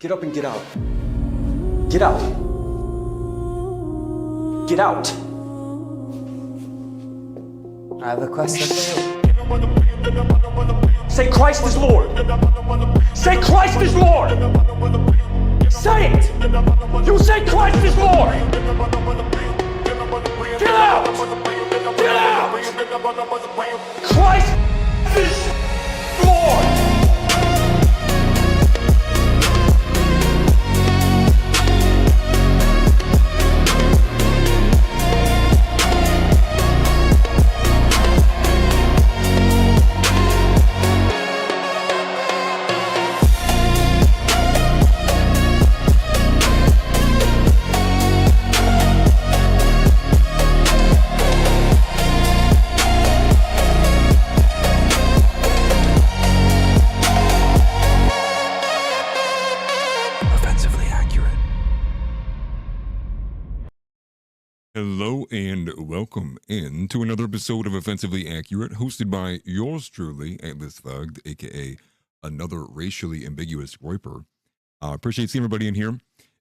Get up and get out. Get out. Get out. I have a question for you. Say Christ is Lord. Say Christ is Lord. Say it. You say Christ is Lord. Get out. Get out. Christ is Lord. Hello and welcome in to another episode of Offensively Accurate, hosted by yours truly, Atlas Thugged, aka another racially ambiguous Roiper. Appreciate seeing everybody in here.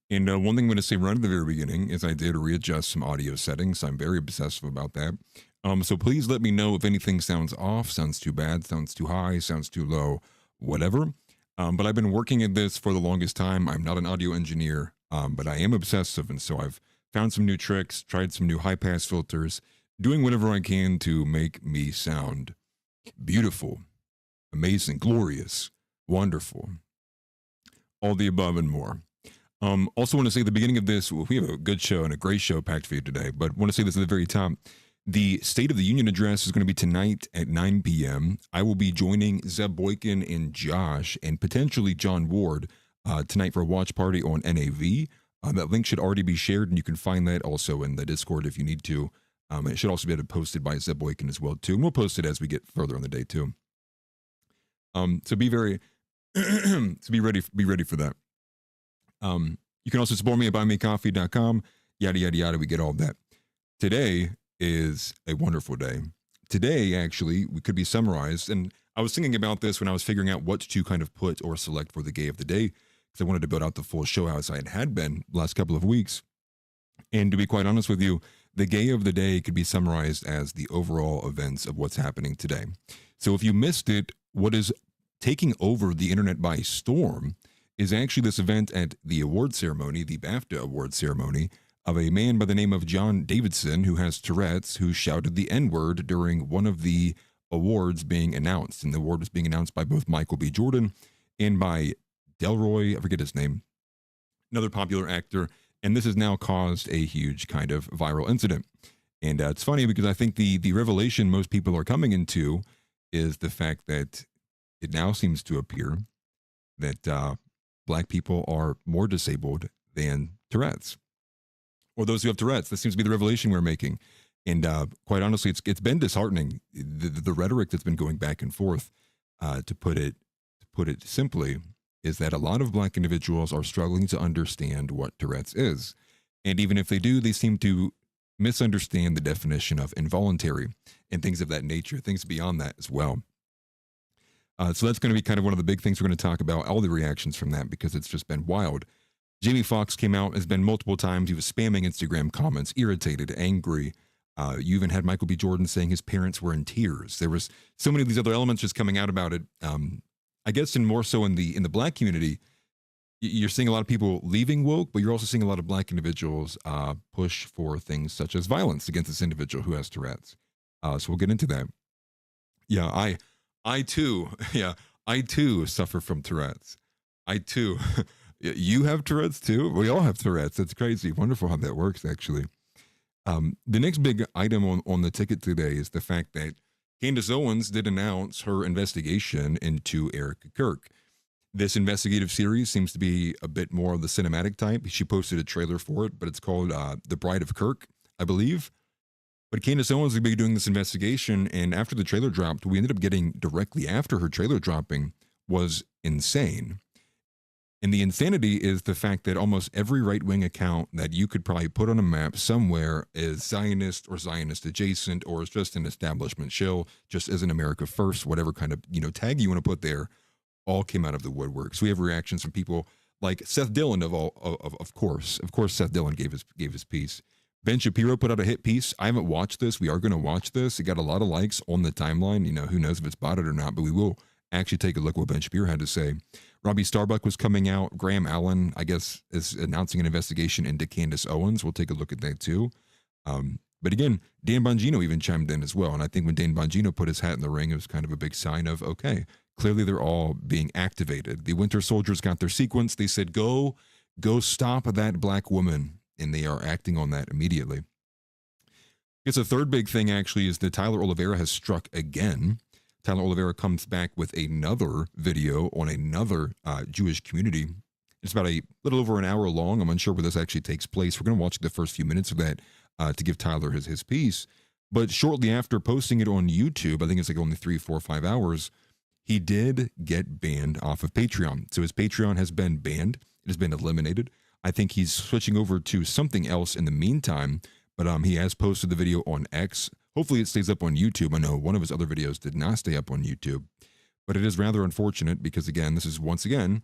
And one thing I'm going to say right at the very beginning is I did readjust some audio settings. I'm very obsessive about that. So please let me know if anything sounds off, sounds too bad, sounds too high, sounds too low, whatever. But I've been working at this for the longest time. I'm not an audio engineer, but I am obsessive, and so I've found some new tricks, tried some new high-pass filters, doing whatever I can to make me sound beautiful, amazing, glorious, wonderful, all the above and more. Also want to say at the beginning of this, we have a good show and a great show packed for you today, but want to say this at the very top. The State of the Union address is going to be tonight at 9 p.m. I will be joining Zeb Boykin and Josh and potentially John Ward tonight for a watch party on NAV. That link should already be shared, and you can find that also in the Discord if you need to. It should also be posted by Zeb Boykin as well, too. And we'll post it as we get further on the day, too. So be very, be ready for that. You can also support me at buymeacoffee.com, yada, yada, yada. We get all that. Today is a wonderful day. Today, actually, we could be summarized. And I was thinking about this when I was figuring out what to kind of put or select for the gay of the day, because I wanted to build out the full show as I had been the last couple of weeks. And to be quite honest with you, the gay of the day could be summarized as the overall events of what's happening today. So if you missed it, what is taking over the internet by storm is actually this event at the award ceremony, the BAFTA award ceremony, of a man by the name of John Davidson, who has Tourette's, who shouted the N-word during one of the awards being announced. And the award was being announced by both Michael B. Jordan and by Delroy, I forget his name, another popular actor, and this has now caused a huge kind of viral incident. And it's funny because I think the revelation most people are coming into is the fact that it now seems to appear that Black people are more disabled than Tourette's, or those who have Tourette's. This seems to be the revelation we're making. And quite honestly, it's been disheartening, the rhetoric that's been going back and forth, to put it simply, is that a lot of Black individuals are struggling to understand what Tourette's is. And even if they do, they seem to misunderstand the definition of involuntary and things of that nature, things beyond that as well. So that's going to be kind of one of the big things we're going to talk about, all the reactions from that, because it's just been wild. Jamie Foxx came out, has been multiple times. He was spamming Instagram comments, irritated, angry. You even had Michael B. Jordan saying his parents were in tears. There was so many of these other elements just coming out about it. I guess, and more so in the Black community, you're seeing a lot of people leaving woke, but you're also seeing a lot of Black individuals push for things such as violence against this individual who has Tourette's. So we'll get into that. Yeah, I too suffer from Tourette's. I too, you have Tourette's too? We all have Tourette's. That's crazy. Wonderful how that works, actually. The next big item on the ticket today is the fact that Candace Owens did announce her investigation into Erica Kirk. This investigative series seems to be a bit more of the cinematic type. She posted a trailer for it, but it's called The Bride of Kirk, I believe. But Candace Owens will be doing this investigation, and after the trailer dropped, we ended up getting directly after her trailer dropping was insane. And the insanity is the fact that almost every right-wing account that you could probably put on a map somewhere is Zionist or Zionist adjacent, or is just an establishment shill, just as an America first, whatever kind of, tag you want to put there, all came out of the woodwork. So we have reactions from people Like Seth Dillon of course Seth Dillon gave his piece. Ben Shapiro put out a hit piece. I haven't watched this. We are going to watch this. It got a lot of likes on the timeline. You know, who knows if it's botted or not, but we will actually take a look at what Ben Shapiro had to say. Robbie Starbuck was coming out. Graham Allen, I guess, is announcing an investigation into Candace Owens. We'll take a look at that too. But again, Dan Bongino even chimed in as well. And I think when Dan Bongino put his hat in the ring, it was kind of a big sign of, okay, clearly they're all being activated. The Winter Soldiers got their sequence. They said, go stop that black woman. And they are acting on that immediately. I guess a third big thing actually is that Tyler Oliveira has struck again. Tyler Oliveira comes back with another video on another Jewish community. It's about a little over an hour long. I'm unsure where this actually takes place. We're going to watch the first few minutes of that to give Tyler his piece. But shortly after posting it on YouTube, I think it's like only 3, 4, 5 hours, he did get banned off of Patreon. So his Patreon has been banned. It has been eliminated. I think he's switching over to something else in the meantime, but he has posted the video on X. Hopefully it stays up on YouTube. I know one of his other videos did not stay up on YouTube, but it is rather unfortunate because, again, this is once again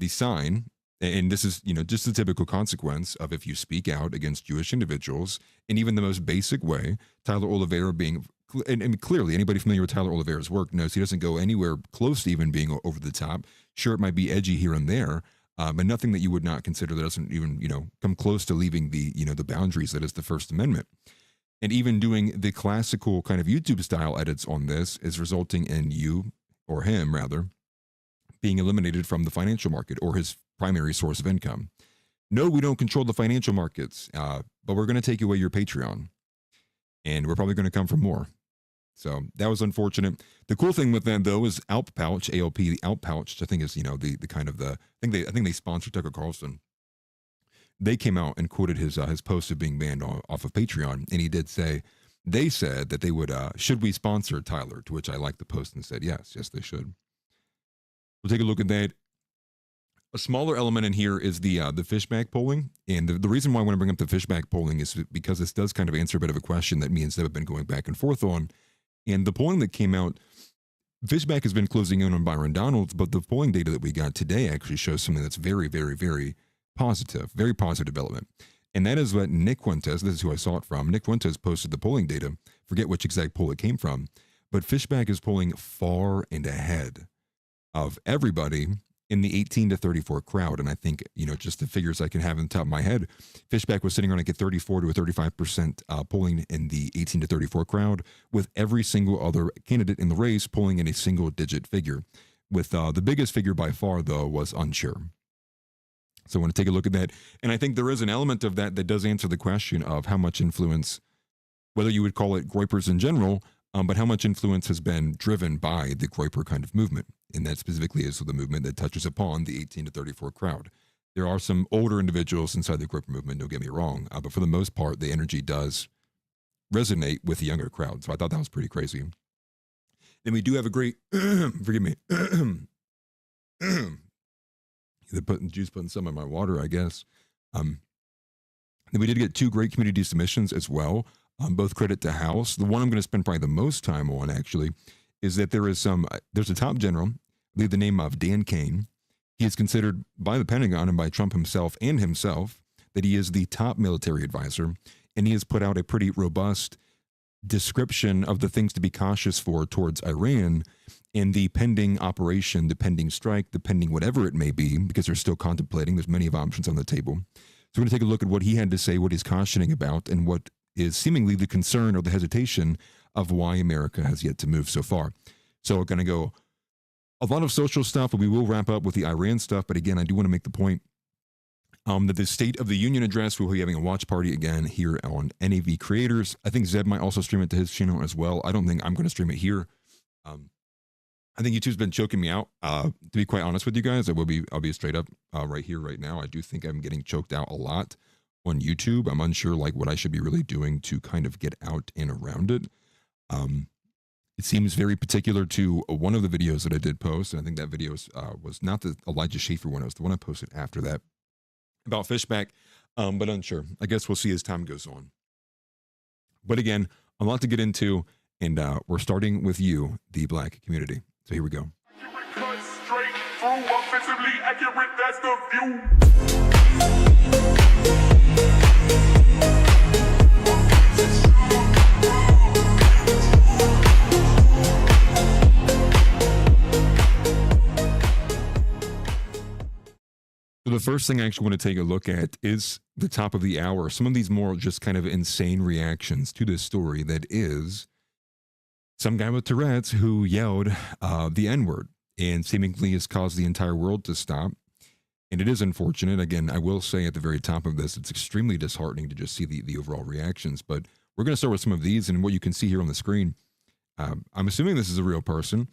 the sign, and this is, you know, just the typical consequence of if you speak out against Jewish individuals in even the most basic way. Tyler Oliveira being, and clearly anybody familiar with Tyler Oliveira's work knows he doesn't go anywhere close to even being over the top. Sure, it might be edgy here and there, but nothing that you would not consider that doesn't even, you know, come close to leaving the, you know, the boundaries that is the First Amendment. And even doing the classical kind of YouTube style edits on this is resulting in you, or him rather, being eliminated from the financial market or his primary source of income. No, we don't control the financial markets, but we're going to take away your Patreon. And we're probably going to come for more. So that was unfortunate. The cool thing with that though is Outpouch, ALP, the Outpouch, I think is, you know, the kind of the, I think they sponsored Tucker Carlson. They came out and quoted his post of being banned off of Patreon. And he did say, they said that they would, should we sponsor Tyler? To which I liked the post and said, yes, they should. We'll take a look at that. A smaller element in here is the fishback polling. And the reason why I want to bring up the fishback polling is because this does kind of answer a bit of a question that me and Zeb have been going back and forth on. And the polling that came out, Fishback has been closing in on Byron Donalds, but the polling data that we got today actually shows something that's very, very, very positive development. And that is what Nick Fuentes, this is who I saw it from, Nick Fuentes posted the polling data, forget which exact poll it came from, but Fishback is polling far and ahead of everybody in the 18 to 34 crowd. And I think, you know, just the figures I can have in the top of my head, Fishback was sitting on like a 34 to a 35% polling in the 18 to 34 crowd, with every single other candidate in the race polling in a single digit figure. With the biggest figure by far, though, was unsure. So I want to take a look at that. And I think there is an element of that that does answer the question of how much influence, whether you would call it Groypers in general, but how much influence has been driven by the Groyper kind of movement. And that specifically is the movement that touches upon the 18 to 34 crowd. There are some older individuals inside the Groyper movement, don't get me wrong, but for the most part, the energy does resonate with the younger crowd. So I thought that was pretty crazy. Then we do have a great, forgive me, they're putting some in my water, I guess. Then we did get 2 great community submissions as well. Both credit to House. The one I'm going to spend probably the most time on actually is that there's a top general, I believe the name of Dan Kane. He is considered by the Pentagon and by Trump himself that he is the top military advisor, and he has put out a pretty robust description of the things to be cautious for towards Iran in the pending operation, the pending strike, the pending whatever it may be, because they're still contemplating. There's many of options on the table. So we're going to take a look at what he had to say, what he's cautioning about, and what is seemingly the concern or the hesitation of why America has yet to move so far. So we're going to go a lot of social stuff, but we will wrap up with the Iran stuff. But again, I do want to make the point that the State of the Union address, we'll be having a watch party again here on NAV Creators. I think Zeb might also stream it to his channel as well. I don't think I'm going to stream it here. I think YouTube's been choking me out. To be quite honest with you guys, I'll be straight up right here, right now. I do think I'm getting choked out a lot on YouTube. I'm unsure like what I should be really doing to kind of get out and around it. It seems very particular to one of the videos that I did post, and I think that video was not the Elijah Schaefer one. It was the one I posted after that about Fishback, but unsure. I guess we'll see as time goes on. But again, a lot to get into, and we're starting with you, the Black community. So here we go. Cut straight through, offensively accurate, that's the view. So the first thing I actually want to take a look at is the top of the hour. Some of these more just kind of insane reactions to this story that is some guy with Tourette's who yelled the N-word and seemingly has caused the entire world to stop. And it is unfortunate. Again, I will say at the very top of this, it's extremely disheartening to just see the overall reactions. But we're going to start with some of these and what you can see here on the screen. I'm assuming this is a real person.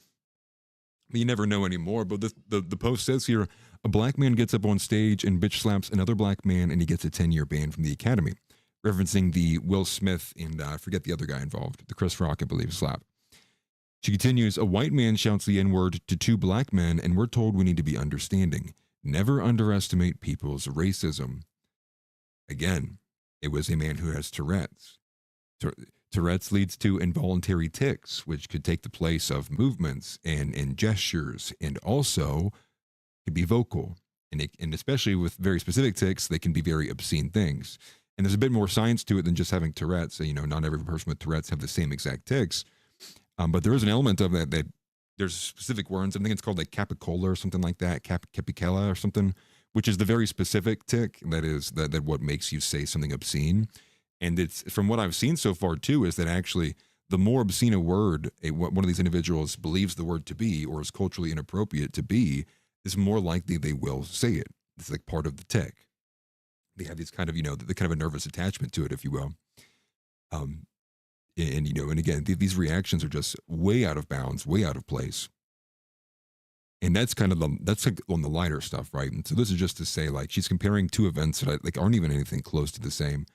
You never know anymore, but the post says here, a black man gets up on stage and bitch slaps another black man and he gets a 10-year ban from the Academy, referencing the Will Smith and I forget the other guy involved, the Chris Rock, I believe, slap. She continues, a white man shouts the N-word to two black men and we're told we need to be understanding. Never underestimate people's racism. Again, it was a man who has Tourette's. Tourette's leads to involuntary tics, which could take the place of movements and gestures, and also could be vocal. And especially with very specific tics, they can be very obscene things. And there's a bit more science to it than just having Tourette's. So, not every person with Tourette's have the same exact tics. But there is an element of that there's specific words. I think it's called like capicola or something like that, capicella or something, which is the very specific tic that is that what makes you say something obscene. And it's from what I've seen so far too, is that actually the more obscene a word one of these individuals believes the word to be or is culturally inappropriate to be, is more likely they will say it. It's like part of the tic. They have these kind of, the kind of a nervous attachment to it, if you will. And again, these reactions are just way out of bounds, way out of place. And that's kind of that's like on the lighter stuff, right? And so this is just to say, like, she's comparing two events that aren't even anything close to the same.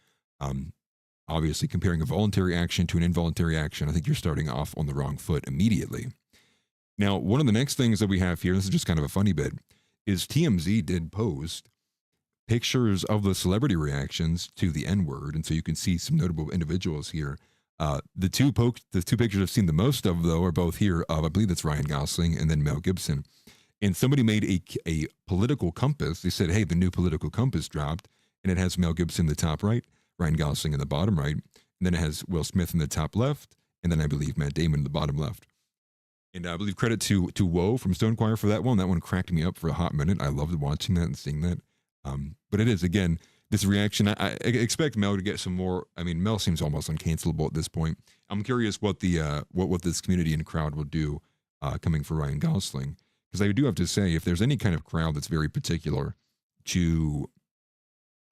Obviously, comparing a voluntary action to an involuntary action, I think you're starting off on the wrong foot immediately. Now, one of the next things that we have here, this is just kind of a funny bit, is TMZ did post pictures of the celebrity reactions to the N-word, and so you can see some notable individuals here. The two pictures I've seen the most of, though, are both here. I believe that's Ryan Gosling and then Mel Gibson. And somebody made a political compass. They said, hey, the new political compass dropped, and it has Mel Gibson in the top right, Ryan Gosling in the bottom right, and then it has Will Smith in the top left, and then I believe Matt Damon in the bottom left. And I believe credit to Woe from Stone Choir for that one. That one cracked me up for a hot minute. I loved watching that and seeing that. But it is, again, this reaction, I expect Mel to get some more. I mean, Mel seems almost uncancelable at this point. I'm curious what the what this community and crowd will do coming for Ryan Gosling, because I do have to say, if there's any kind of crowd that's very particular to,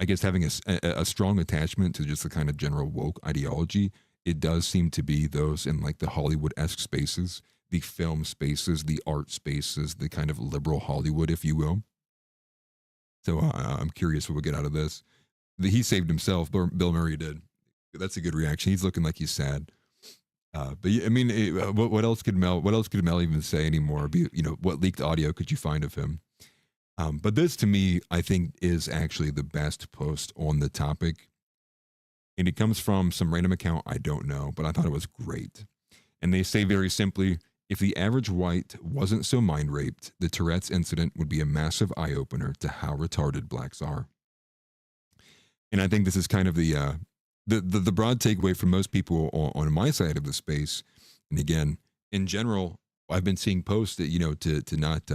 I guess, having a strong attachment to just the kind of general woke ideology, it does seem to be those in like the Hollywood-esque spaces, the film spaces, the art spaces, the kind of liberal Hollywood, if you will. So I'm curious what we'll get out of this. He saved himself. Bill Murray did. That's a good reaction. He's looking like he's sad. But I mean, what else could Mel? What else could Mel even say anymore? What leaked audio could you find of him? But this, to me, I think is actually the best post on the topic, and it comes from some random account I don't know, but I thought it was great. And they say very simply, if the average white wasn't so mind raped, the Tourette's incident would be a massive eye opener to how retarded blacks are. And I think this is kind of the broad takeaway for most people on my side of the space. And again, in general, I've been seeing posts that, to not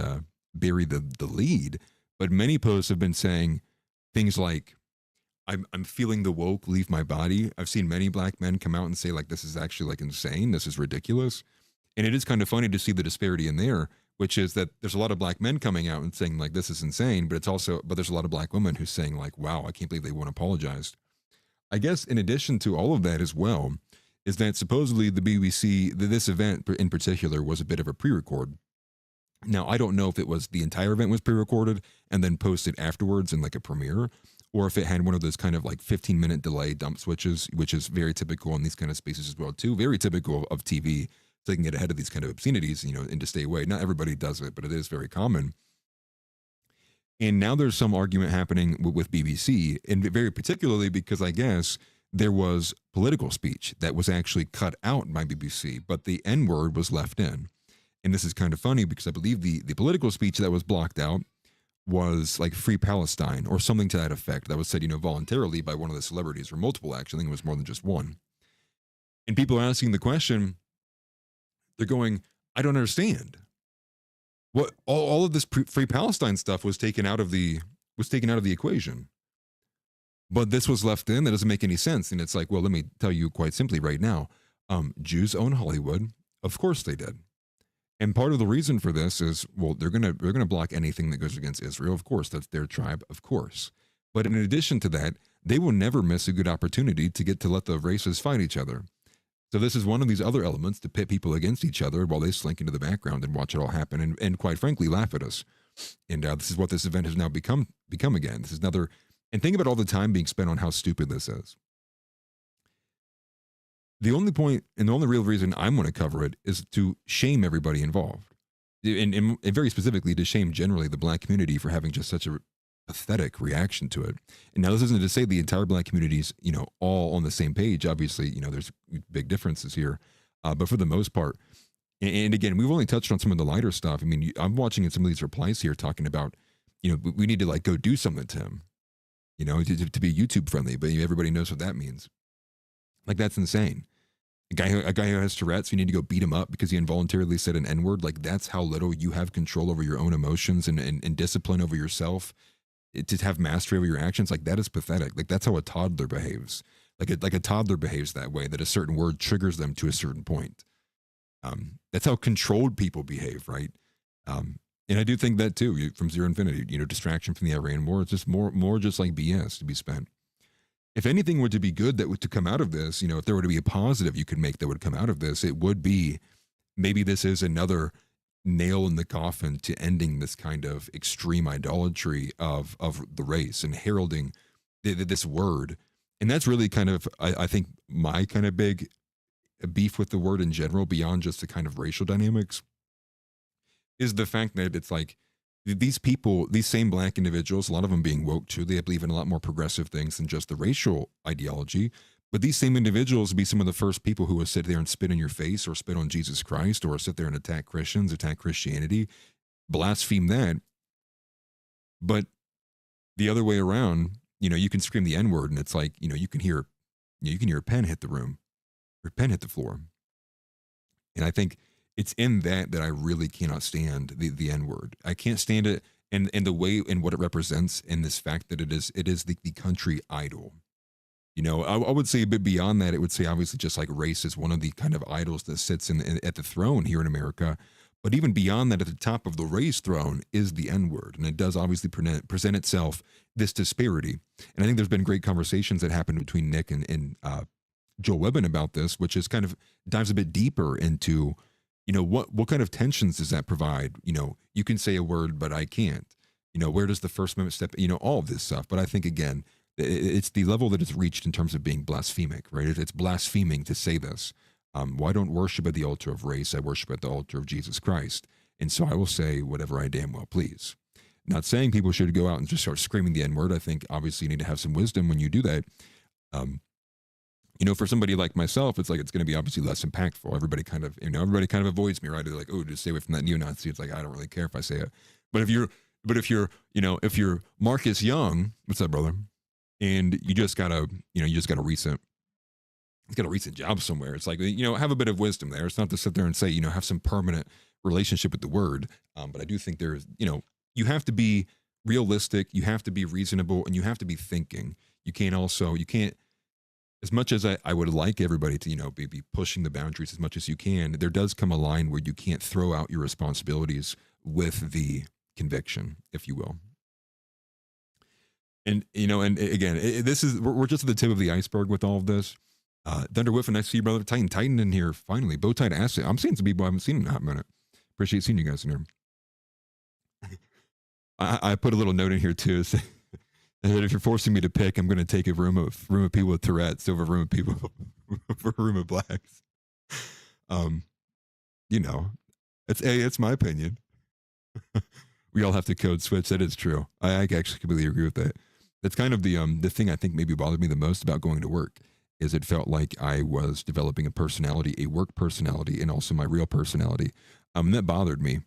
bury the lead, but many posts have been saying things like, I'm feeling the woke leave my body. I've seen many black men come out and say, like, this is actually like insane. This is ridiculous. And it is kind of funny to see the disparity in there, which is that there's a lot of black men coming out and saying, like, this is insane, but there's a lot of black women who's saying, like, wow, I can't believe they won't apologize. I guess in addition to all of that as well, is that supposedly the BBC, this event in particular, was a bit of a pre-record. Now, I don't know if it was the entire event was pre-recorded and then posted afterwards in like a premiere, or if it had one of those kind of like 15-minute delay dump switches, which is very typical in these kind of spaces as well, too. Very typical of TV. So they can get ahead of these kind of obscenities, and to stay away. Not everybody does it, but it is very common. And now there's some argument happening with BBC, and very particularly because I guess there was political speech that was actually cut out by BBC, but the N-word was left in. And this is kind of funny because I believe the political speech that was blocked out was like Free Palestine or something to that effect that was said, voluntarily by one of the celebrities or multiple, actually. I think it was more than just one. And people are asking the question, they're going, I don't understand. What all of this Free Palestine stuff was taken out of the equation. But this was left in. That doesn't make any sense. And it's like, well, let me tell you quite simply right now. Jews own Hollywood. Of course they did. And part of the reason for this is, well, they're gonna block anything that goes against Israel. Of course, that's their tribe, of course. But in addition to that, they will never miss a good opportunity to let the races fight each other. So this is one of these other elements to pit people against each other while they slink into the background and watch it all happen and quite frankly, laugh at us. And this is what this event has now become again. This is another, and think about all the time being spent on how stupid this is. The only point and the only real reason I'm going to cover it is to shame everybody involved. And very specifically to shame generally the black community for having just such a pathetic reaction to it. And now this isn't to say the entire black community's, all on the same page. Obviously, there's big differences here. But for the most part, and again, we've only touched on some of the lighter stuff. I mean, I'm watching in some of these replies here talking about, we need to like go do something to him, to be YouTube friendly, but everybody knows what that means. Like, that's insane. A guy who has Tourette's, you need to go beat him up because he involuntarily said an N-word. Like, that's how little you have control over your own emotions and discipline over yourself, to have mastery over your actions. Like, that is pathetic. Like, that's how a toddler behaves. Like a toddler behaves that way, that a certain word triggers them to a certain point. That's how controlled people behave, right? And I do think that too, from zero infinity, distraction from the Iran war, it's just more just like BS to be spent. If anything were to be good that would to come out of this, if there were to be a positive you could make that would come out of this, it would be maybe this is another nail in the coffin to ending this kind of extreme idolatry of the race and heralding this word. And that's really kind of, I think, my kind of big beef with the word in general, beyond just the kind of racial dynamics, is the fact that it's like, these people, these same black individuals, a lot of them being woke too, they believe in a lot more progressive things than just the racial ideology. But these same individuals would be some of the first people who would sit there and spit in your face or spit on Jesus Christ or sit there and attack Christians, attack Christianity, blaspheme that. But the other way around, you can scream the N-word and it's like, you can hear a pen hit the room or pen hit the floor. And I think it's in that I really cannot stand the N-word. I can't stand it and the way and what it represents, in this fact that it is the country idol. I would say a bit beyond that, it would say obviously just like race is one of the kind of idols that sits at the throne here in America. But even beyond that, at the top of the race throne is the N-word. And it does obviously present itself, this disparity. And I think there's been great conversations that happened between Nick and Joel Webbin about this, which is kind of dives a bit deeper into, what kind of tensions does that provide? You can say a word, but I can't. Where does the First Amendment step? All of this stuff. But I think, again, it's the level that it's reached in terms of being blasphemic, right? It's blaspheming to say this. Well, I don't worship at the altar of race. I worship at the altar of Jesus Christ. And so I will say whatever I damn well please. Not saying people should go out and just start screaming the N-word. I think obviously you need to have some wisdom when you do that. For somebody like myself, it's like, it's going to be obviously less impactful. Everybody kind of avoids me, right? They're like, oh, just stay away from that neo-Nazi. It's like, I don't really care if I say it. But if you're Marcus Young, what's up, brother? And you just got a recent job somewhere. It's like, have a bit of wisdom there. It's not to sit there and say, have some permanent relationship with the word. But I do think there's, you have to be realistic, you have to be reasonable, and you have to be thinking. You can't, as much as I would like everybody to, be pushing the boundaries as much as you can, there does come a line where you can't throw out your responsibilities with the conviction, if you will. And, and again, we're just at the tip of the iceberg with all of this. Thunder Whiff, nice to see you, brother. Titan in here, finally. Bowtied Asset. I'm seeing some people I haven't seen in a hot minute. Appreciate seeing you guys in here. I put a little note in here, too, that if you're forcing me to pick, I'm going to take a room of people with Tourette's over a room of people for a room of blacks. It's my opinion. We all have to code switch. That is true. I actually completely agree with that. That's kind of the thing I think maybe bothered me the most about going to work, is it felt like I was developing a work personality, and also my real personality. That bothered me.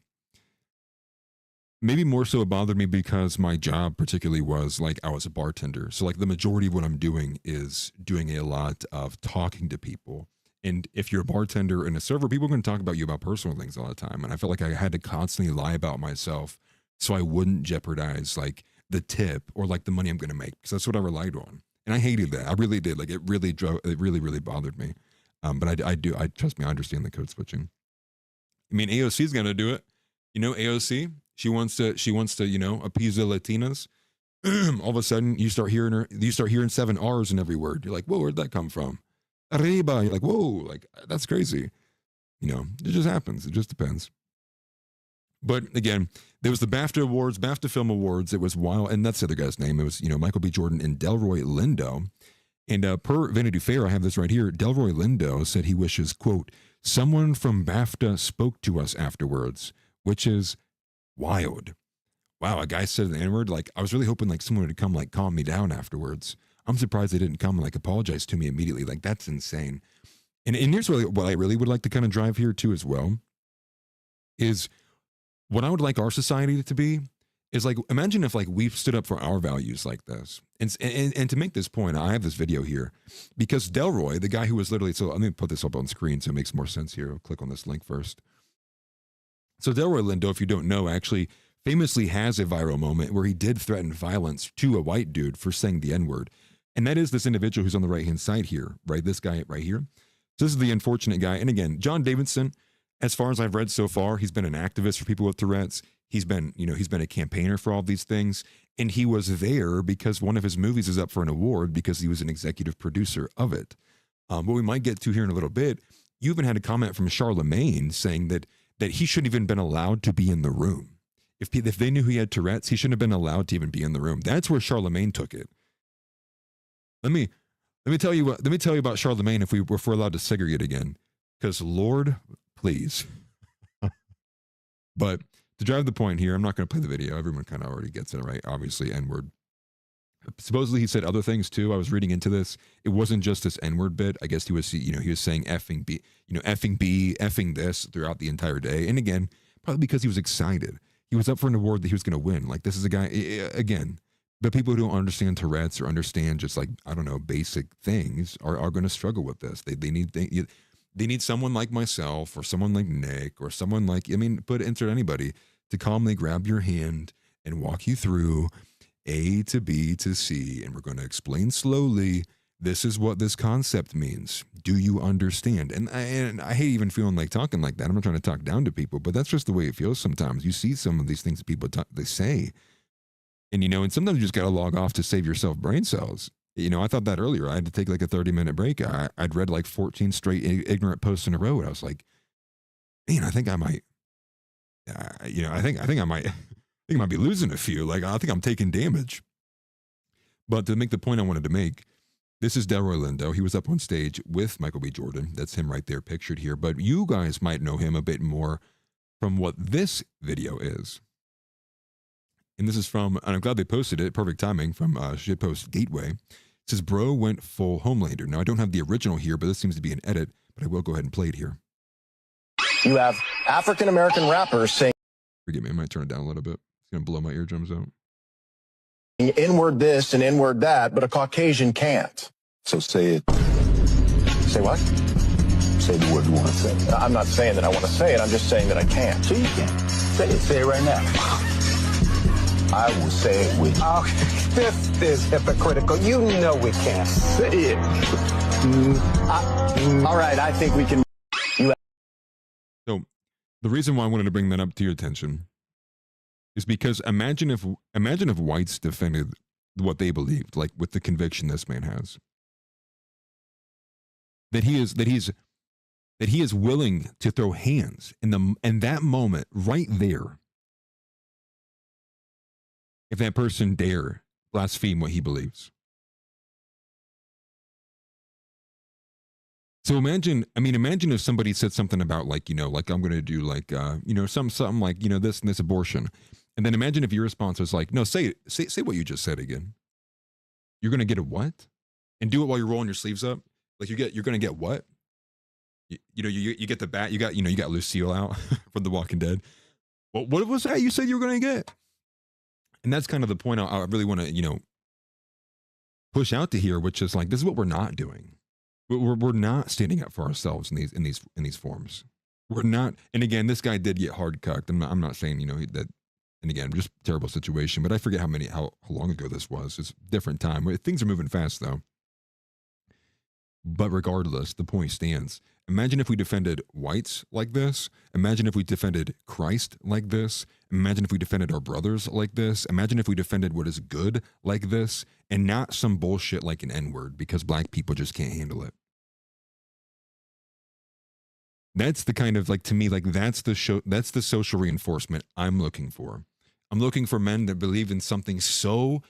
maybe more so it bothered me because my job particularly was like I was a bartender. So like the majority of what I'm doing is doing a lot of talking to people. And if you're a bartender and a server, people are going to talk about you about personal things all the time. And I felt like I had to constantly lie about myself so I wouldn't jeopardize like the tip or like the money I'm going to make, because that's what I relied on. And I hated that. I really did. Like it really bothered me. But I trust me, I understand the code switching. I mean, AOC's going to do it. You know, AOC, she wants to, you know, appease the Latinas. All of a sudden you start hearing 7 R's in every word. You're like, whoa, where'd that come from? Arriba. You're like, whoa, like that's crazy. You know, it just happens. It just depends. But again, there was the BAFTA Film Awards. It was wild, and that's the other guy's name. It was, you know, Michael B. Jordan and Delroy Lindo. And per Vanity Fair, I have this right here. Delroy Lindo said he wishes, quote, someone from BAFTA spoke to us afterwards, which is wild. Wow, a guy said the N-word. Like, I was really hoping like someone would come like calm me down afterwards. I'm surprised they didn't come and like apologize to me immediately. Like, that's insane. And here's really what I really would like to kind of drive here too as well, is what I would like our society to be is like, imagine if like we stood up for our values like this. And to make this point, I have this video here because Delroy, the guy who was literally, so let me put this up on screen so it makes more sense here. I'll click on this link first. So Delroy Lindo, if you don't know, actually famously has a viral moment where he did threaten violence to a white dude for saying the N-word. And that is this individual who's on the right-hand side here, right? This guy right here. So this is the unfortunate guy. And again, John Davidson, as far as I've read so far, he's been an activist for people with Tourette's. He's been, you know, he's been a campaigner for all these things. And he was there because one of his movies is up for an award because he was an executive producer of it. What we might get to here in a little bit, you even had a comment from Charlemagne saying that he shouldn't even been allowed to be in the room. If they knew he had Tourette's, he shouldn't have been allowed to even be in the room. That's where Charlemagne took it. Let me tell you about Charlemagne if we're allowed to segregate again, because Lord, please. But to drive the point here, I'm not going to play the video. Everyone kind of already gets it, right? Obviously, N-word. Supposedly he said other things too. I was reading into this. It wasn't just this N-word bit. I guess he was saying effing B, effing this throughout the entire day. And again, probably because he was excited. He was up for an award that he was going to win. Like, this is a guy, again, but people who don't understand Tourette's or understand just like, I don't know, basic things are going to struggle with this. They need someone like myself or someone like Nick or someone like, insert anybody to calmly grab your hand and walk you through A to B to C. And we're going to explain slowly, this is what this concept means. Do you understand? And I hate even feeling like talking like that. I'm not trying to talk down to people, but that's just the way it feels sometimes. You see some of these things that people they say, and and sometimes you just got to log off to save yourself brain cells. I thought that earlier. I had to take like a 30-minute break. I'd read like 14 straight ignorant posts in a row, and I was like, man, I think I might, I think I might be losing a few. Like, I think I'm taking damage. But to make the point I wanted to make, this is Delroy Lindo. He was up on stage with Michael B. Jordan. That's him right there pictured here. But you guys might know him a bit more from what this video is. And this is from, and I'm glad they posted it, perfect timing, from Shitpost Gateway. It says, bro went full Homelander. Now, I don't have the original here, but this seems to be an edit, but I will go ahead and play it here. You have African-American rappers saying, forgive me, I might turn it down a little bit. It's going to blow my eardrums out. N-word this and N-word that, but a Caucasian can't. So say it. Say what? Say the word you want to say. I'm not saying that I want to say it. I'm just saying that I can't. So you can. Say it. Say it right now. I will say it with you. Okay, this is hypocritical. You know we can't. Say it. All right, I think we can. So the reason why I wanted to bring that up to your attention is because imagine if whites defended what they believed, like with the conviction this man has, that he is willing to throw hands in that moment right there. If that person dare blaspheme what he believes. So imagine if somebody said something about like I'm going to do like, something like, this and this abortion. And then imagine if your response was like, no, say what you just said again. You're going to get a what? And do it while you're rolling your sleeves up. Like you're going to get what? You get the bat, you got Lucille out from The Walking Dead. Well, what was that you said you were going to get? And that's kind of the point I really want to, push out to here, which is like, this is what we're not doing. We're not standing up for ourselves in these forums. We're not. And again, this guy did get hard cucked. I'm not saying, that, and again, just terrible situation, but I forget how long ago this was. It's a different time. Things are moving fast though. But regardless, the point stands. Imagine if we defended whites like this. Imagine if we defended Christ like this. Imagine if we defended our brothers like this. Imagine if we defended what is good like this, and not some bullshit like an N-word because black people just can't handle it. That's the kind of, to me, that's the social reinforcement I'm looking for. I'm looking for men that believe in something so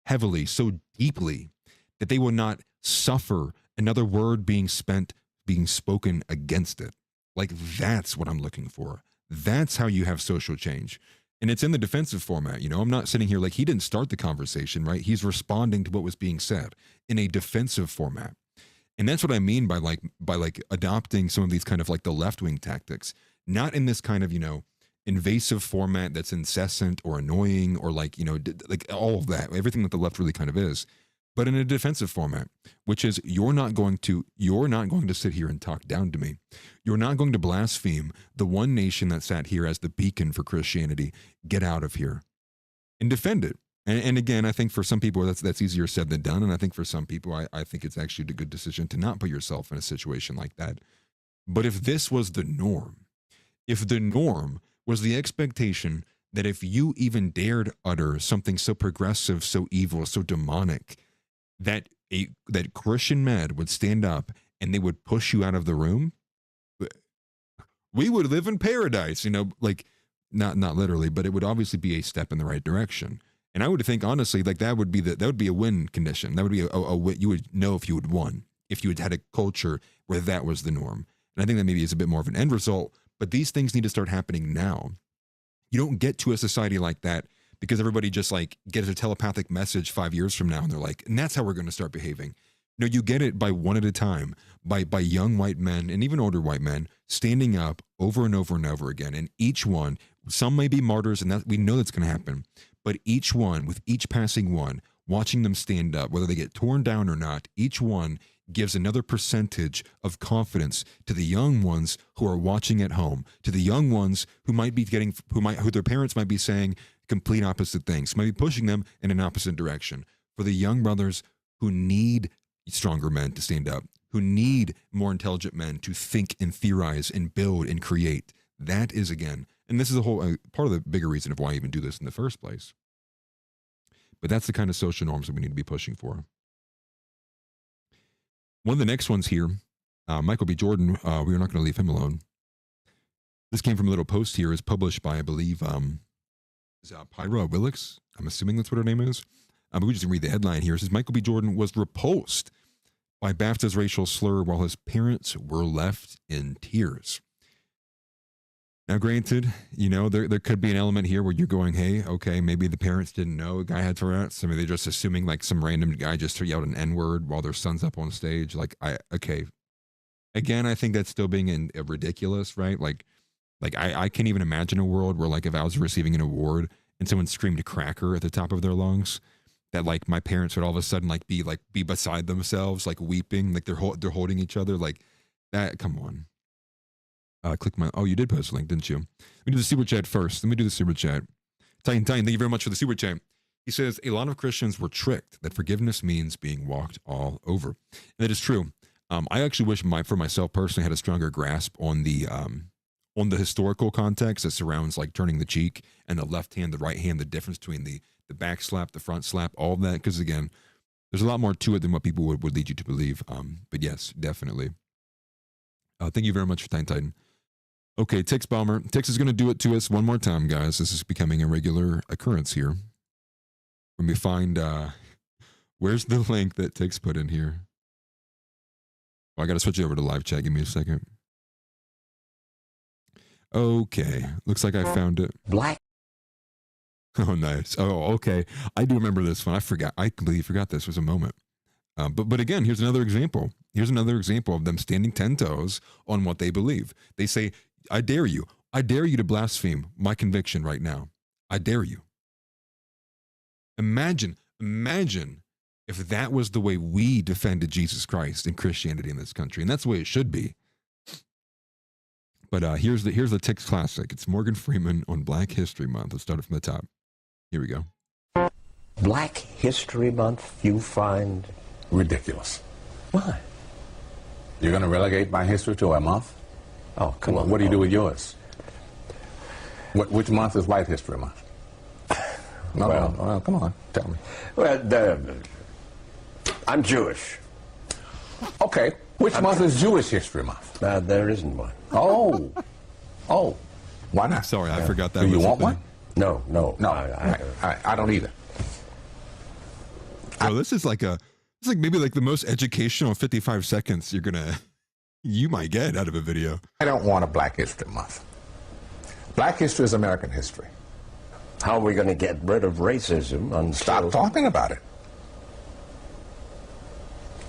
heavily, so deeply, that they will not suffer another word being spoken against it. That's what I'm looking for. That's how you have social change. And it's in the defensive format. I'm not sitting here he didn't start the conversation, right? He's responding to what was being said in a defensive format. And that's what I mean by adopting some of these kind of the left-wing tactics, not in this kind of, invasive format that's incessant or annoying or all of that, everything that the left really kind of is, but in a defensive format, which is you're not going to sit here and talk down to me. You're not going to blaspheme the one nation that sat here as the beacon for Christianity. Get out of here and defend it. And again, I think for some people that's easier said than done. And I think for some people, I think it's actually a good decision to not put yourself in a situation like that. But if this was the norm, if the norm was the expectation that if you even dared utter something so progressive, so evil, so demonic, that Christian men would stand up and they would push you out of the room, we would live in paradise, not literally, but it would obviously be a step in the right direction. And I would think, honestly, that would be a win condition. That would be a you would know if you had won, if you had had a culture where that was the norm. And I think that maybe is a bit more of an end result, but these things need to start happening now. You don't get to a society like that because everybody just gets a telepathic message 5 years from now and they're and that's how we're going to start behaving. No, you get it by one at a time, by young white men and even older white men standing up over and over and over again. And each one, some may be martyrs, and that we know that's going to happen, but each one, with each passing one, watching them stand up, whether they get torn down or not, each one gives another percentage of confidence to the young ones who are watching at home, to the young ones who might be who their parents might be saying complete opposite things, might be pushing them in an opposite direction. For the young brothers who need stronger men to stand up, who need more intelligent men to think and theorize and build and create. That is, again, and this is a whole part of the bigger reason of why I even do this in the first place. But that's the kind of social norms that we need to be pushing for. One of the next ones here, Michael B. Jordan, we are not going to leave him alone. This came from a little post here. It's published by, I believe, Pyra Willix. I'm assuming that's what her name is. But we just read the headline here. It says, Michael B. Jordan was repulsed by BAFTA's racial slur while his parents were left in tears. Now, granted, there could be an element here where you're going, hey, okay, maybe the parents didn't know a guy had Tourette's. Maybe they're just assuming some random guy just threw out an N-word while their son's up on stage. Okay. Again, I think that's still being ridiculous, right? I can't even imagine a world where if I was receiving an award and someone screamed cracker at the top of their lungs, that my parents would all of a sudden be beside themselves, weeping, they're holding each other, that. Come on. Click you did post a link, didn't you? Let me do the super chat first. Let me do the super chat. Titan, thank you very much for the super chat. He says, a lot of Christians were tricked that forgiveness means being walked all over. And that is true. I actually wish for myself personally had a stronger grasp on the historical context that surrounds turning the cheek and the left hand, the right hand, the difference between the back slap, the front slap, all of that. Because again, there's a lot more to it than what people would lead you to believe. But yes, definitely. Thank you very much for Titan. Okay, Tix Bomber. Tix is going to do it to us one more time, guys. This is becoming a regular occurrence here. When we find, where's the link that Tix put in here? Well, I got to switch it over to live chat. Give me a second. Okay, looks like I found it. Black. Oh, nice. Oh, okay. I do remember this one. I completely forgot this was a moment. But again, here's another example. Here's another example of them standing 10 toes on what they believe. They say, I dare you, I dare you to blaspheme my conviction right now. I dare you. Imagine if that was the way we defended Jesus Christ and Christianity in this country, and that's the way it should be. But here's the Tix classic. It's Morgan Freeman on Black History Month. Let's start it from the top. Here we go. Black History Month, you find Ridiculous. why? You're going to relegate my history to a month? Oh, come on. What do you do with yours? Which month is White History Month? No, well, come on, tell me. Well, I'm Jewish. Okay, which month is Jewish History Month? There isn't one. Oh, why not? Sorry, I forgot that. Do you was a want thing. one? No. I don't either. So this is like maybe like the most educational 55 seconds you might get out of a video. I don't want a Black History Month. Black history is American history. How are we going to get rid of racism until... Stop talking about it.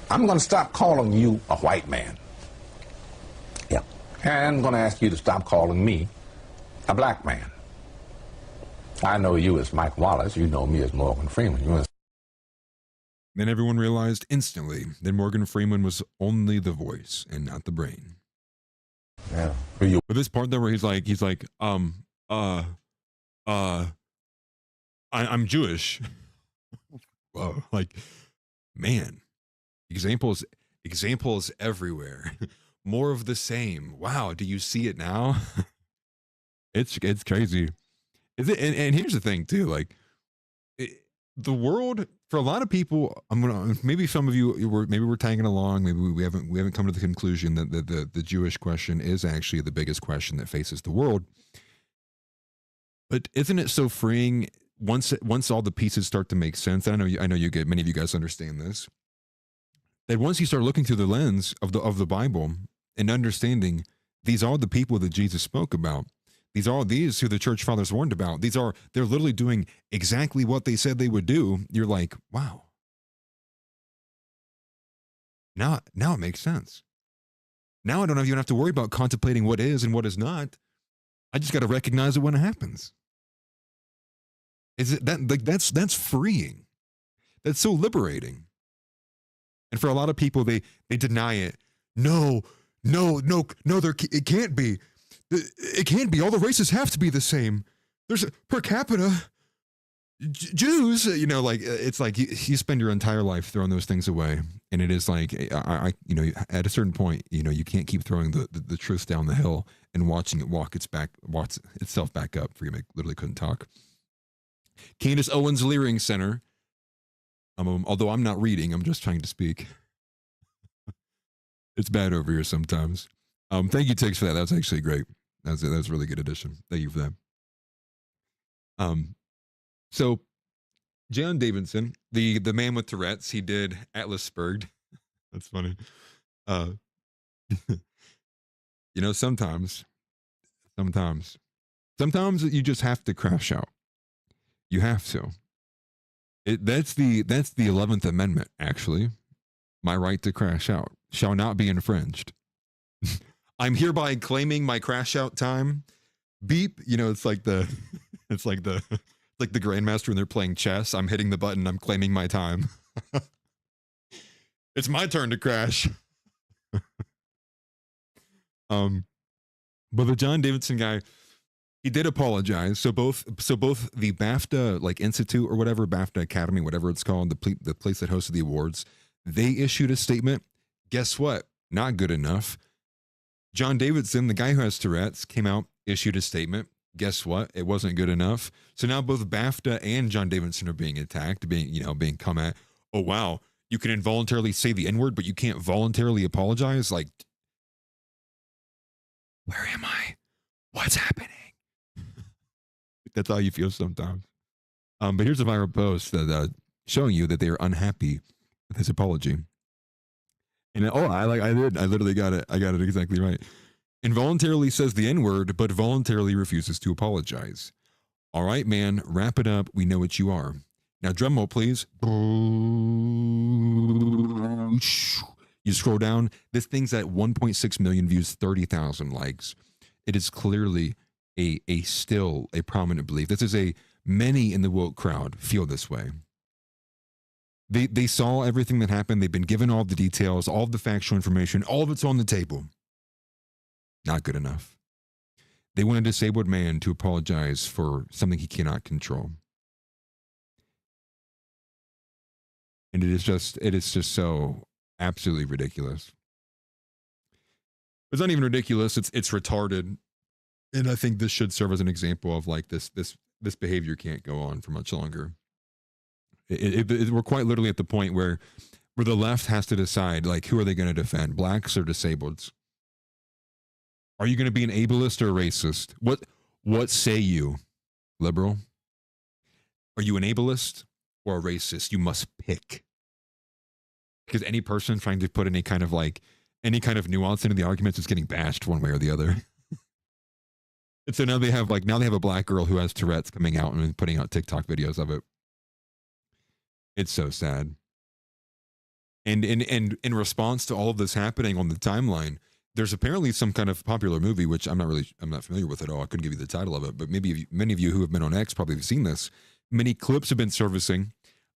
I'm going to stop calling you a white man. Yeah. And I'm going to ask you to stop calling me a black man. I know you as Mike Wallace. You know me as Morgan Freeman. Then everyone realized instantly that Morgan Freeman was only the voice and not the brain. Yeah. But this part there where he's like, I'm Jewish. Whoa, like, man, examples everywhere. More of the same. Wow, do you see it now? It's crazy. Is it? And here's the thing too, like, the world for a lot of people. Maybe some of you we're tagging along. Maybe we haven't come to the conclusion that the Jewish question is actually the biggest question that faces the world. But isn't it so freeing once all the pieces start to make sense? I know you get, many of you guys understand this. That once you start looking through the lens of the Bible and understanding these are the people that Jesus spoke about. These are these who the church fathers warned about. They're literally doing exactly what they said they would do. You're like, wow. Now it makes sense. Now I don't even have to worry about contemplating what is and what is not. I just got to recognize it when it happens. Is it that, like, that's freeing. That's so liberating. And for a lot of people, they deny it. No, it can't be. It can't be. All the races have to be the same. There's per capita Jews, like, it's like you spend your entire life throwing those things away. And it is like, at a certain point, you can't keep throwing the truth down the hill and watching it walk itself back up. Literally couldn't talk. Candace Owens Leering Center. Although I'm not reading, I'm just trying to speak. It's bad over here sometimes. Thank you, Tix, for that. That was actually great. That was a really good addition. Thank you for that. So John Davidson, the man with Tourette's, he did Atlasburg. That's funny. Sometimes you just have to crash out. You have to. That's the 11th Amendment, actually. My right to crash out shall not be infringed. I'm hereby claiming my crash out time. Beep. It's like the grandmaster when they're playing chess. I'm hitting the button. I'm claiming my time. It's my turn to crash. But the John Davidson guy, he did apologize. So both the BAFTA Institute or whatever, BAFTA Academy, whatever it's called, the place that hosted the awards, they issued a statement. Guess what? Not good enough. John Davidson, the guy who has Tourette's, came out, issued a statement. Guess what? It wasn't good enough. So now both BAFTA and John Davidson are being attacked, being come at. Oh, wow. You can involuntarily say the N-word, but you can't voluntarily apologize. Like, where am I? What's happening? That's how you feel sometimes. But here's a viral post that showing you that they are unhappy with his apology. And I literally got it. I got it exactly right. Involuntarily says the N-word, but voluntarily refuses to apologize. All right, man, wrap it up. We know what you are. Now, drum roll, please. You scroll down. This thing's at 1.6 million views, 30,000 likes. It is clearly still a prominent belief. This is many in the woke crowd feel this way. They saw everything that happened. They've been given all the details, all the factual information, all of it's on the table. Not good enough. They want a disabled man to apologize for something he cannot control. And it is just so absolutely ridiculous. It's not even ridiculous. It's retarded. And I think this should serve as an example of like this behavior can't go on for much longer. We're quite literally at the point where the left has to decide, like, who are they going to defend, blacks or disableds? Are you going to be an ableist or a racist? What say you, liberal? Are you an ableist or a racist? You must pick. Because any person trying to put any kind of nuance into the arguments is getting bashed one way or the other. And so now they have a black girl who has Tourette's coming out and putting out TikTok videos of it. It's so sad. And in response to all of this happening on the timeline, there's apparently some kind of popular movie, which I'm not familiar with at all. I couldn't give you the title of it, but many of you who have been on X probably have seen this. Many clips have been surfacing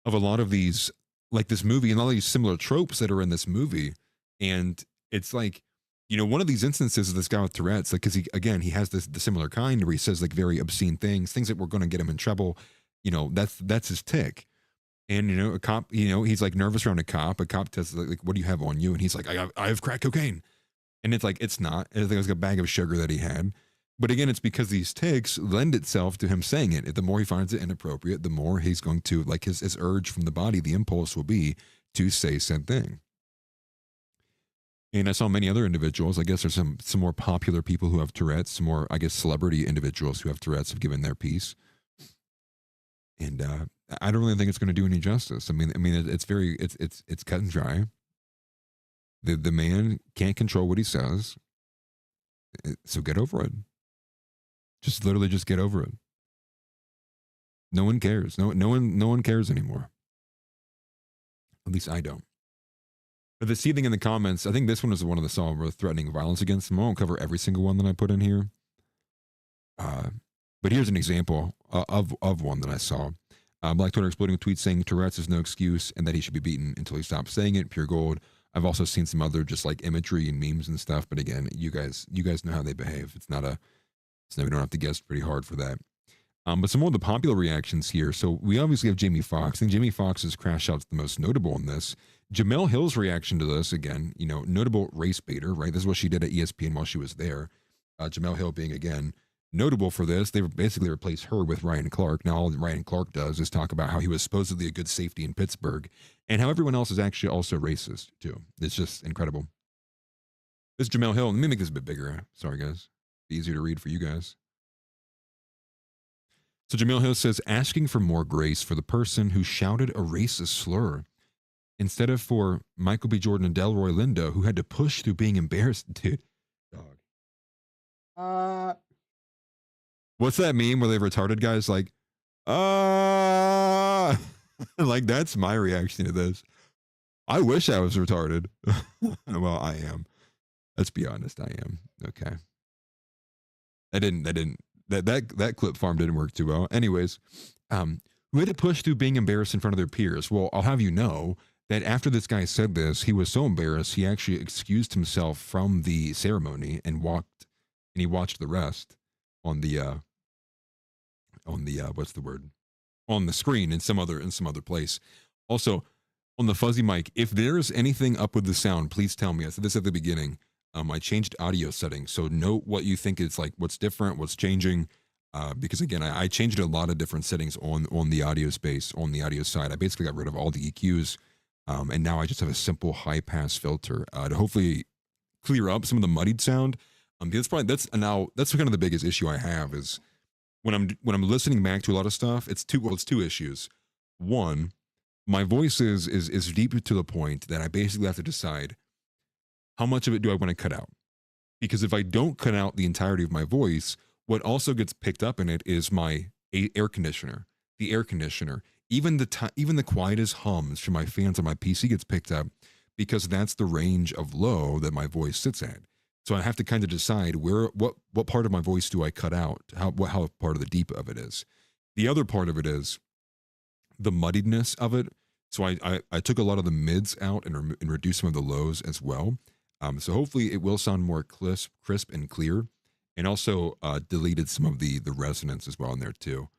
of a lot of these, like this movie and all these similar tropes that are in this movie. And it's like, one of these instances of this guy with Tourette's, like, because he has the similar kind where he says like very obscene things that were going to get him in trouble. That's his tick. And, a cop, he's like nervous around a cop. A cop says, like, what do you have on you? And he's like, I have crack cocaine. And it's like, it's not. I think it was a bag of sugar that he had. But again, it's because these tics lend itself to him saying it. The more he finds it inappropriate, the more he's going to, like, his urge from the body, the impulse will be to say said thing. And I saw many other individuals. I guess there's some more popular people who have Tourette's, some more, I guess, celebrity individuals who have Tourette's have given their piece. And I don't really think it's going to do any justice. I mean, it's cut and dry. The man can't control what he says, so get over it. Just literally, just get over it. No one cares. No one cares anymore. At least I don't. But the seething in the comments, I think this one is the one of the song where threatening violence against them. I won't cover every single one that I put in here. But here's an example of one that I saw. Black Twitter exploding with tweets saying Tourette's is no excuse and that he should be beaten until he stops saying it. Pure gold. I've also seen some other just like imagery and memes and stuff. But again, you guys know how they behave. We don't have to guess pretty hard for that. But some more of the popular reactions here. So we obviously have Jamie Foxx. I think Jamie Foxx's crash out's the most notable in this. Jamel Hill's reaction to this, again, notable race baiter, right? This is what she did at ESPN while she was there. Jamel Hill being, again, notable for this. They basically replaced her with Ryan Clark. Now all Ryan Clark does is talk about how he was supposedly a good safety in Pittsburgh and how everyone else is actually also racist too. It's just incredible. This is Jamel Hill. Let me make this a bit bigger. Sorry, guys. Be easier to read for you guys. So Jamel Hill says, asking for more grace for the person who shouted a racist slur instead of for Michael B. Jordan and Delroy Lindo, who had to push through being embarrassed. Dude, dog. What's that meme where they retarded guys like, like that's my reaction to this. I wish I was retarded. Well, I am. Let's be honest, I am. Okay. That clip farm didn't work too well. Anyways, who had to push through being embarrassed in front of their peers. Well, I'll have you know that after this guy said this, he was so embarrassed, he actually excused himself from the ceremony and he watched the rest on the what's the word? On the screen in some other place. Also, on the fuzzy mic, if there's anything up with the sound, please tell me. I said this at the beginning. I changed audio settings, so note what you think is like, what's different, what's changing, because again, I changed a lot of different settings on the audio space, on the audio side. I basically got rid of all the EQs, and now I just have a simple high pass filter to hopefully clear up some of the muddied sound. That's kind of the biggest issue I have is when I'm listening back to a lot of stuff. It's two issues. One, my voice is deep to the point that I basically have to decide how much of it do I want to cut out? Because if I don't cut out the entirety of my voice, what also gets picked up in it is my air conditioner. The air conditioner, even the quietest hums from my fans on my PC gets picked up because that's the range of low that my voice sits at. So I have to kind of decide what part of my voice do I cut out, how part of the deep of it is. The other part of it is the muddiness of it. So I took a lot of the mids out and reduced some of the lows as well. So hopefully it will sound more crisp and clear, and also deleted some of the resonance as well in there too.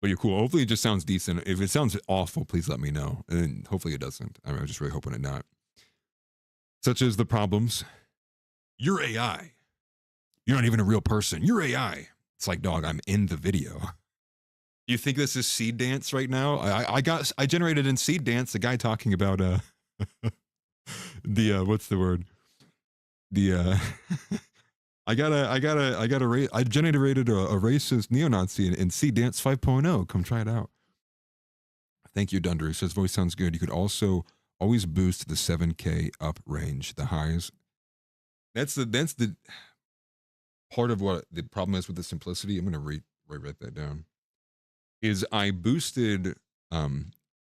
But you're cool. Hopefully it just sounds decent. If it sounds awful, please let me know. And hopefully it doesn't. I mean, I'm just really hoping it not. Such as the problems. You're AI. You're not even a real person. You're AI. It's like, dog, I'm in the video. You think this is Seed Dance right now? I generated in Seed Dance the guy talking about the what's the word? The I generated a racist neo-Nazi in Seed Dance 5.0. Come try it out. Thank you, Dunder. He says voice sounds good. You could also always boost the 7K up range, the highs. That's the part of what the problem is with the simplicity. I'm gonna write that down. Is I boosted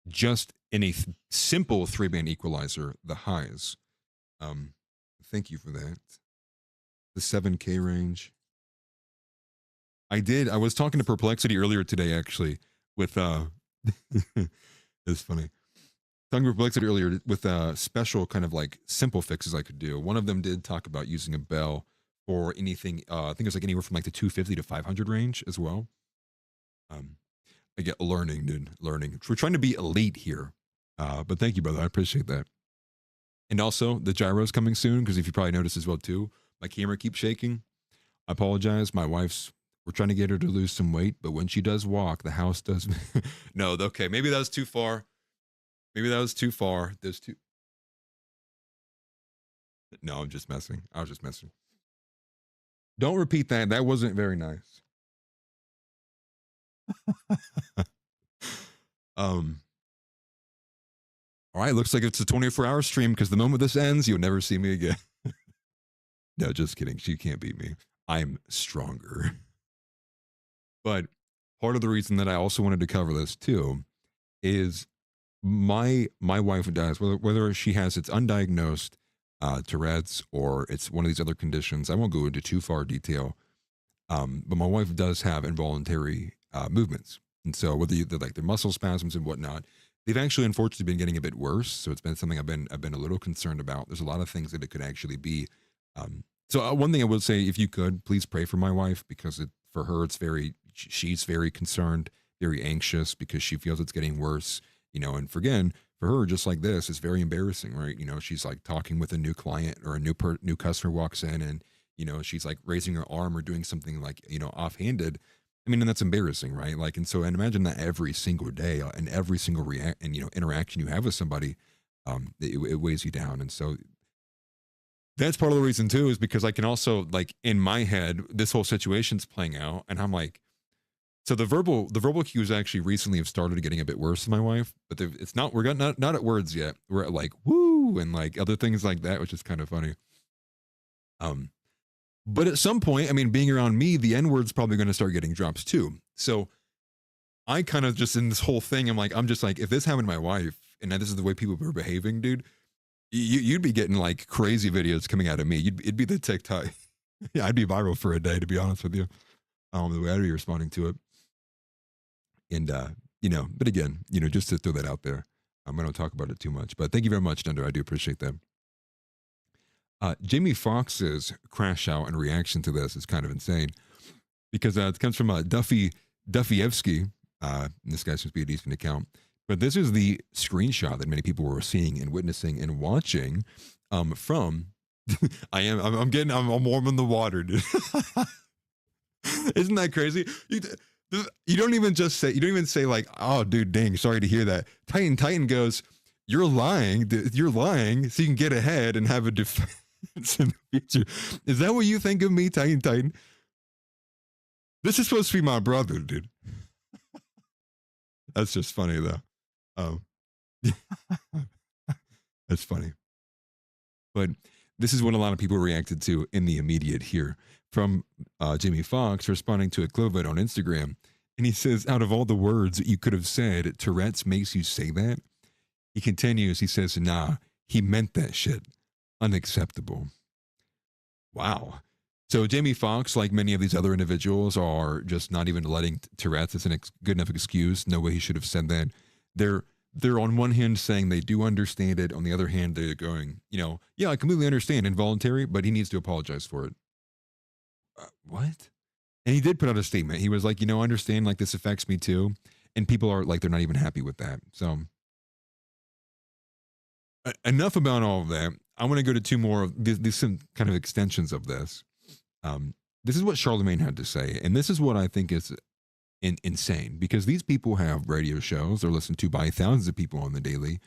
just in a simple 3-band equalizer the highs. Thank you for that. The 7K range. I was talking to Perplexity earlier today, actually, with it's funny. Talking to Perplexity earlier with special kind of like simple fixes I could do. One of them did talk about using a bell for anything. I think it's like anywhere from like the 250 to 500 range as well. I get learning, dude. Learning. We're trying to be elite here. But thank you, brother. I appreciate that. And also, the gyro's coming soon, because if you probably noticed as well, too, my camera keeps shaking. I apologize. We're trying to get her to lose some weight, but when she does walk, the house does. No, okay. Maybe that was too far. There's too. No, I'm just messing. I was just messing. Don't repeat that. That wasn't very nice. All right, looks like it's a 24-hour stream, because the moment this ends, you'll never see me again. No, just kidding. She can't beat me. I'm stronger. But part of the reason that I also wanted to cover this too is my wife does, whether she has it's undiagnosed Tourette's or it's one of these other conditions. I won't go into too far detail. But my wife does have involuntary movements. And so whether they're like their muscle spasms and whatnot, they've actually unfortunately been getting a bit worse. So it's been something I've been a little concerned about. There's a lot of things that it could actually be. So one thing I would say, if you could, please pray for my wife, because for her, she's very concerned, very anxious, because she feels it's getting worse, and for her, just like this, it's very embarrassing, right? She's like talking with a new client, or a new customer walks in, and, she's like raising her arm or doing something like, offhanded. I mean, and that's embarrassing, right? Like, and imagine that every single day and every single interaction you have with somebody, it weighs you down. And so that's part of the reason too, is because I can also, like, in my head, this whole situation's playing out, and I'm like, so the verbal cues actually recently have started getting a bit worse with my wife, but we're not at words yet. We're at like woo and like other things like that, which is kind of funny. But at some point, I mean, being around me, the N-word's probably going to start getting drops too. So I kind of just, in this whole thing, I'm just like, if this happened to my wife, and this is the way people were behaving, dude, you'd be getting like crazy videos coming out of me. It'd be the TikTok. Yeah, I'd be viral for a day, to be honest with you. The way I'd be responding to it. And, but again, just to throw that out there, I don't talk about it too much, but thank you very much, Dunder. I do appreciate that. Jamie Foxx's crash out and reaction to this is kind of insane, because it comes from Duffyevsky. This guy seems to be a decent account, but this is the screenshot that many people were seeing and witnessing and watching from. I'm warm in the water, dude. Isn't that crazy? You don't even say like, oh, dude, dang, sorry to hear that. Titan goes, you're lying, so you can get ahead and have a defense in the future. Is that what you think of me, Titan? This is supposed to be my brother, dude. That's just funny, though. That's funny. But this is what a lot of people reacted to in the immediate here. From Jamie Foxx responding to a Clovid on Instagram. And he says, out of all the words that you could have said, Tourette's makes you say that. He continues, he says, nah, he meant that shit. Unacceptable. Wow. So Jamie Foxx, like many of these other individuals, are just not even letting Tourette's as a good enough excuse. No way he should have said that. They're on one hand saying they do understand it. On the other hand, they're going, yeah, I completely understand involuntary, but he needs to apologize for it. What? And he did put out a statement. He was like, I understand, like, this affects me too. And people are like, they're not even happy with that. So enough about all of that. I want to go to two more of these some kind of extensions of this. This is what Charlemagne had to say. And this is what I think is insane, because these people have radio shows. They're listened to by thousands of people on the daily.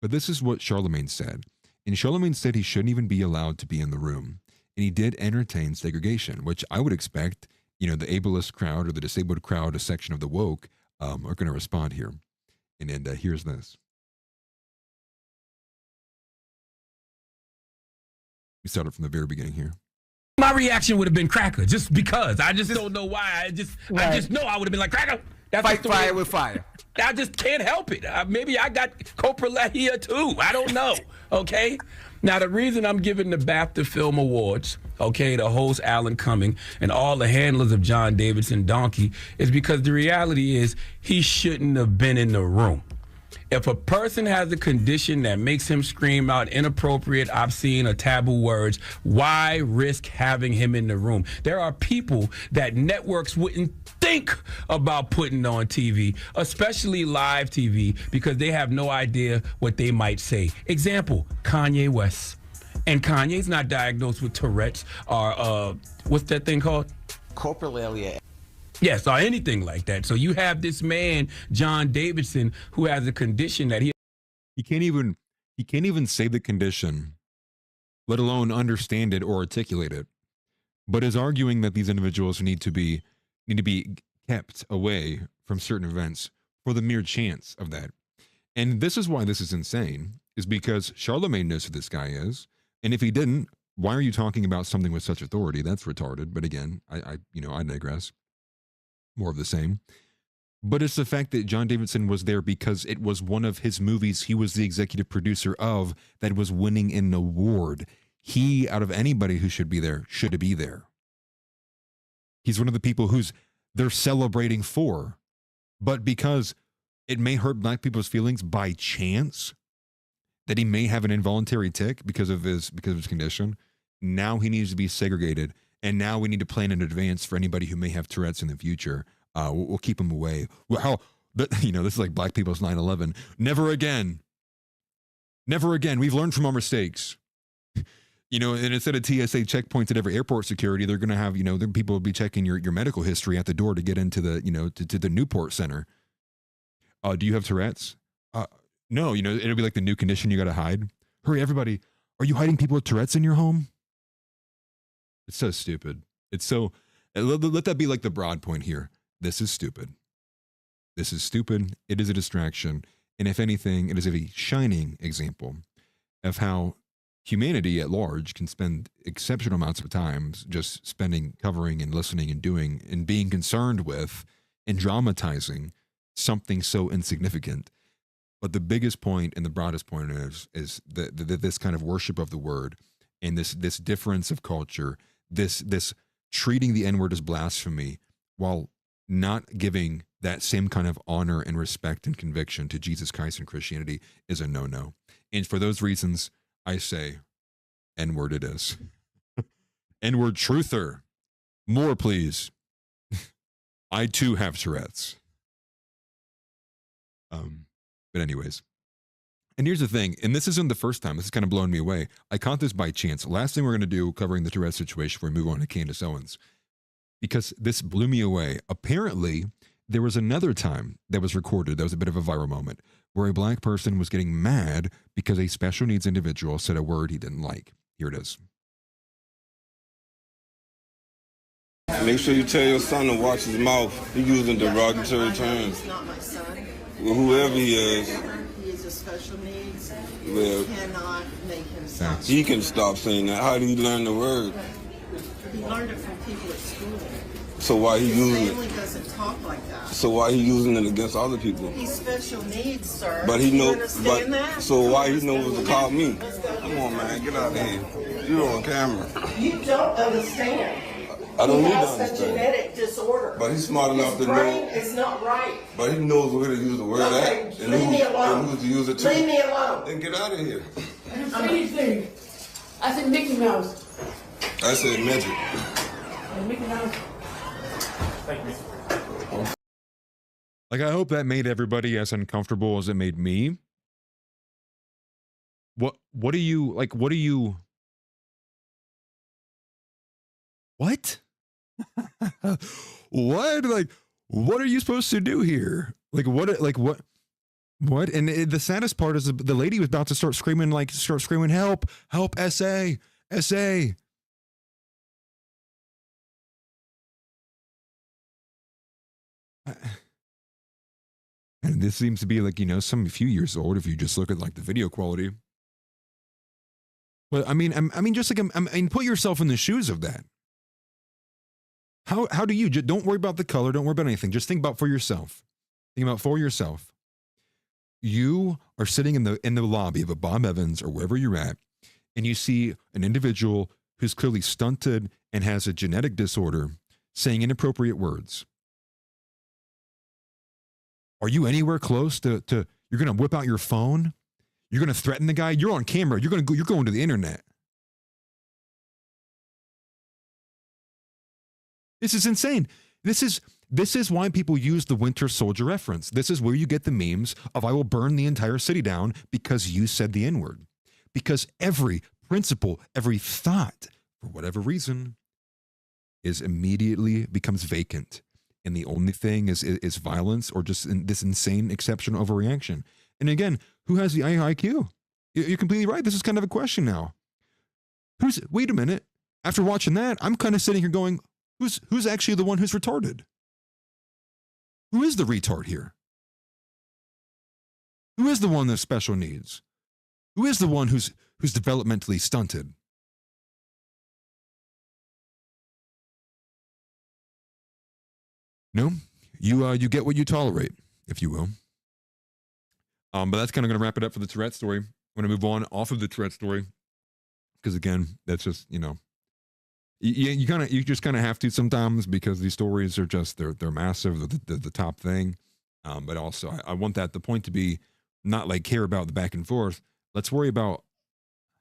But this is what Charlemagne said. And Charlemagne said he shouldn't even be allowed to be in the room. And he did entertain segregation, which I would expect, the ableist crowd or the disabled crowd, a section of the woke, are going to respond here. And here's this. We start it from the very beginning here. My reaction would have been cracker, just because. I just don't know why. I just know I would have been like, cracker. That's Fight fire with fire. I just can't help it. Maybe I got coprolahia too. I don't know. Okay? Now, the reason I'm giving the BAFTA Film Awards, okay, to host Alan Cumming and all the handlers of John Davidson Donkey is because the reality is he shouldn't have been in the room. If a person has a condition that makes him scream out inappropriate, obscene, or taboo words, why risk having him in the room? There are people that networks wouldn't think about putting on TV, especially live TV, because they have no idea what they might say. Example, Kanye West. And Kanye's not diagnosed with Tourette's or what's that thing called? Coprolalia. Yes, or anything like that. So you have this man, John Davidson, who has a condition that he can't even say the condition, let alone understand it or articulate it, but is arguing that these individuals need to be kept away from certain events for the mere chance of that. And this is why this is insane, is because Charlemagne knows who this guy is. And if he didn't, why are you talking about something with such authority? That's retarded. But again, I digress. More of the same. But it's the fact that John Davidson was there because it was one of his movies he was the executive producer of that was winning an award. He, out of anybody who should be there, should be there. He's one of the people they're celebrating for. But because it may hurt black people's feelings by chance, that he may have an involuntary tic because of his condition, now he needs to be segregated. And now we need to plan in advance for anybody who may have Tourette's in the future. We'll keep them away. This is like black people's 9/11. Never again. Never again. We've learned from our mistakes. And instead of TSA checkpoints at every airport security, they're going to have, people will be checking your medical history at the door to get into the, to the Newport Center. Do you have Tourette's? No, it'll be like the new condition you got to hide. Hurry, everybody. Are you hiding people with Tourette's in your home? It's so stupid. It's so, let that be like the broad point here. This is stupid. This is stupid. It is a distraction. And if anything, it is a shining example of how humanity at large can spend exceptional amounts of time just covering and listening and doing and being concerned with and dramatizing something so insignificant. But the biggest point and the broadest point is that this kind of worship of the word and this difference of culture, this treating the N-word as blasphemy while not giving that same kind of honor and respect and conviction to Jesus Christ and Christianity is a no-no. And for those reasons, I say, N-word it is. N-word truther. More, please. I too have Tourette's. But anyways. And here's the thing, and this isn't the first time. This is kind of blowing me away. I caught this by chance. Last thing we're going to do covering the Tourette's situation before we move on to Candace Owens, because this blew me away. Apparently, there was another time that was recorded that was a bit of a viral moment where a black person was getting mad because a special needs individual said a word he didn't like. Here it is. Make sure you tell your son to watch his mouth. He's using derogatory terms. He's not my son. Well, whoever he is. He is a special needs. Well, You cannot make him stop. he can stop saying that. How did he learn the word? He learned it from people at school. So why he His using family it? doesn't talk like that. So why he using it against other people? He's special needs, sir. But he You knows. understand that? So why he knows to call me? Come on, man, get out of here. You're on camera. You don't understand. I don't He need to has a understand. genetic disorder. But he's smart enough His to brain know. is not right. But he knows where to use the word Okay, at and leave me alone. who to use it to. Leave me alone. Then get out of here. I didn't say anything. I said Mickey Mouse. I said midget. Mickey Mouse. Like, I hope that made everybody as uncomfortable as it made me. What do you, like, what? What? Like, what are you supposed to do here? Like, what? And the saddest part is the lady was about to start screaming, help, SA. And this seems to be like, you know, some few years old if you just look at like the video quality. But I mean, just like, I mean, put yourself in the shoes of that. How do you, don't worry about the color, don't worry about anything. Just think about for yourself. Think about for yourself. You are sitting in the lobby of a Bob Evans or wherever you're at, and you see an individual who's clearly stunted and has a genetic disorder saying inappropriate words. Are you anywhere close to you're going to whip out your phone? You're going to threaten the guy? You're on camera. You're going to the internet. This is insane. This is why people use the Winter Soldier reference. This is where you get the memes of I will burn the entire city down because you said the N-word. Because every principle, every thought, for whatever reason, is immediately becomes vacant. And the only thing is violence or just this insane exceptional overreaction. And again, who has the IQ? You're completely right. This is kind of a question now. Wait a minute. After watching that, I'm kind of sitting here going, who's actually the one who's retarded? Who is the retard here? Who is the one with special needs? Who is the one who's developmentally stunted? No, you get what you tolerate, if you will. But that's kind of going to wrap it up for the Tourette story. I'm going to move on off of the Tourette story because again, that's just, you know, you just kind of have to sometimes because these stories are just they're massive, the top thing. But also, I want the point to be not like care about the back and forth. Let's worry about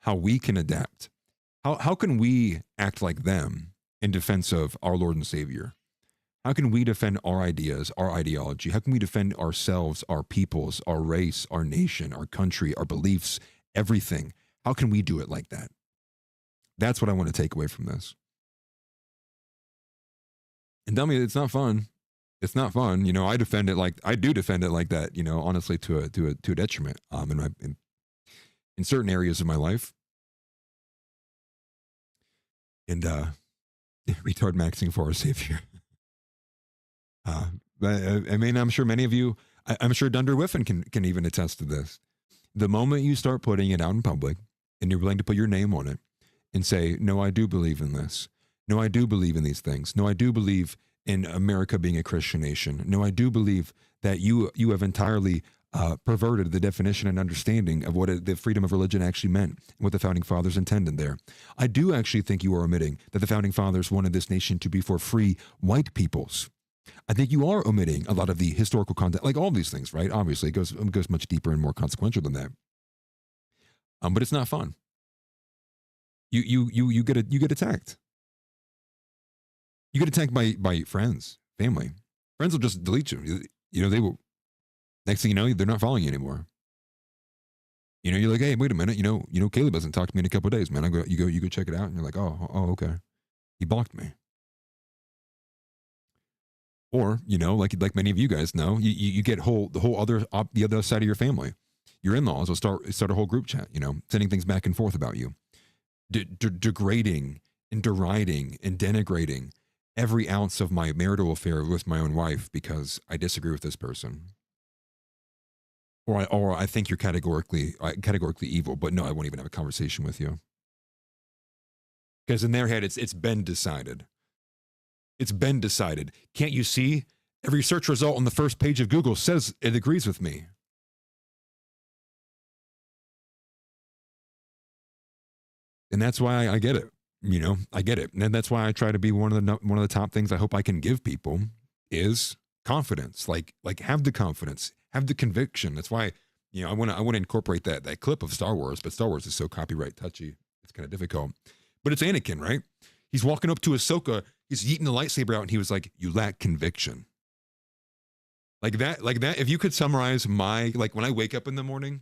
how we can adapt. How can we act like them in defense of our Lord and Savior? How can we defend our ideas, our ideology? How can we defend ourselves, our peoples, our race, our nation, our country, our beliefs, everything? How can we do it like that? That's what I want to take away from this. And tell me it's not fun. It's not fun. You know, I do defend it like that, you know, honestly to a detriment in certain areas of my life. And retard maxing for our Savior. I mean, I'm sure many of you, I'm sure Dunder Whiffen can even attest to this. The moment you start putting it out in public and you're willing to put your name on it and say, no, I do believe in this. No, I do believe in these things. No, I do believe in America being a Christian nation. No, I do believe that you have entirely perverted the definition and understanding of what the freedom of religion actually meant, what the Founding Fathers intended there. I do actually think you are omitting that the Founding Fathers wanted this nation to be for free white peoples. I think you are omitting a lot of the historical content, like all these things, right? Obviously, it goes much deeper and more consequential than that. But it's not fun. You get attacked. You get attacked by friends, family. Friends will just delete you. You know, they will. Next thing you know, they're not following you anymore. You know, you're like, hey, wait a minute. You know, Caleb hasn't talked to me in a couple of days, man. You go check it out, and you're like, oh, okay. He blocked me. Or, you know, like many of you guys know, you get the other side of your family. Your in-laws will start a whole group chat, you know, sending things back and forth about you, degrading and deriding and denigrating every ounce of my marital affair with my own wife because I disagree with this person. Or I think you're categorically evil, but no, I won't even have a conversation with you. Because in their head, it's been decided. It's been decided. Can't you see? Every search result on the first page of Google says it agrees with me. And that's why I get it. You know, I get it. And that's why I try to be one of the top things I hope I can give people is confidence. Like have the confidence, have the conviction. That's why, you know, I want to incorporate that clip of Star Wars, but Star Wars is so copyright touchy. It's kind of difficult. But it's Anakin, right? He's walking up to Ahsoka, he's yeeting the lightsaber out, and he was like, "You lack conviction." Like that, if you could summarize like when I wake up in the morning,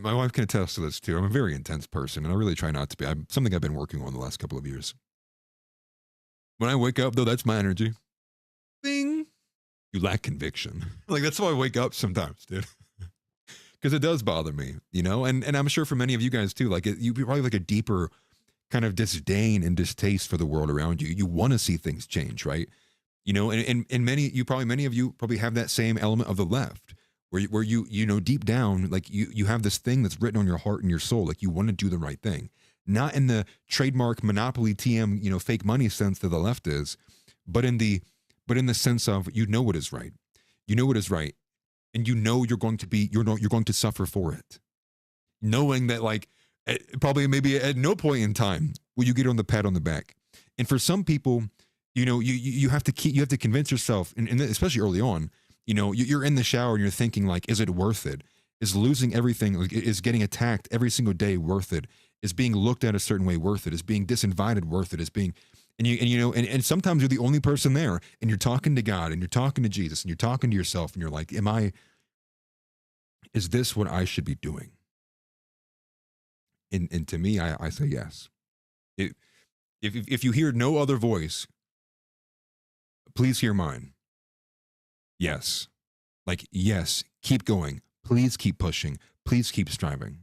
my wife can attest to this too. I'm a very intense person, and I really try not to be. Something I've been working on the last couple of years. When I wake up, though, that's my energy. Bing. You lack conviction. Like, that's how I wake up sometimes, dude. Because it does bother me, you know? And I'm sure for many of you guys too, like you probably like a deeper kind of disdain and distaste for the world around you. You want to see things change, right? You know, and many of you probably have that same element of the left where you know, deep down, like you have this thing that's written on your heart and your soul. Like you want to do the right thing, not in the trademark monopoly TM, you know, fake money sense that the left is, but in the sense of, you know what is right. You know what is right. And you know you're going to suffer for it. Knowing that, like, probably maybe at no point in time will you get on the pat on the back. And for some people, you know, you have to convince yourself, and especially early on, you know, you're in the shower and you're thinking, like, is it worth it? Is losing everything, like, is getting attacked every single day worth it? Is being looked at a certain way worth it? Is being disinvited worth it? Is being, and sometimes you're the only person there, and you're talking to God, and you're talking to Jesus, and you're talking to yourself, and you're like, is this what I should be doing? And to me, I say yes. If you hear no other voice, please hear mine. Yes. Like, yes, keep going. Please keep pushing. Please keep striving.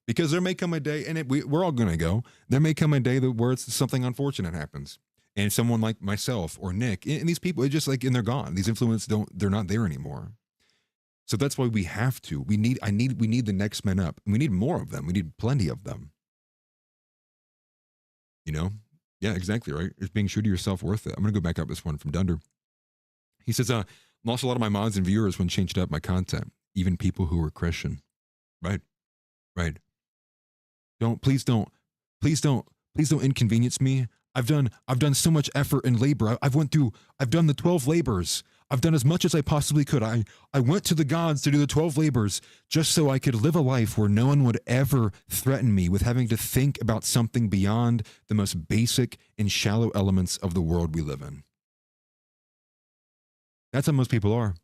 Because there may come a day, and we're all going to go, there may come a day where it's something unfortunate happens. And someone like myself or Nick, and these people, it's just like, and they're gone. These influences they're not there anymore. So that's why we have to. We need the next men up. And we need more of them. We need plenty of them. You know? Yeah, exactly, right? It's being true to yourself worth it. I'm going to go back up this one from Dunder. He says, lost a lot of my mods and viewers when changed up my content. Even people who were Christian. Right? Right. Please don't inconvenience me. I've done so much effort and labor. I've done the 12 labors. I've done as much as I possibly could. I went to the gods to do the 12 labors just so I could live a life where no one would ever threaten me with having to think about something beyond the most basic and shallow elements of the world we live in. That's how most people are.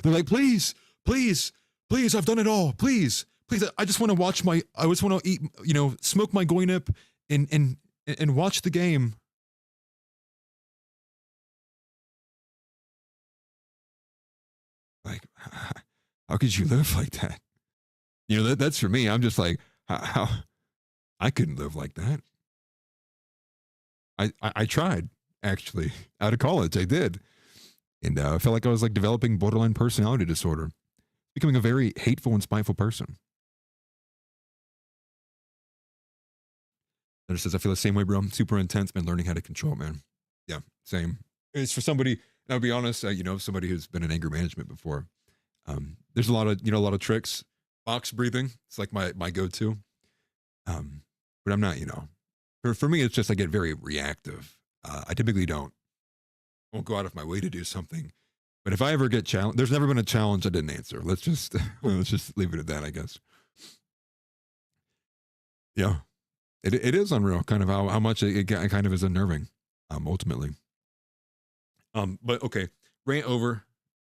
They're like, please, I've done it all. Please, I just want to I just want to eat, you know, smoke my goynip and watch the game. Like, how could you live like that? You know, that's for me. I'm just like, how I couldn't live like that. I tried, actually, out of college. I did. And I felt like I was like developing borderline personality disorder, becoming a very hateful and spiteful person. And it says, I feel the same way, bro. Super intense, been learning how to control it, man. Yeah, same. It's for somebody, and I'll be honest, you know, somebody who's been in anger management before. There's a lot of tricks. Box breathing, it's like my go-to. But I'm not, you know, for me, it's just I get very reactive. I typically won't go out of my way to do something. But if I ever get challenged, there's never been a challenge I didn't answer. Let's just leave it at that, I guess. Yeah, it is unreal, kind of how much it kind of is unnerving, ultimately. But okay, rant over.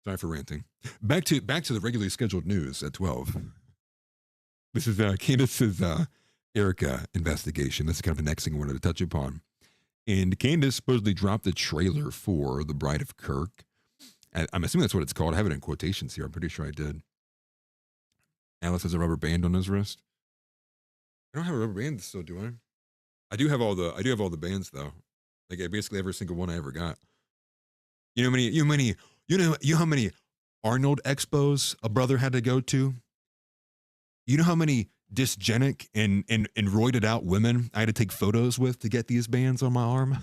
Sorry for ranting. Back to the regularly scheduled news at 12. This is Candace's Erica investigation. This is kind of the next thing I wanted to touch upon. And Candace supposedly dropped the trailer for The Bride of Kirk. I'm assuming that's what it's called. I have it in quotations here. I'm pretty sure I did. Alice has a rubber band on his wrist. I don't have a rubber band still, do I? I do have all the bands though. Like basically every single one I ever got. You know how many Arnold expos a brother had to go to? You know how many dysgenic and roided out women I had to take photos with to get these bands on my arm?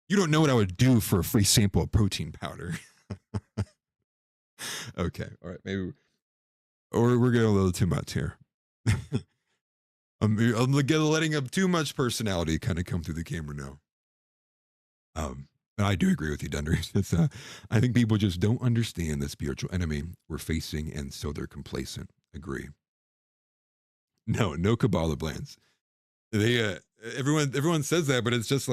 You don't know what I would do for a free sample of protein powder. Okay, all right, maybe, or we're getting a little too much here. I'm letting up too much personality kind of come through the camera now. But I do agree with you, Dunder. It's, I think people just don't understand the spiritual enemy we're facing, and so they're complacent. Agree. No Kabbalah plans. They everyone says that, but it's just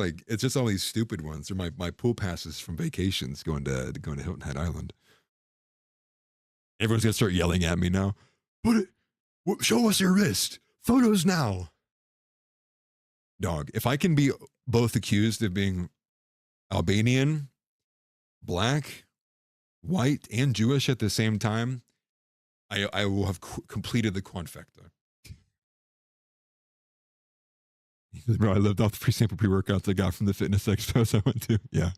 all these stupid ones. Or my pool passes from vacations going to Hilton Head Island. Everyone's gonna start yelling at me now. Show us your wrist. Photos now. Dog, if I can be both accused of being Albanian, black, white, and Jewish at the same time, I will have completed the quadfecta. Bro, I lived off the free sample pre-workouts I got from the fitness expos I went to. Yeah.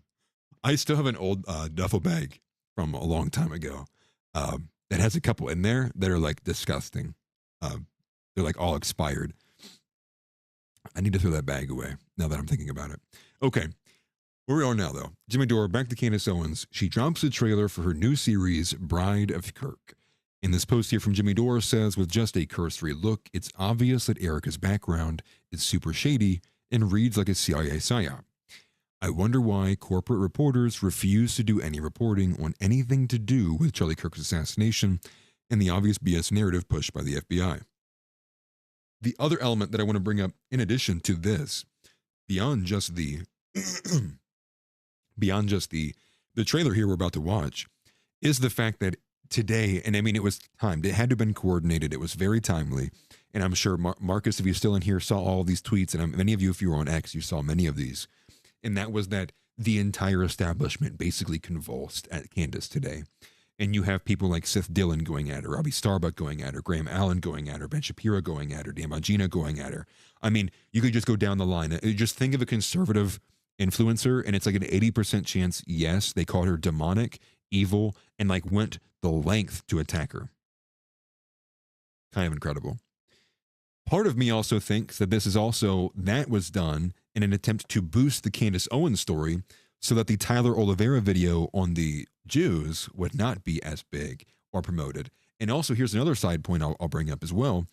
I still have an old duffel bag from a long time ago that has a couple in there that are like disgusting. They're like all expired. I need to throw that bag away now that I'm thinking about it. Okay. Where we are now, though. Jimmy Dore, back to Candace Owens. She drops a trailer for her new series, Bride of Kirk. In this post here from Jimmy Dore says, with just a cursory look, it's obvious that Erica's background is super shady and reads like a CIA psyop. I wonder why corporate reporters refuse to do any reporting on anything to do with Charlie Kirk's assassination and the obvious BS narrative pushed by the FBI. The other element that I want to bring up in addition to this, beyond just the trailer here we're about to watch, is the fact that today, and I mean, it was timed, it had to have been coordinated, it was very timely, and I'm sure Marcus, if you're still in here, saw all these tweets, and many of you, if you were on X, you saw many of these, and that was that the entire establishment basically convulsed at Candace today. And you have people like Seth Dillon going at her, Robbie Starbuck going at her, Graham Allen going at her, Ben Shapiro going at her, Dan Bongino going at her. I mean, you could just go down the line. Just think of a conservative influencer, and it's like an 80% chance, yes, they called her demonic, evil, and like went the length to attack her. Kind of incredible. Part of me also thinks that that was done in an attempt to boost the Candace Owens story so that the Tyler Oliveira video on the Jews would not be as big or promoted. And also, here's another side point I'll bring up as well.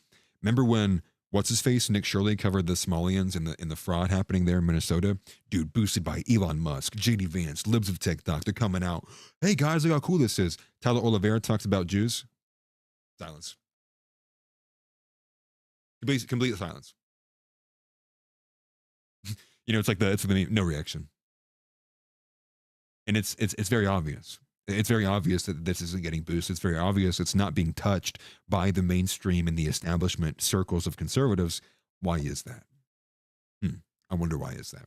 Remember when what's-his-face, Nick Shirley, covered the Somalians in the fraud happening there in Minnesota? Dude, boosted by Elon Musk, JD Vance, libs of TikTok, they're coming out. Hey, guys, look how cool this is. Tyler Oliveira talks about Jews. Silence. Complete silence. It's like it's the no reaction. And it's very obvious. It's very obvious that this isn't getting boosted. It's very obvious it's not being touched by the mainstream and the establishment circles of conservatives. Why is that? I wonder why is that.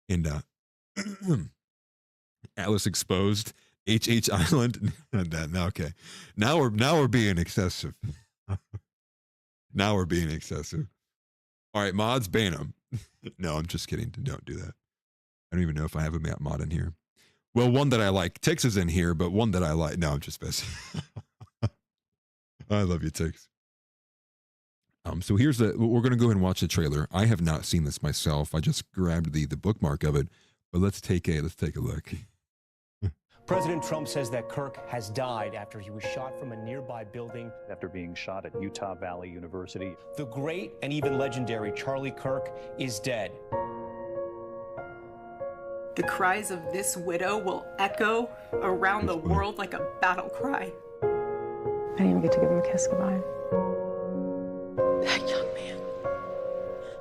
And Atlas exposed, HH Island. Okay. Now we're being excessive. Now we're being excessive. All right, mods, ban them. No, I'm just kidding. Don't do that. I don't even know if I have a mod in here. Well, one that I like. Tix is in here, but one that I like. No, I'm just messing. I love you, Tix. So we're going to go ahead and watch the trailer. I have not seen this myself. I just grabbed the bookmark of it, but let's take a look. President Trump says that Kirk has died after he was shot from a nearby building. After being shot at Utah Valley University. The great and even legendary Charlie Kirk is dead. The cries of this widow will echo around the world like a battle cry. I didn't even get to give him a kiss goodbye. That young man,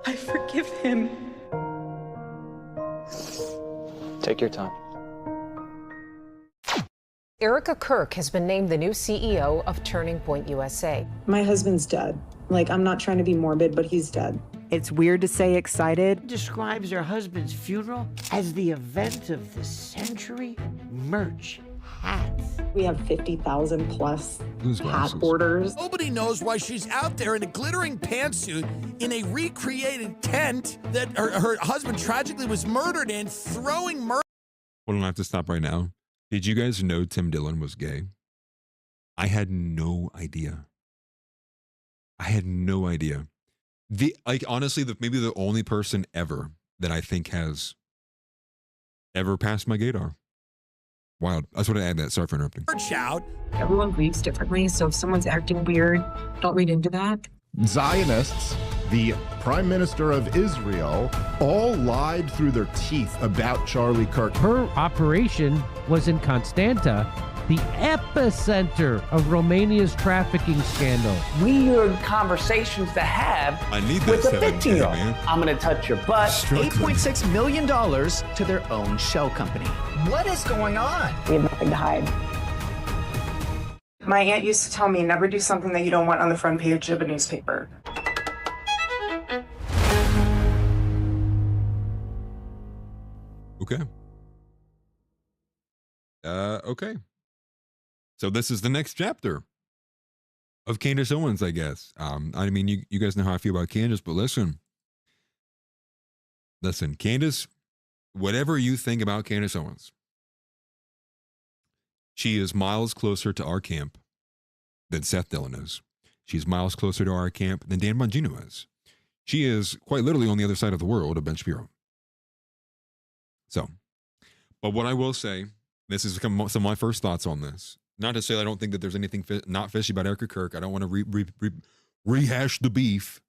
I forgive him. Take your time. Erica Kirk has been named the new CEO of Turning Point USA. My husband's dead. I'm not trying to be morbid, but he's dead. It's weird to say excited. Describes her husband's funeral as the event of the century. Merch, hats. We have 50,000 plus hat orders. Nobody knows why she's out there in a glittering pantsuit in a recreated tent that her husband tragically was murdered in, throwing murder. Well, I have to stop right now. Did you guys know Tim Dillon was gay? I had no idea. Honestly, maybe the only person ever that I think has ever passed my gaydar. Wild. I just want to add that. Sorry for interrupting. Out. Everyone grieves differently, so if someone's acting weird, don't read into that. Zionists, the Prime Minister of Israel, all lied through their teeth about Charlie Kirk. Her operation was in Constanta, the epicenter of Romania's trafficking scandal. Weird conversations to have I need with that a 7K, 15-year-old. man. I'm going to touch your butt. $8.6 million to their own shell company. What is going on? We have nothing to hide. My aunt used to tell me never do something that you don't want on the front page of a newspaper. Okay. Okay. So this is the next chapter of Candace Owens, I guess. I mean, you guys know how I feel about Candace, but listen, Candace, whatever you think about Candace Owens, she is miles closer to our camp than Seth Dillon is. She's miles closer to our camp than Dan Bongino is. She is quite literally on the other side of the world of Ben Shapiro. So, but what I will say, this is some of my first thoughts on this. Not to say I don't think that there's anything not fishy about Erica Kirk. I don't want to rehash the beef.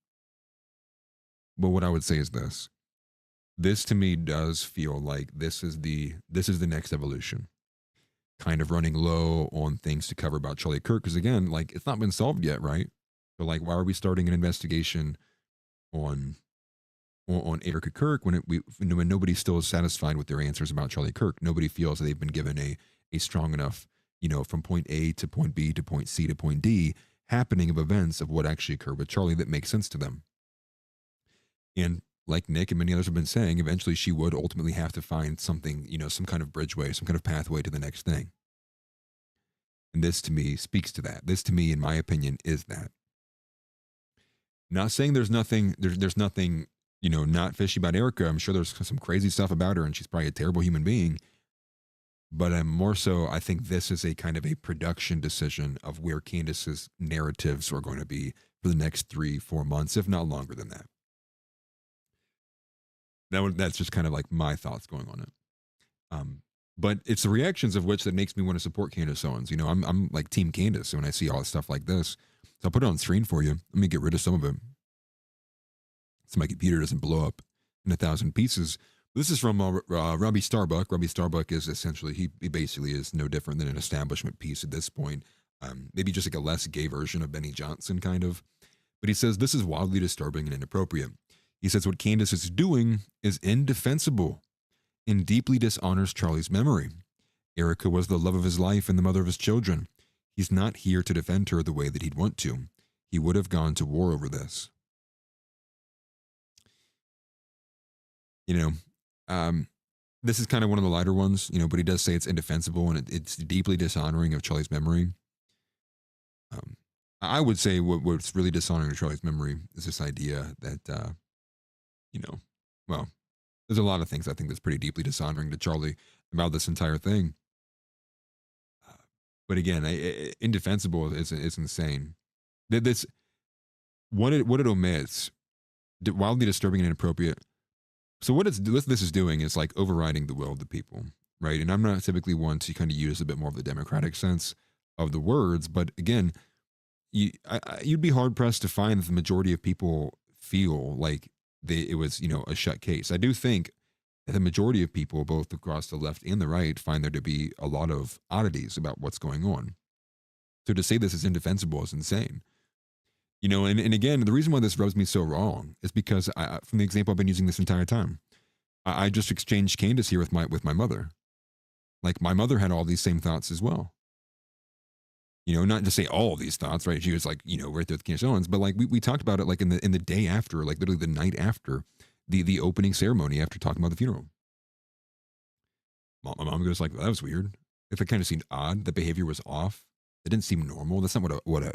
But what I would say is this. This to me does feel like this is the next evolution. Kind of running low on things to cover about Charlie Kirk. Because again, like, it's not been solved yet, right? So like, why are we starting an investigation on Erica Kirk when nobody still is satisfied with their answers about Charlie Kirk? Nobody feels that they've been given a strong enough, from point A to point B to point C to point D happening of events of what actually occurred with Charlie that makes sense to them. And like Nick and many others have been saying, eventually she would ultimately have to find something, some kind of bridgeway, some kind of pathway to the next thing. And this to me speaks to that. This to me, in my opinion, is that. Not saying there's nothing, not fishy about Erica. I'm sure there's some crazy stuff about her and she's probably a terrible human being. But I'm more so, I think this is a kind of a production decision of where Candace's narratives are going to be for the next 3-4 months, if not longer than that. That's just kind of like my thoughts going on it. But it's the reactions of which that makes me want to support Candace Owens. I'm like Team Candace when I see all stuff like this. So I'll put it on screen for you. Let me get rid of some of it so my computer doesn't blow up in 1,000 pieces. This is from Robbie Starbuck. Robbie Starbuck is essentially, he basically is no different than an establishment piece at this point. Maybe just like a less gay version of Benny Johnson, kind of. But he says, this is wildly disturbing and inappropriate. He says what Candace is doing is indefensible and deeply dishonors Charlie's memory. Erica was the love of his life and the mother of his children. He's not here to defend her the way that he'd want to. He would have gone to war over this. This is kind of one of the lighter ones, but he does say it's indefensible and it's deeply dishonoring of Charlie's memory. I would say what's really dishonoring to Charlie's memory is this idea that, well, there's a lot of things I think that's pretty deeply dishonoring to Charlie about this entire thing. But again, indefensible is insane. This what it omits, wildly disturbing and inappropriate. So what this is doing is like overriding the will of the people, right? And I'm not typically one to kind of use a bit more of the democratic sense of the words, but again, you'd be hard pressed to find that the majority of people feel like it was a shut case. I do think that the majority of people, both across the left and the right, find there to be a lot of oddities about what's going on. So to say this is indefensible is insane. And again, the reason why this rubs me so wrong is because from the example I've been using this entire time, I just exchanged Candace here with my mother. Like my mother had all these same thoughts as well. Not to say all of these thoughts, right? She was like, right there with Candace Owens, but like we talked about it like in the day after, like literally the night after the opening ceremony after talking about the funeral. My mom goes like, well, that was weird. If it kind of seemed odd, the behavior was off. It didn't seem normal. That's not what a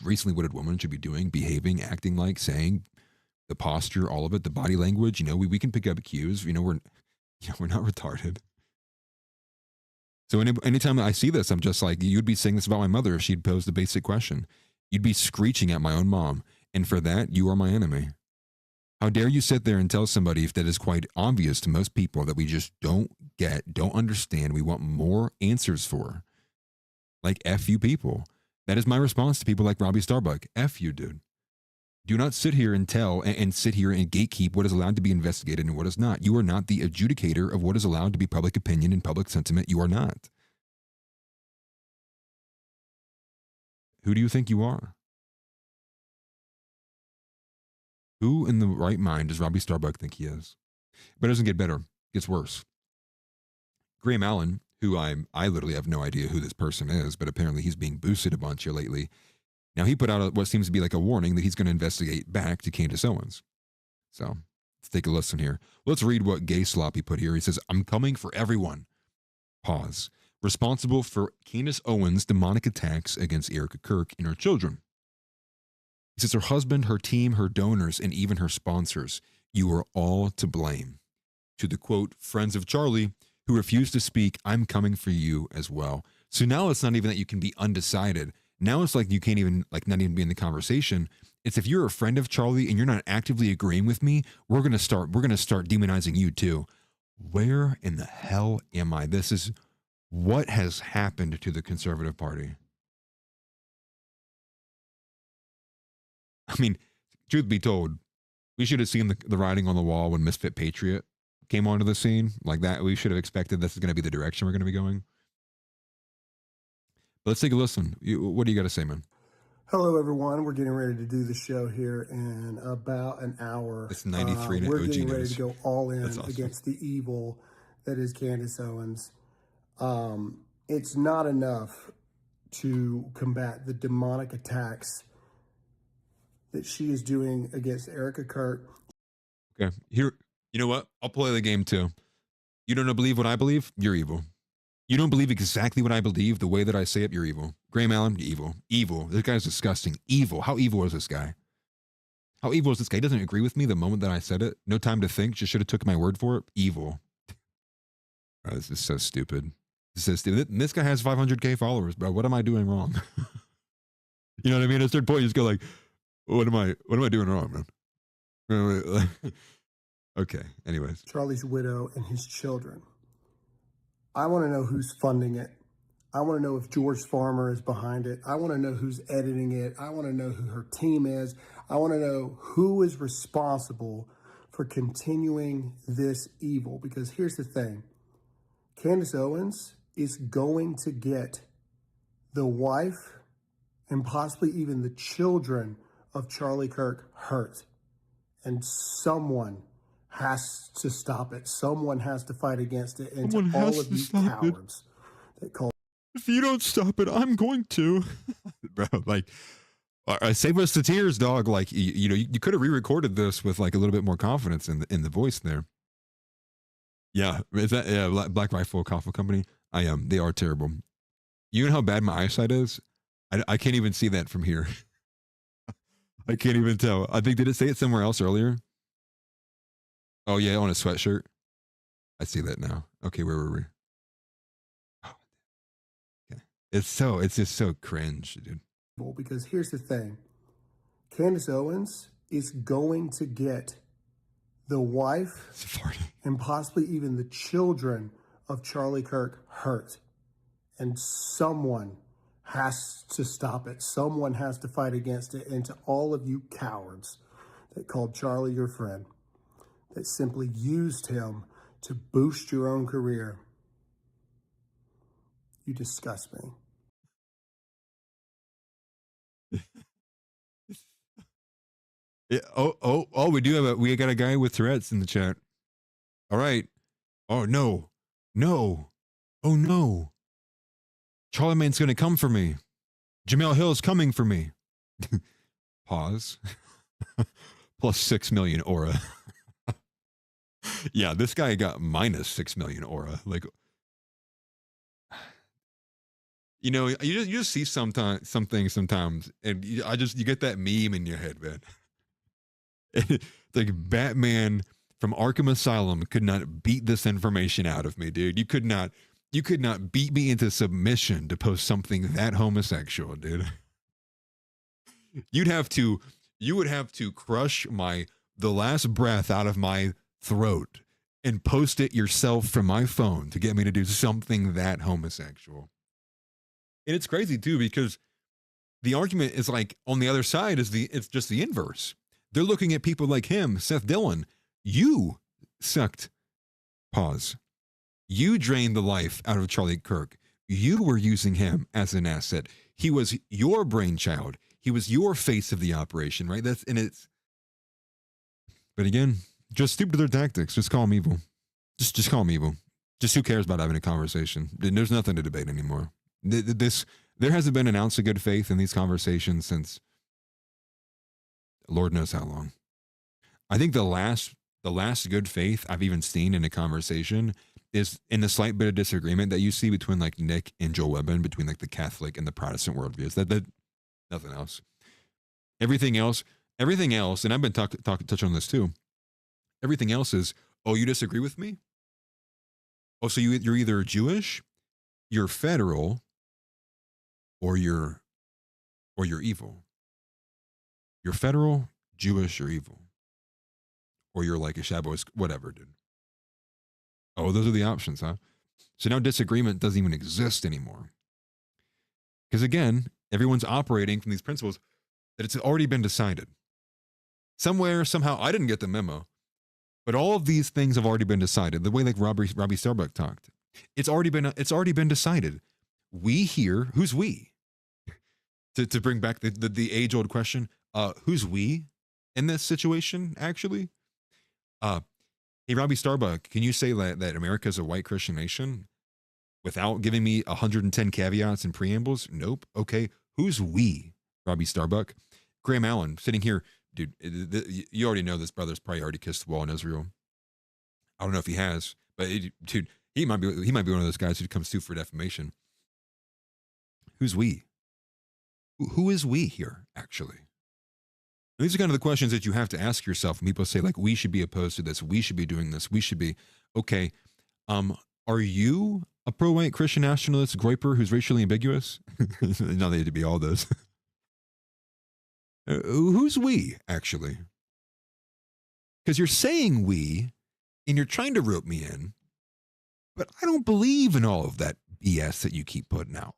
recently widowed woman should be doing, behaving, acting like, saying, the posture, all of it, the body language. We can pick up cues. We're not retarded. So anytime I see this, I'm just like, you'd be saying this about my mother if she'd posed a basic question. You'd be screeching at my own mom, and for that, you are my enemy. How dare you sit there and tell somebody if that is quite obvious to most people that we just don't get, don't understand, we want more answers for. Like, F you people. That is my response to people like Robbie Starbuck. F you, dude. Do not sit here and tell and sit here and gatekeep what is allowed to be investigated and what is not. You are not the adjudicator of what is allowed to be public opinion and public sentiment. You are not. Who do you think you are? Who in the right mind does Robbie Starbuck think he is? But it doesn't get better. It gets worse. Graham Allen, who I literally have no idea who this person is, but apparently he's being boosted a bunch here lately. Now, he put out what seems to be like a warning that he's going to investigate back to Candace Owens. So let's take a listen here. Let's read what Gay Sloppy put here. He says, I'm coming for everyone. Pause. Responsible for Candace Owens' demonic attacks against Erica Kirk and her children. He says her husband, her team, her donors, and even her sponsors, you are all to blame. To the quote, friends of Charlie, who refused to speak, I'm coming for you as well. So now it's not even that you can be undecided. Now it's like you can't even, like, not even be in the conversation. It's if you're a friend of Charlie and you're not actively agreeing with me, we're gonna start demonizing you too. Where in the hell am I? This is what has happened to the Conservative Party. I mean, truth be told, we should have seen the writing on the wall when Misfit Patriot came onto the scene like that. We should have expected this is going to be the direction we're going to be going. But let's take a listen. What do you got to say, man? Hello, everyone. We're getting ready to do the show here in about an hour. It's 93 We're OG getting ready news. to go all in Awesome. against the evil that is Candace Owens. It's not enough to combat the demonic attacks that she is doing against Erica Kirk. Okay, here, you know what? I'll play the game too. You don't believe what I believe? You're evil. You don't believe exactly what I believe, the way that I say it, you're evil. Graham Allen, evil. Evil. This guy's disgusting. Evil. How evil is this guy? How evil is this guy? He doesn't agree with me the moment that I said it. No time to think. Just should have took my word for it. Evil. Oh, this is so stupid. This is stupid. This guy has 500K followers, bro. What am I doing wrong? You know what I mean? At a certain point, you just go like, what am I doing wrong, man? Okay, anyways. Charlie's widow and his children. I want to know who's funding it. I want to know if George Farmer is behind it. I want to know who's editing it. I want to know who her team is. I want to know who is responsible for continuing this evil. Because here's the thing. Candace Owens is going to get the wife and possibly even the children of Charlie Kirk hurt. And someone has to stop it. Someone has to fight against it. And Someone to all has of to you stop it. cowards that call. If you don't stop it, I'm going to. Bro, like, save us the tears, dog. Like, you could have re-recorded this with like a little bit more confidence in the voice there. Yeah, is that Black Rifle Coffee Company? They are terrible. You know how bad my eyesight is? I can't even see that from here. I can't even tell. I think, did it say it somewhere else earlier? Oh yeah, on a sweatshirt. I see that now. Okay, where were we? Oh, okay. It's just so cringe, dude. Because here's the thing. Candace Owens is going to get the wife and possibly even the children of Charlie Kirk hurt. And someone has to stop it. Someone has to fight against it. And to all of you cowards that called Charlie your friend, that simply used him to boost your own career, you disgust me. Yeah, we got a guy with Tourette's in the chat. All right. Oh no. Oh no. Charlemagne's gonna come for me. Jamel Hill's coming for me. Pause. Plus 6 million aura. Yeah, this guy got minus 6 million aura. Like, you just see some things sometimes, and you get that meme in your head, man. It's like Batman from Arkham Asylum could not beat this information out of me, dude. You could not beat me into submission to post something that homosexual, dude. You would have to crush my the last breath out of my throat and post it yourself from my phone to get me to do something that homosexual. And it's crazy too, because the argument is like on the other side it's just the inverse. They're looking at people like him, Seth Dillon. You sucked. Pause. You drained the life out of Charlie Kirk. You were using him as an asset. He was your brainchild. He was your face of the operation, right? But again, just stupid to their tactics. Just call him evil. Just call him evil. Just who cares about having a conversation? There's nothing to debate anymore. There hasn't been an ounce of good faith in these conversations since Lord knows how long. I think the last good faith I've even seen in a conversation is in the slight bit of disagreement that you see between like Nick and Joel Webben, between like the Catholic and the Protestant worldviews. That nothing else. Everything else, and I've been touch on this too. Everything else is, oh, you disagree with me? Oh, so you're either Jewish, you're federal, or you're evil. You're federal, Jewish, or evil. Or you're like a Shabbos, whatever, dude. Oh, those are the options, huh? So now disagreement doesn't even exist anymore. Because again, everyone's operating from these principles that it's already been decided. Somewhere, somehow, I didn't get the memo, but all of these things have already been decided. The way like Robbie Starbuck talked, it's already been decided. We here, who's we? To bring back the age-old question, who's we in this situation, actually? Hey, Robbie Starbuck, can you say that America is a white Christian nation without giving me 110 caveats and preambles? Nope. Okay. Who's we, Robbie Starbuck? Graham Allen sitting here. Dude, you already know this brother's probably already kissed the wall in Israel. I don't know if he has, but dude, he might be one of those guys who comes through for defamation. Who's we? Who is we here, actually? And these are kind of the questions that you have to ask yourself when people say, like, we should be opposed to this, we should be doing this, we should be, okay, are you a pro-white Christian nationalist groiper who's racially ambiguous? No, they had to be all those. Who's we, actually? Because you're saying we, and you're trying to rope me in, but I don't believe in all of that BS that you keep putting out.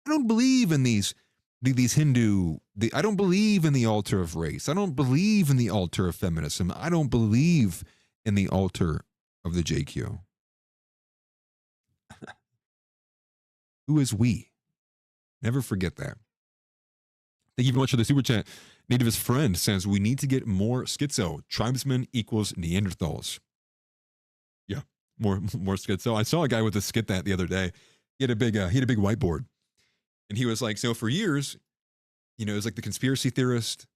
I don't believe in these Hindu, I don't believe in the altar of race. I don't believe in the altar of feminism. I don't believe in the altar of the JQ. Who is we? Never forget that. Thank you very much for the super chat. Nativist friend says, we need to get more schizo. Tribesmen equals Neanderthals. Yeah, more schizo. I saw a guy with a skit that the other day. He had a big whiteboard. And he was like, so for years, it was like the conspiracy theorist,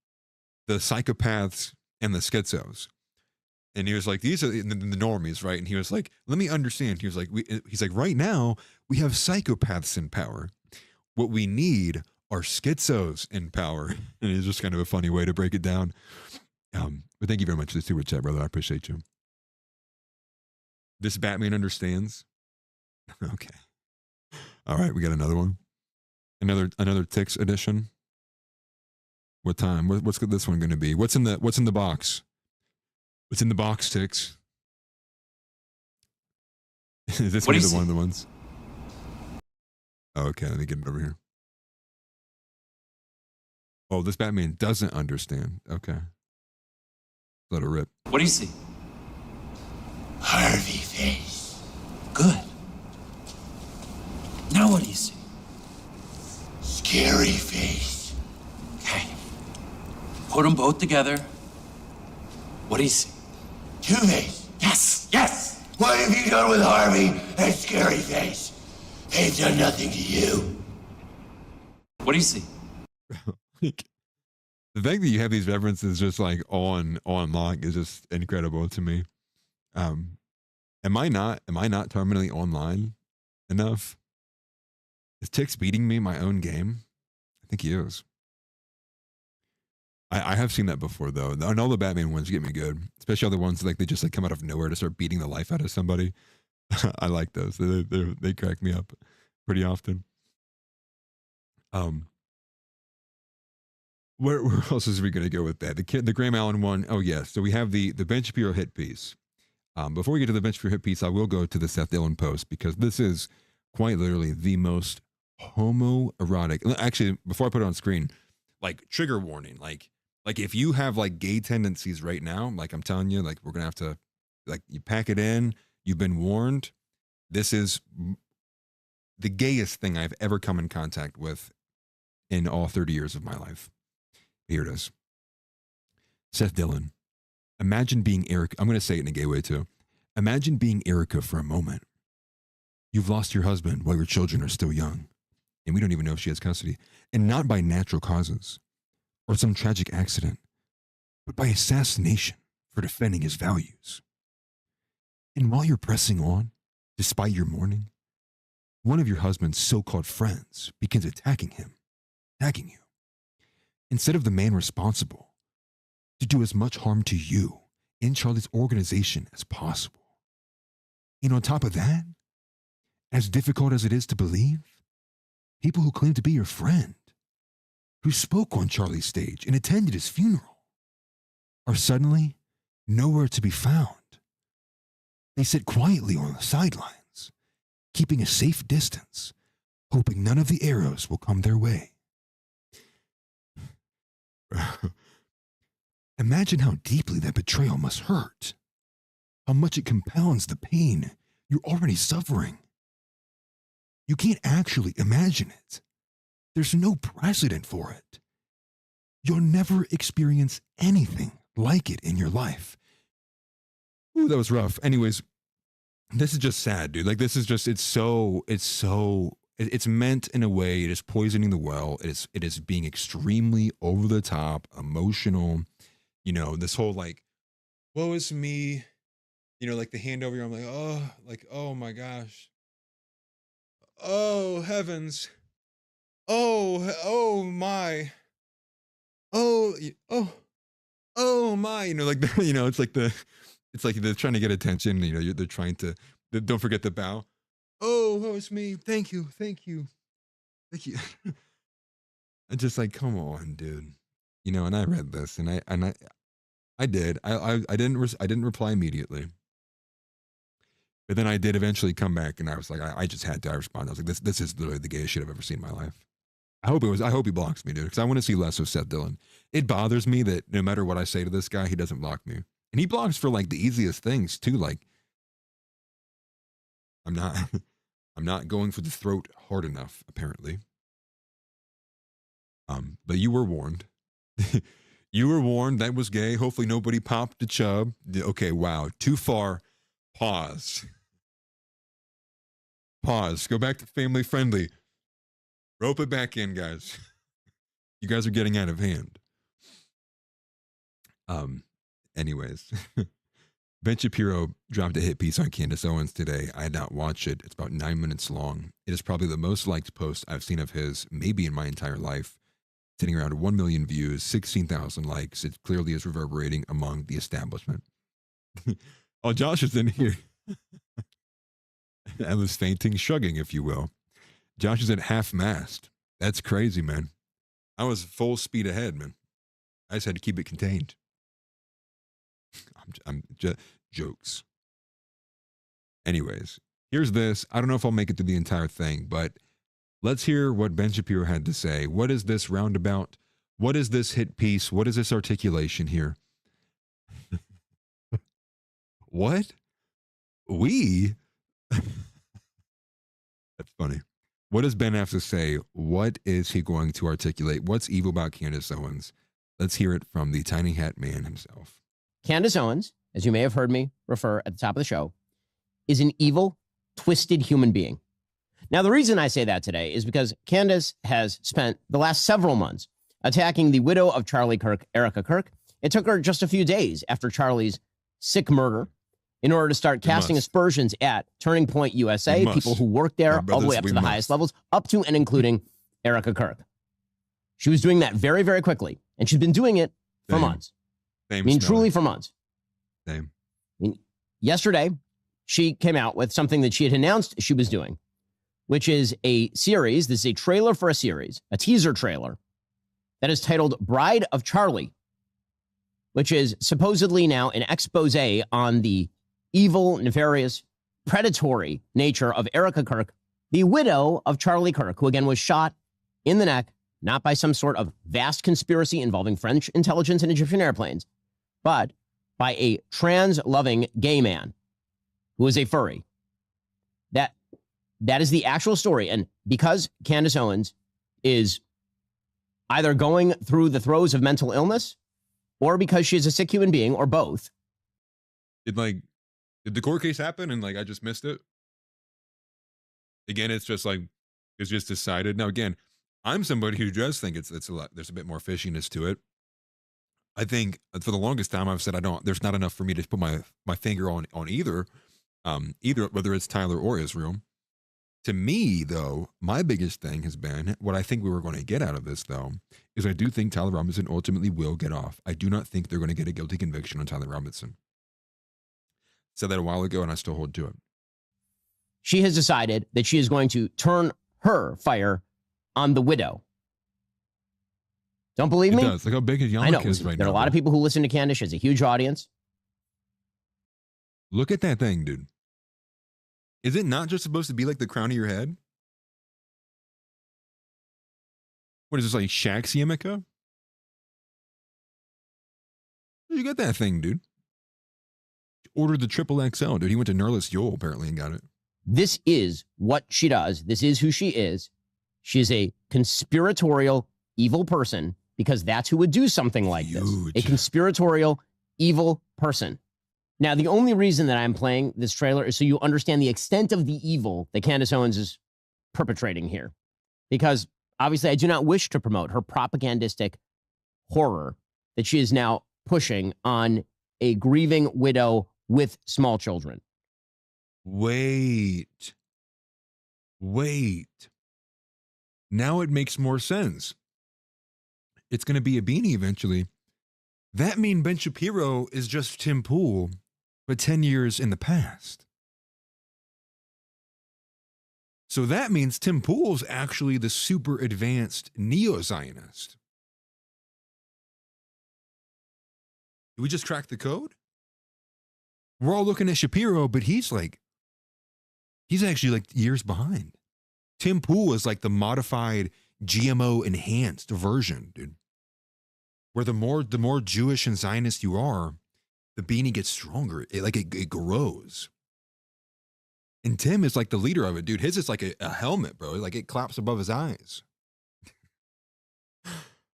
the psychopaths, and the schizos. And he was like, these are the normies, right? And he was like, let me understand. He was like, he's like, right now, we have psychopaths in power. What we need are schizos in power. And it's just kind of a funny way to break it down. But thank you very much for the super chat, brother. I appreciate you. This Batman understands. Okay. All right, we got another one. Another Tix edition. What time? What's this one going to be? What's in the box? What's in the box, Tix? Is this one of the ones? Oh, okay, let me get it over here. Oh, this Batman doesn't understand. Okay. Let it rip. What do you see? Harvey face. Good. Now what do you see? Scary face. Okay. Put them both together. What do you see? Two-Face. Yes, yes. What have you done with Harvey and Scary Face? They've done nothing to you. What do you see? The fact that you have these references just like on lock is just incredible to me. Am I not terminally online enough? Is Tix beating me in my own game? I think he is. I have seen that before though. And all the Batman ones get me good, especially all the ones like they just like come out of nowhere to start beating the life out of somebody. I like those. They crack me up pretty often. Where else is we going to go with that? The Graham Allen one. Oh, yes. So we have the Ben Shapiro hit piece. Before we get to the Ben Shapiro hit piece, I will go to the Seth Dillon post because this is quite literally the most homoerotic. Actually, before I put it on screen, like trigger warning. Like if you have like gay tendencies right now, like I'm telling you, like we're going to have to, like you pack it in. You've been warned. This is the gayest thing I've ever come in contact with in all 30 years of my life. Here it is. Seth Dillon. Imagine being Erica. I'm going to say it in a gay way too. Imagine being Erica for a moment. You've lost your husband while your children are still young, and we don't even know if she has custody, and not by natural causes or some tragic accident, but by assassination for defending his values. And while you're pressing on, despite your mourning, one of your husband's so-called friends begins attacking you. Instead of the man responsible to do as much harm to you in Charlie's organization as possible. And on top of that, as difficult as it is to believe, people who claim to be your friend, who spoke on Charlie's stage and attended his funeral, are suddenly nowhere to be found. They sit quietly on the sidelines, keeping a safe distance, hoping none of the arrows will come their way. Imagine how deeply that betrayal must hurt, how much it compounds the pain you're already suffering. You can't actually imagine it. There's no precedent for it. You'll never experience anything like it in your life. Ooh, that was rough. Anyways, this is just sad, dude. Like, this is just, it's meant in a way, it is poisoning the well. It is being extremely over the top, emotional. You know, this whole like, woe is me, you know, like the hand over your arm, like, oh my gosh. Oh heavens. Oh my. Oh my, you know, like, you know, it's like they're trying to get attention. You know, they're trying to, don't forget the bow. Oh, it's me. Thank you. I'm just like, come on, dude. You know, and I read this, and I did. I didn't reply immediately, but then I did eventually come back, and I was like, I just had to. I responded. I was like, this is literally the gayest shit I've ever seen in my life. I hope he blocks me, dude, because I want to see less of Seth Dillon. It bothers me that no matter what I say to this guy, he doesn't block me, and he blocks for like the easiest things too. Like, I'm not going for the throat hard enough, apparently. But you were warned. You were warned that was gay. Hopefully nobody popped the chub. Okay, wow. Too far. Pause. Go back to family friendly. Rope it back in, guys. You guys are getting out of hand. Anyways. Ben Shapiro dropped a hit piece on Candace Owens today. I did not watch it. It's about 9 minutes long. It is probably the most liked post I've seen of his, maybe in my entire life. Sitting around 1 million views, 16,000 likes. It clearly is reverberating among the establishment. Oh, Josh is in here. I was fainting, shrugging, if you will. Josh is at half-mast. That's crazy, man. I was full speed ahead, man. I just had to keep it contained. I'm just jokes. Anyways, here's this. I don't know if I'll make it through the entire thing, but let's hear what Ben Shapiro had to say. What is this roundabout? What is this hit piece? What is this articulation here? What? We? That's funny. What does Ben have to say? What is he going to articulate? What's evil about Candace Owens? Let's hear it from the tiny hat man himself. Candace Owens, as you may have heard me refer at the top of the show, is an evil, twisted human being. Now, the reason I say that today is because Candace has spent the last several months attacking the widow of Charlie Kirk, Erica Kirk. It took her just a few days after Charlie's sick murder in order to start casting aspersions at Turning Point USA, people who work there all the way up to the highest levels, up to and including Erica Kirk. She was doing that very, very quickly, and she's been doing it for months. Truly for months. Yesterday, she came out with something that she had announced she was doing, which is a series. This is a trailer for a series, a teaser trailer that is titled Bride of Charlie, which is supposedly now an expose on the evil, nefarious, predatory nature of Erica Kirk, the widow of Charlie Kirk, who again was shot in the neck, not by some sort of vast conspiracy involving French intelligence and Egyptian airplanes, but by a trans-loving gay man who is a furry. That is the actual story. And because Candace Owens is either going through the throes of mental illness or because she is a sick human being, or both. Did the court case happen and I just missed it? Again, it's just it's just decided. Now, again, I'm somebody who does think it's a lot. There's a bit more fishiness to it. I think for the longest time I've said there's not enough for me to put my finger on either, whether it's Tyler or Israel. To me, though, my biggest thing has been what I think we were going to get out of this, though, is I do think Tyler Robinson ultimately will get off. I do not think they're going to get a guilty conviction on Tyler Robinson. Said that a while ago, and I still hold to it. She has decided that she is going to turn her fire on the widow. Don't believe me? It does. Look how big his I know. is right now. There are a lot of people who listen to Candace. She has a huge audience. Look at that thing, dude. Is it not just supposed to be like the crown of your head? What is this, like Shaq's yarmulke? Where'd you get that thing, dude? Ordered the triple XL, dude. He went to Nurlis Yule apparently and got it. This is what she does. This is who she is. She is a conspiratorial, evil person because that's who would do something like this. A conspiratorial, evil person. Now, the only reason that I'm playing this trailer is so you understand the extent of the evil that Candace Owens is perpetrating here. Because obviously I do not wish to promote her propagandistic horror that she is now pushing on a grieving widow with small children. Wait. Now it makes more sense. It's going to be a beanie eventually. That means Ben Shapiro is just Tim Pool, but 10 years in the past. So that means Tim Pool's actually the super advanced neo-Zionist. Did we just crack the code? We're all looking at Shapiro, but he's actually years behind. Tim Pool is like the modified GMO enhanced version, dude. Where the more Jewish and Zionist you are, the beanie gets stronger. It grows. And Tim is like the leader of it, dude. His is like a helmet, bro. Like it claps above his eyes.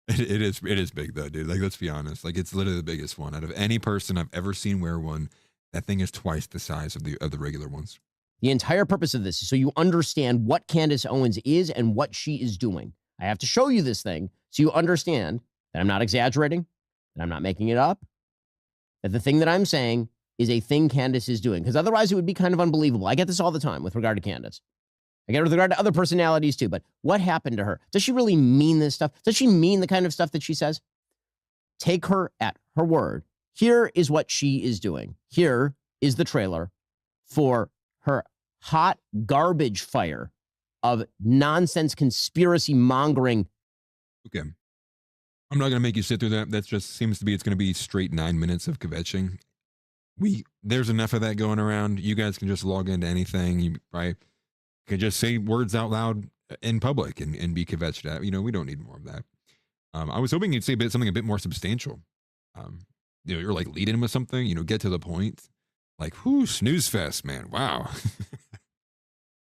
It is big though, dude. Let's be honest. It's literally the biggest one out of any person I've ever seen wear one. That thing is twice the size of the regular ones. The entire purpose of this is so you understand what Candace Owens is and what she is doing. I have to show you this thing so you understand that I'm not exaggerating, that I'm not making it up, that the thing that I'm saying is a thing Candace is doing. Because otherwise it would be kind of unbelievable. I get this all the time with regard to Candace. I get it with regard to other personalities too. But what happened to her? Does she really mean this stuff? Does she mean the kind of stuff that she says? Take her at her word. Here is what she is doing. Here is the trailer for her hot garbage fire of nonsense conspiracy mongering. Okay. I'm not going to make you sit through that. That just seems to be, it's going to be straight 9 minutes of kvetching. There's enough of that going around. You guys can just log into anything. You can just say words out loud in public and be kvetched at. We don't need more of that. I was hoping you'd say something a bit more substantial. You're lead in with something, get to the point. Snooze fest, man. Wow.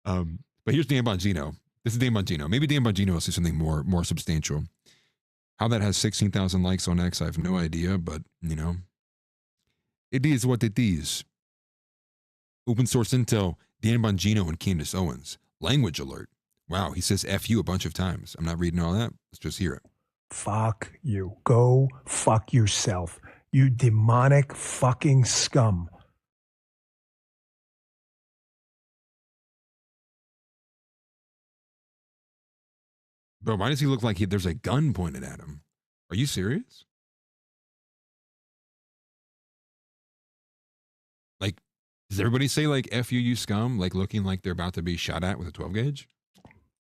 But here's Dan Bongino. This is Dan Bongino. Maybe Dan Bongino will say something more substantial. How that has 16,000 likes on X, I have no idea, but, it is what it is. Open source intel, Dan Bongino and Candace Owens. Language alert. Wow, he says F you a bunch of times. I'm not reading all that. Let's just hear it. Fuck you. Go fuck yourself. You demonic fucking scum. Bro, why does he look like there's a gun pointed at him? Are you serious? Does everybody say F you, you scum? Looking like they're about to be shot at with a 12 gauge?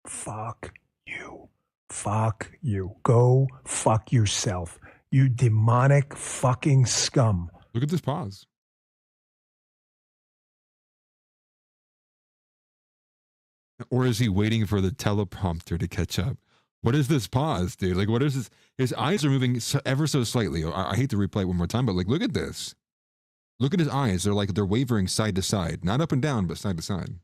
Fuck you. Fuck you. Go fuck yourself. You demonic fucking scum. Look at this pause. Or is he waiting for the teleprompter to catch up? What is this pause, dude? Like, what is this? His eyes are moving ever so slightly. I hate to replay it one more time, but like, look at this. Look at his eyes. They're wavering side to side. Not up and down, but side to side.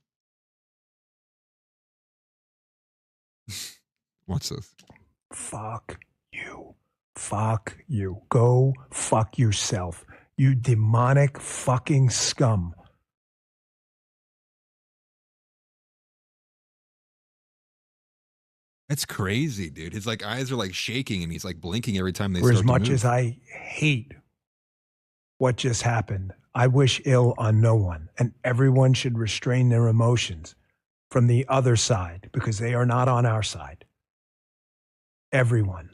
Watch this. Fuck you. Fuck you. Go fuck yourself. You demonic fucking scum. That's crazy, dude. His like eyes are like shaking and he's like blinking every time they For start as much to move. as I hate what just happened, I wish ill on no one, and everyone should restrain their emotions from the other side because they are not on our side. Everyone.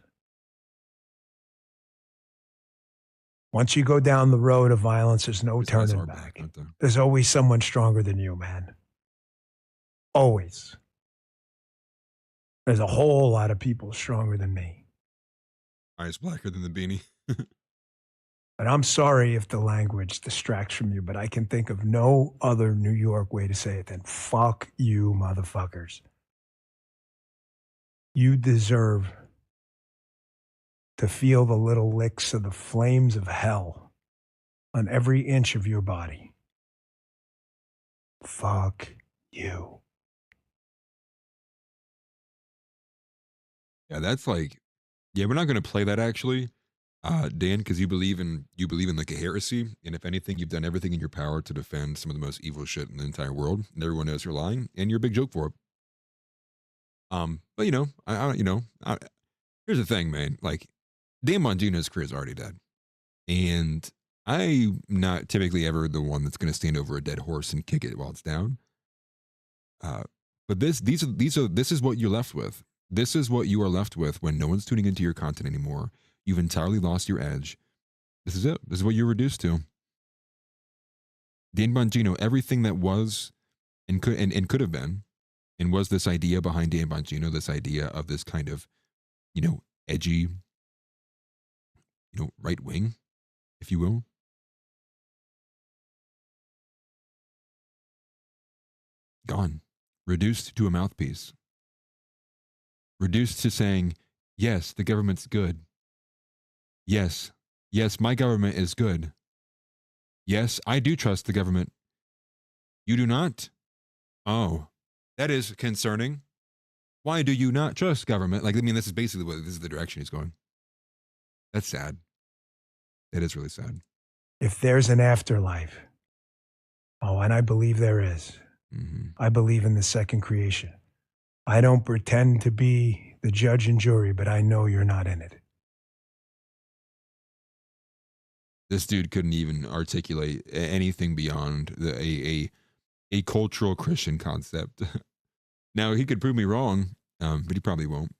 Once you go down the road of violence, there's no turning back. There's always someone stronger than you, man. Always. There's a whole lot of people stronger than me. Eyes blacker than the beanie. But I'm sorry if the language distracts from you, but I can think of no other New York way to say it than fuck you, motherfuckers. You deserve to feel the little licks of the flames of hell on every inch of your body. Fuck you. Yeah, that's like, yeah, we're not going to play that actually, Dan, because you believe in like a heresy, and if anything, you've done everything in your power to defend some of the most evil shit in the entire world, and everyone knows you're lying, and you're a big joke for it. But you know, here's the thing, man. Like, Dan Bongino's career is already dead, and I'm not typically ever the one that's going to stand over a dead horse and kick it while it's down. But this is what you're left with. This is what you are left with when no one's tuning into your content anymore. You've entirely lost your edge. This is it. This is what you're reduced to. Dan Bongino, everything that was and could have been, and was this idea behind Dan Bongino, this idea of this kind of, edgy, right wing, if you will. Gone. Reduced to a mouthpiece. Reduced to saying, yes, the government's good. Yes, my government is good. Yes, I do trust the government. You do not? Oh, that is concerning. Why do you not trust government? Like, I mean, this is the direction he's going. That's sad. It is really sad. If there's an afterlife, and I believe there is. Mm-hmm. I believe in the second creation. I don't pretend to be the judge and jury, but I know you're not in it. This dude couldn't even articulate anything beyond a cultural Christian concept. Now, he could prove me wrong, but he probably won't.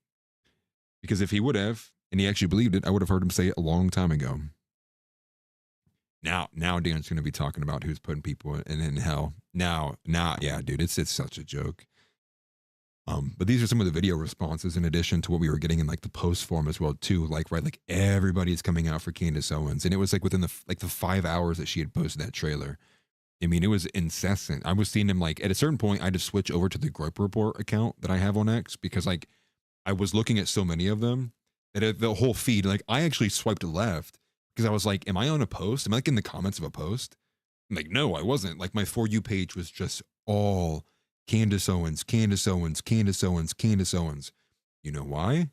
Because if he would have, and he actually believed it, I would have heard him say it a long time ago. Now Dan's going to be talking about who's putting people in hell. Now, yeah, dude, it's such a joke. But these are some of the video responses in addition to what we were getting in like the post form as well too. Like everybody's coming out for Candace Owens, and it was like within the 5 hours that she had posted that trailer. I mean, it was incessant. I was seeing him like at a certain point, I had to switch over to the Grope Report account that I have on X because like I was looking at so many of them that the whole feed, like I actually swiped left because I was like, am I on a post? Am I like in the comments of a post? I'm like, no, I wasn't. Like my For You page was just all Candace Owens, Candace Owens, Candace Owens, Candace Owens. You know why?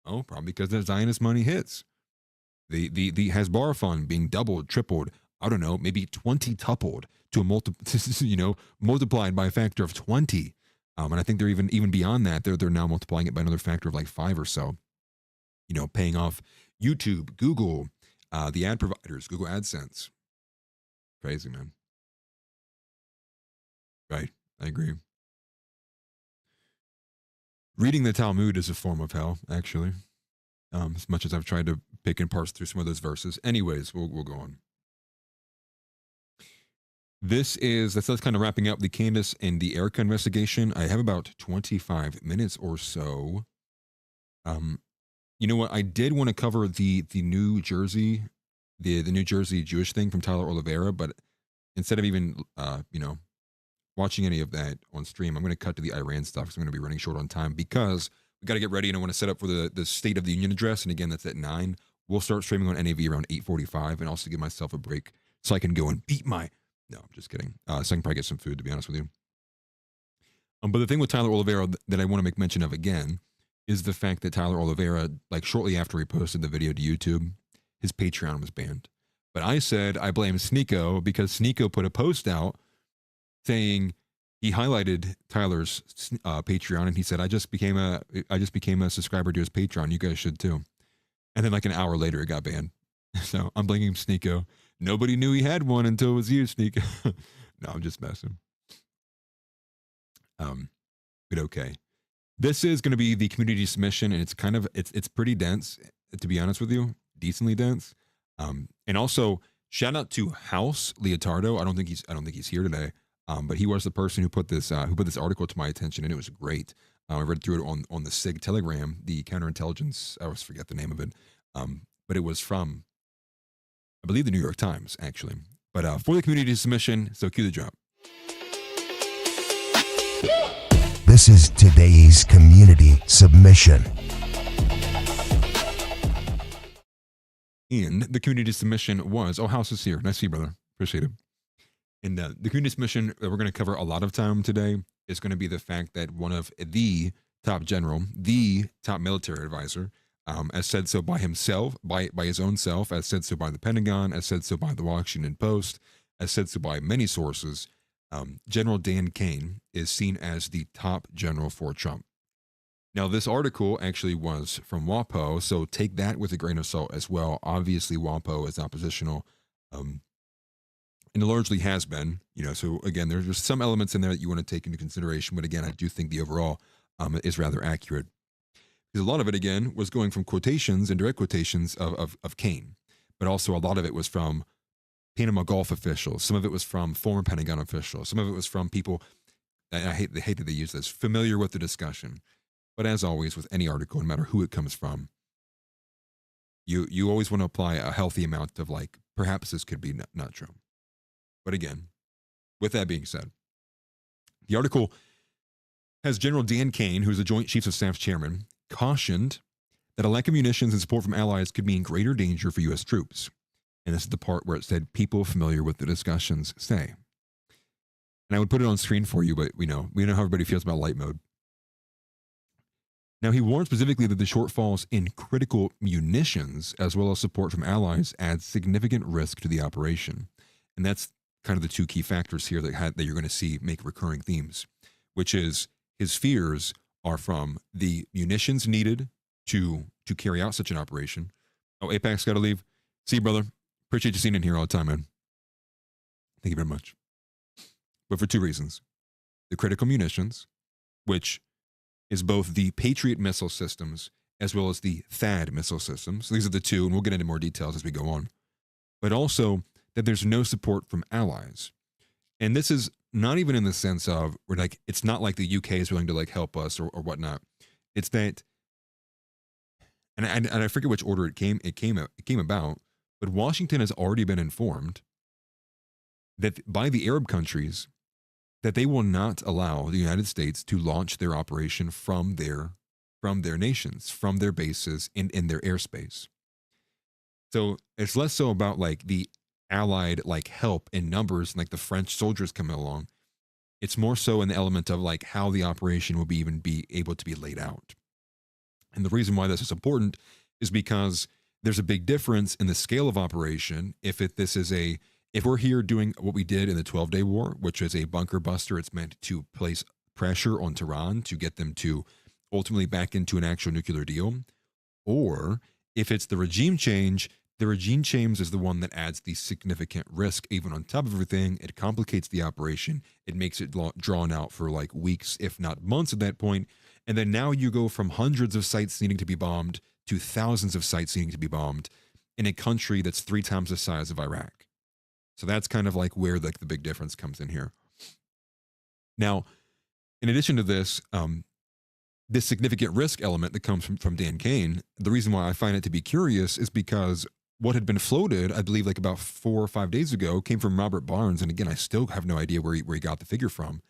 Oh, probably because the Zionist money hits. The Hezbollah fund being doubled, tripled, I don't know, maybe 20 tupled to a multiplied by a factor of 20. And I think they're even beyond that. They're now multiplying it by another factor of like 5 or so. Paying off YouTube, Google, the ad providers, Google AdSense. Crazy, man. Right. I agree. Reading the Talmud is a form of hell, actually. As much as I've tried to pick and parse through some of those verses. Anyways, we'll go on. That's kind of wrapping up the Candace and the Erica investigation. I have about 25 minutes or so You know what? I did want to cover the New Jersey, the New Jersey Jewish thing from Tyler Oliveira, but instead of even watching any of that on stream, I'm going to cut to the Iran stuff because I'm going to be running short on time because we got to get ready and I want to set up for the State of the Union address. And again, that's at 9. We'll start streaming on NAV around 8:45 and also give myself a break so I can go and beat my. No, I'm just kidding. So I can probably get some food, to be honest with you. But the thing with Tyler Oliveira that I want to make mention of again is the fact that Tyler Oliveira, like shortly after he posted the video to YouTube, his Patreon was banned. But I said I blame Sneeko because Sneeko put a post out saying he highlighted Tyler's Patreon and he said, I just became a subscriber to his Patreon. You guys should too. And then like an hour later, it got banned. So I'm blaming Sneeko. Nobody knew he had one until it was you, Sneeko. No, I'm just messing. But okay. This is going to be the community submission, and it's kind of it's pretty dense, to be honest with you, decently dense. And also shout out to House Leotardo. I don't think he's here today. But he was the person who put this article to my attention, and it was great. I read through it on the SIG Telegram, the counterintelligence. I always forget the name of it. But it was from, I believe, the New York Times, actually. But for the community submission, so cue the drop. This is today's community submission. And the community submission was, House is here. Nice to see you, brother. Appreciate it. And the community submission that we're going to cover a lot of time today is going to be the fact that one of the top general, the top military advisor, as said so by himself, by his own self, as said so by the Pentagon, as said so by the Washington Post, as said so by many sources, General Dan Kane is seen as the top general for Trump. Now, this article actually was from WAPO, so take that with a grain of salt as well. Obviously, WAPO is oppositional, and it largely has been, so again, there's just some elements in there that you want to take into consideration, but again, I do think the overall is rather accurate. Because a lot of it, again, was going from quotations and direct quotations of Kane, but also a lot of it was from Panama Gulf officials. Some of it was from former Pentagon officials. Some of it was from people, I hate that they use this, familiar with the discussion. But as always, with any article, no matter who it comes from, you always want to apply a healthy amount of like, perhaps this could be not true. But again, with that being said, the article has General Dan Kane, who's the Joint Chiefs of Staff chairman, cautioned that a lack of munitions and support from allies could mean greater danger for U.S. troops. And this is the part where it said people familiar with the discussions say. And I would put it on screen for you, but we know how everybody feels about light mode. Now, he warned specifically that the shortfalls in critical munitions, as well as support from allies, add significant risk to the operation. And that's kind of the two key factors here that you're going to see make recurring themes, which is his fears are from the munitions needed to carry out such an operation. Oh, Apex got to leave. See you, brother. Appreciate you seeing in here all the time, man. Thank you very much. But for two reasons. The critical munitions, which is both the Patriot missile systems as well as the THAAD missile systems. So these are the two, and we'll get into more details as we go on. But also that there's no support from allies. And this is not even in the sense of, we're like, it's not like the UK is willing to like help us or whatnot. It's that, and I forget which order it came about, but Washington has already been informed that by the Arab countries that they will not allow the United States to launch their operation from their nations, from their bases in their airspace. So it's less so about like the allied like help in numbers and like the French soldiers coming along. It's more so in the element of like how the operation will be able to be laid out. And the reason why this is important is because there's a big difference in the scale of operation. If we're here doing what we did in the 12-Day War, which is a bunker buster, it's meant to place pressure on Tehran to get them to ultimately back into an actual nuclear deal. Or if it's the regime change is the one that adds the significant risk. Even on top of everything, it complicates the operation. It makes it drawn out for like weeks, if not months at that point. And then now you go from hundreds of sites needing to be bombed to thousands of sites needing to be bombed in a country that's 3 times the size of Iraq. So that's kind of like where like the big difference comes in here. Now, in addition to this, this significant risk element that comes from Dan Kane, the reason why I find it to be curious is because what had been floated, I believe like about 4 or 5 days ago, came from Robert Barnes. And again, I still have no idea where he got the figure from,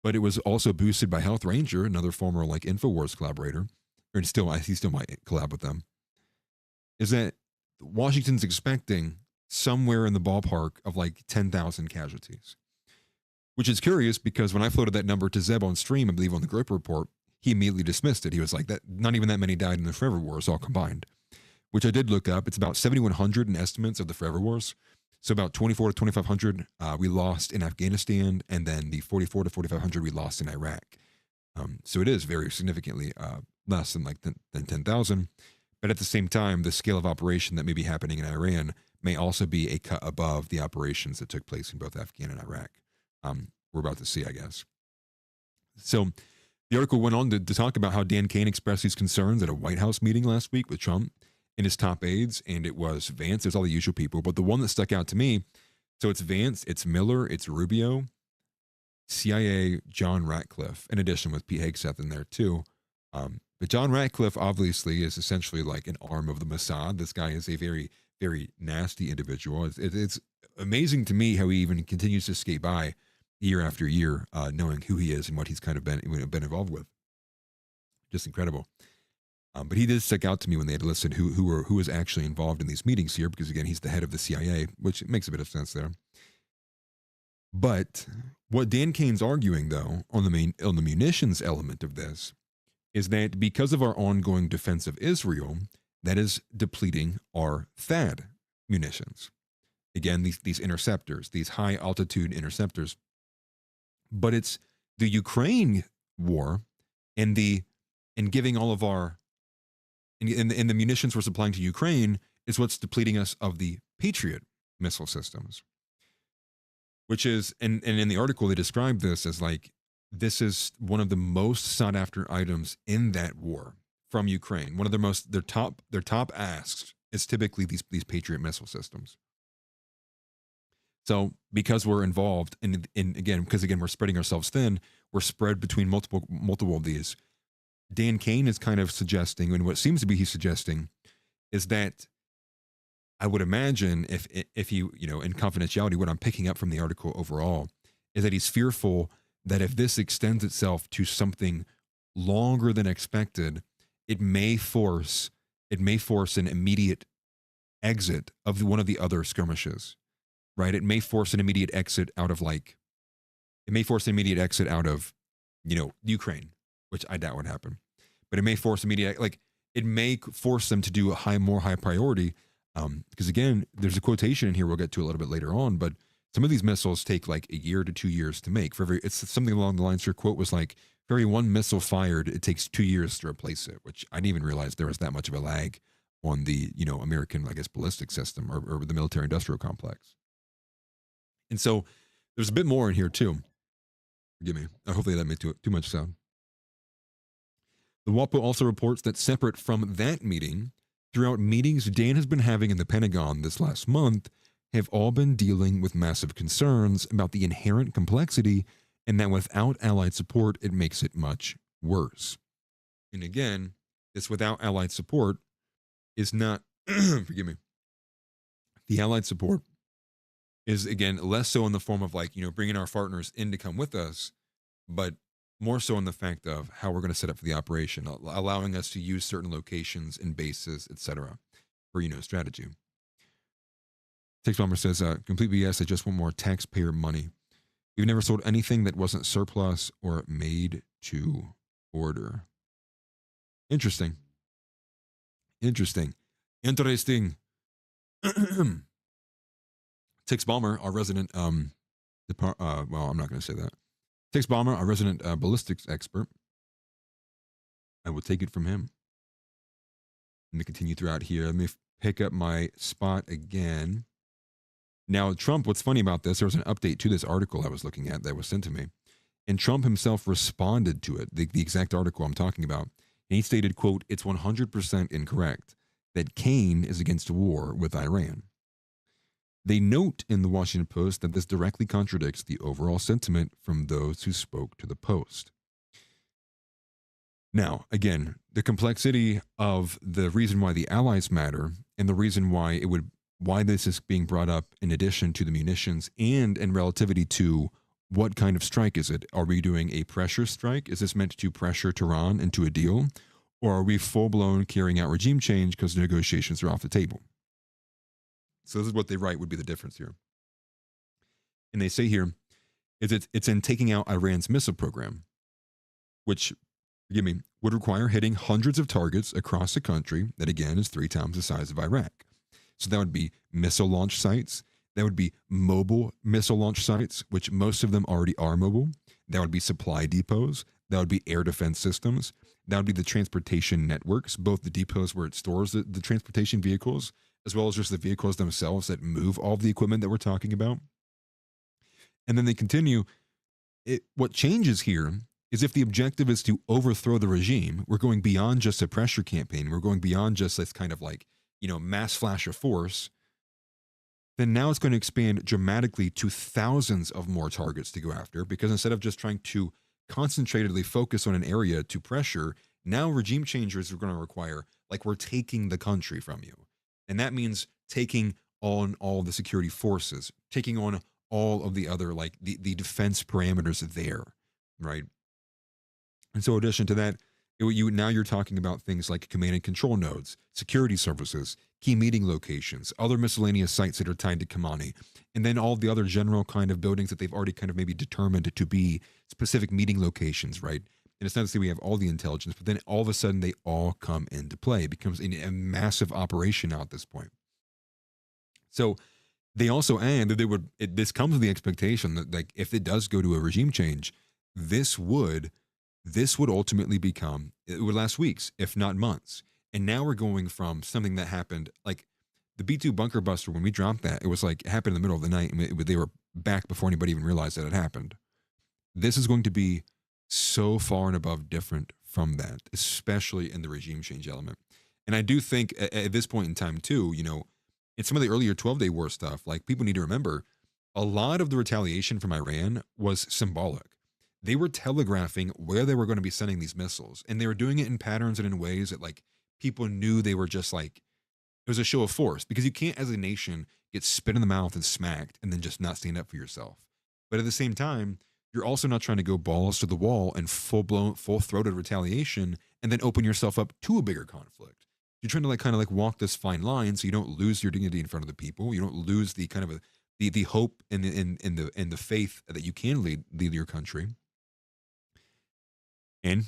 but it was also boosted by Health Ranger, another former like InfoWars collaborator, or he still might collab with them, is that Washington's expecting somewhere in the ballpark of like 10,000 casualties, which is curious because when I floated that number to Zeb on stream, I believe on the Groper Report, he immediately dismissed it. He was like, "That not even that many died in the Forever Wars all combined," which I did look up. It's about 7,100 in estimates of the Forever Wars. So about 24 to 2,500 we lost in Afghanistan, and then the 44 to 4,500 we lost in Iraq. So it is very significantly less than 10,000. But at the same time, the scale of operation that may be happening in Iran may also be a cut above the operations that took place in both Afghan and Iraq. We're about to see, I guess. So the article went on to talk about how Dan Kane expressed these concerns at a White House meeting last week with Trump and his top aides, and it was Vance. It was all the usual people, but the one that stuck out to me, so it's Vance, it's Miller, it's Rubio, CIA, John Ratcliffe, in addition with Pete Hegseth in there too. But John Ratcliffe obviously is essentially like an arm of the Mossad. This guy is a very, very nasty individual. It's amazing to me how he even continues to skate by year after year, knowing who he is and what he's kind of been involved with. Just incredible. But he did stick out to me when they had listed who was actually involved in these meetings here, because again, he's the head of the CIA, which makes a bit of sense there. But what Dan Kane's arguing, though, on the munitions element of this, is that because of our ongoing defense of Israel, that is depleting our THAAD munitions. Again, these interceptors, these high altitude interceptors. But it's the Ukraine war and giving all of our and the munitions we're supplying to Ukraine is what's depleting us of the Patriot missile systems. Which is, and in the article they describe this as like, this is one of the most sought after items in that war from Ukraine. One of their top asks is typically these Patriot missile systems. So because we're involved because we're spreading ourselves thin, we're spread between multiple of these. Dan Kane is kind of suggesting, and what seems to be he's suggesting, is that I would imagine if he, in confidentiality, what I'm picking up from the article overall is that he's fearful that if this extends itself to something longer than expected, it may force an immediate exit of one of the other skirmishes, right? It may force an immediate exit out of Ukraine, which I doubt would happen, but it may force it may force them to do a more high priority. Because again, there's a quotation in here we'll get to a little bit later on, but some of these missiles take like a year to 2 years to make. It's something along the lines, your quote was like, for every one missile fired, it takes 2 years to replace it, which I didn't even realize there was that much of a lag on the, American, I guess, ballistic system or the military industrial complex. And so there's a bit more in here too. Forgive me. Hopefully that made too much sound. The WAPO also reports that separate from that meeting, throughout meetings Dan has been having in the Pentagon this last month, have all been dealing with massive concerns about the inherent complexity and that without Allied support, it makes it much worse. And again, this without Allied support is not, forgive me, the Allied support is, again, less so in the form of bringing our partners in to come with us, but more so in the fact of how we're going to set up for the operation, allowing us to use certain locations and bases, etc., for, strategy. Tex Bomber says, complete BS, I just want more taxpayer money. We've never sold anything that wasn't surplus or made to order. Interesting. Tex Bomber, our resident, I'm not going to say that. Tex Bomber, our resident ballistics expert. I will take it from him. Let me continue throughout here. Let me pick up my spot again. Now, Trump, what's funny about this, there was an update to this article I was looking at that was sent to me. And Trump himself responded to it, the exact article I'm talking about. And he stated, quote, "It's 100% incorrect that Kane is against war with Iran." They note in the Washington Post that this directly contradicts the overall sentiment from those who spoke to the Post. Now, again, the complexity of the reason why the allies matter and the reason why this is being brought up in addition to the munitions and in relativity to what kind of strike is it? Are we doing a pressure strike? Is this meant to pressure Tehran into a deal? Or are we full-blown carrying out regime change because negotiations are off the table? So this is what they write would be the difference here. And they say here, it's in taking out Iran's missile program, which, forgive me, would require hitting hundreds of targets across the country that, again, is 3 times the size of Iraq. So that would be missile launch sites. That would be mobile missile launch sites, which most of them already are mobile. That would be supply depots. That would be air defense systems. That would be the transportation networks, both the depots where it stores the transportation vehicles, as well as just the vehicles themselves that move all of the equipment that we're talking about. And then they continue, what changes here is if the objective is to overthrow the regime, we're going beyond just a pressure campaign. We're going beyond just this kind of like, mass flash of force. Then now it's going to expand dramatically to thousands of more targets to go after, because instead of just trying to concentratedly focus on an area to pressure, now regime changers are going to require, like, we're taking the country from you. And that means taking on all the security forces, taking on all of the other, like the defense parameters there, right? And so in addition to that, now you're talking about things like command and control nodes, security services, key meeting locations, other miscellaneous sites that are tied to Khamenei, and then all the other general kind of buildings that they've already kind of maybe determined to be specific meeting locations, right? And it's not to say we have all the intelligence, but then all of a sudden they all come into play. It becomes a massive operation now at this point. So they also add that this comes with the expectation that, like, if it does go to a regime change, this would ultimately become, it would last weeks, if not months. And now we're going from something that happened, like the B-2 bunker buster, when we dropped that, it was like, it happened in the middle of the night, and they were back before anybody even realized that it happened. This is going to be so far and above different from that, especially in the regime change element. And I do think at this point in time too, in some of the earlier 12-day war stuff, like, people need to remember, a lot of the retaliation from Iran was symbolic. They were telegraphing where they were going to be sending these missiles, and they were doing it in patterns and in ways that, like, people knew they were just like, it was a show of force, because you can't as a nation get spit in the mouth and smacked and then just not stand up for yourself. But at the same time, you're also not trying to go balls to the wall and full-throated retaliation and then open yourself up to a bigger conflict. You're trying to kind of walk this fine line so you don't lose your dignity in front of the people. You don't lose the kind of the hope and the faith that you can lead your country. And,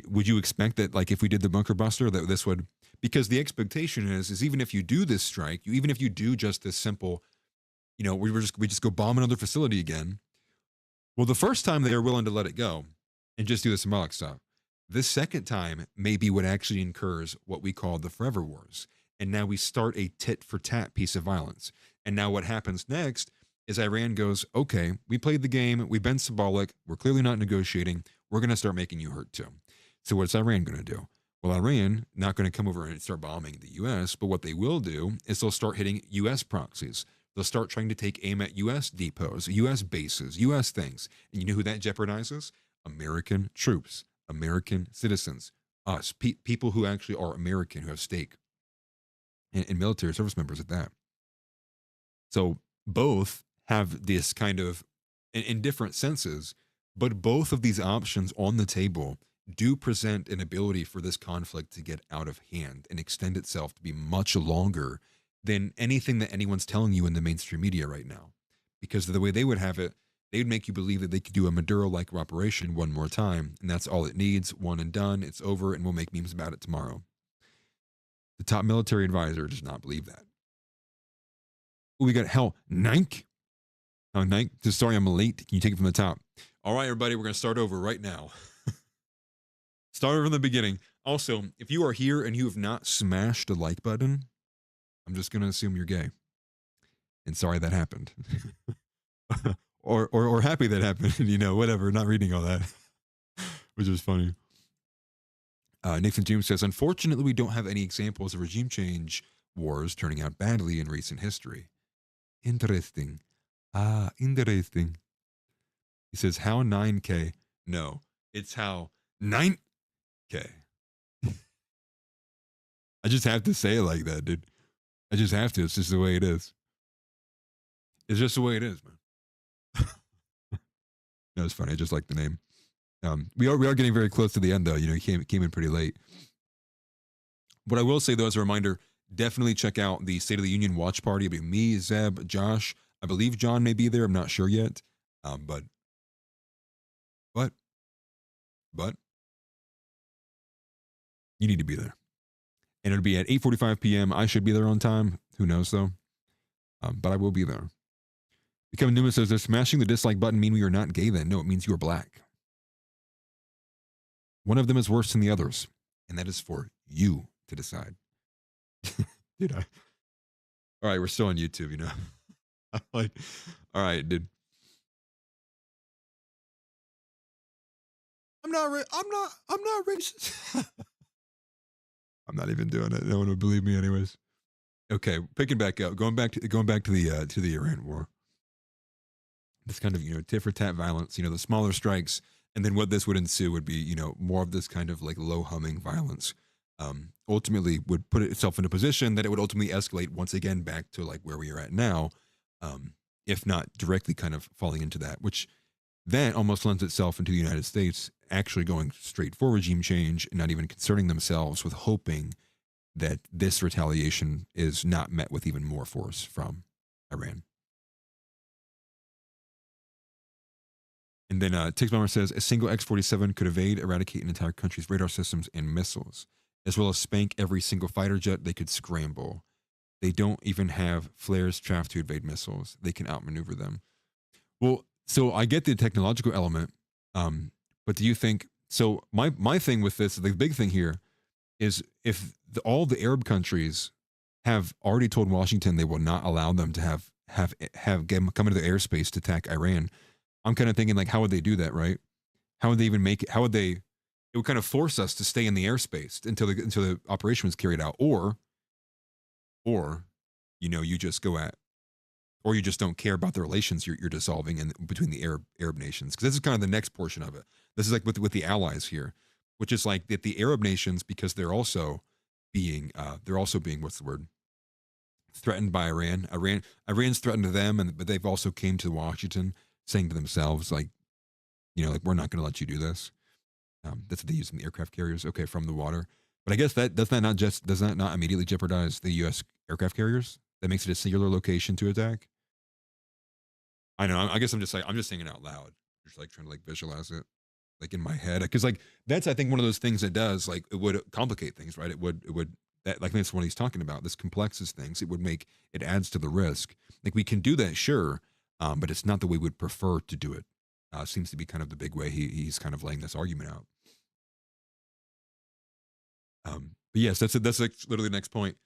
would you expect that, like, if we did the bunker buster, that this would, because the expectation is even if you do this strike, even if you do just this simple, we just go bomb another facility again. Well, the first time they are willing to let it go and just do the symbolic stuff. This second time may be what actually incurs what we call the forever wars. And now we start a tit for tat piece of violence. And now what happens next is Iran goes, okay, we played the game. We've been symbolic. We're clearly not negotiating. We're going to start making you hurt too. So what's Iran going to do? Well, Iran not going to come over and start bombing the U.S., but what they will do is they'll start hitting U.S. proxies. They'll start trying to take aim at U.S. depots, U.S. bases, U.S. things. And you know who that jeopardizes? American troops, American citizens, us, people who actually are American, who have stake, and military service members at that. So both have this kind of, in different senses, but both of these options on the table do present an ability for this conflict to get out of hand and extend itself to be much longer than anything that anyone's telling you in the mainstream media right now. Because of the way they would have it, they'd make you believe that they could do a Maduro-like operation one more time, and that's all it needs, one and done, it's over, and we'll make memes about it tomorrow. The top military advisor does not believe that. We got Nike. Oh, Nike, sorry I'm late. Can you take it from the top? All right, everybody, we're going to start over right now. Start over from the beginning. Also, if you are here and you have not smashed the like button, I'm just going to assume you're gay. And sorry that happened. or happy that happened, whatever, not reading all that, which was funny. Nathan James says, unfortunately, we don't have any examples of regime change wars turning out badly in recent history. Interesting. Interesting. He says, how 9K? No, it's how Okay. I just have to say it like that, dude. I just have to. It's just the way it is. It's just the way it is, man. No, it's funny. I just like the name. We are getting very close to the end, though. You know, he came in pretty late. What I will say, though, as a reminder, definitely check out the State of the Union watch party. It'll be me, Zeb, Josh. I believe John may be there. I'm not sure yet. But you need to be there. And it'll be at 8:45 p.m. I should be there on time. Who knows, though? But I will be there. Becoming Newman says, does smashing the dislike button mean we are not gay then? No, it means you are black. One of them is worse than the others. And that is for you to decide. Dude, all right, we're still on YouTube, you know. I'm like, all right, dude. I'm not racist. I'm not even doing it. No one would believe me anyways. Okay, picking back up, going back to the Iran war. This kind of, you know, tit for tat violence, you know, the smaller strikes, and then what this would ensue would be, you know, more of this kind of like low humming violence. Ultimately would put itself in a position that it would ultimately escalate once again back to like where we are at now, if not directly kind of falling into that, which then almost lends itself into the United States actually going straight for regime change and not even concerning themselves with hoping that this retaliation is not met with even more force from Iran. And then Tix Bomber says, a single X-47 could evade, eradicate an entire country's radar systems and missiles, as well as spank every single fighter jet they could scramble. They don't even have flares trapped to evade missiles. They can outmaneuver them. Well, so I get the technological element, but do you think, so my thing with this, the big thing here is if all the Arab countries have already told Washington they will not allow them to have come into their airspace to attack Iran, I'm kind of thinking like, how would they do that, right? How would they even make it? How would they? It would kind of force us to stay in the airspace until the operation was carried out, or you know, you just go at, or you just don't care about the relations you're dissolving in between the Arab nations, because this is kind of the next portion of it. This is like with the allies here, which is like that the Arab nations, because they're also being what's the word? Threatened by Iran. Iran's threatened to them, but they've also came to Washington saying to themselves, like, you know, like, we're not going to let you do this. That's what they use in the aircraft carriers. Okay, from the water. But I guess does that not immediately jeopardize the U.S. aircraft carriers? That makes it a singular location to attack. I know. I guess I'm just saying it out loud. Just like trying to like visualize it, like in my head, because like that's I think one of those things that does like it would complicate things, right? It would that like that's what he's talking about. This complexes things. It adds to the risk. Like we can do that, sure. But it's not the way we'd prefer to do it. Seems to be kind of the big way he's kind of laying this argument out. But yes, that's like literally the next point.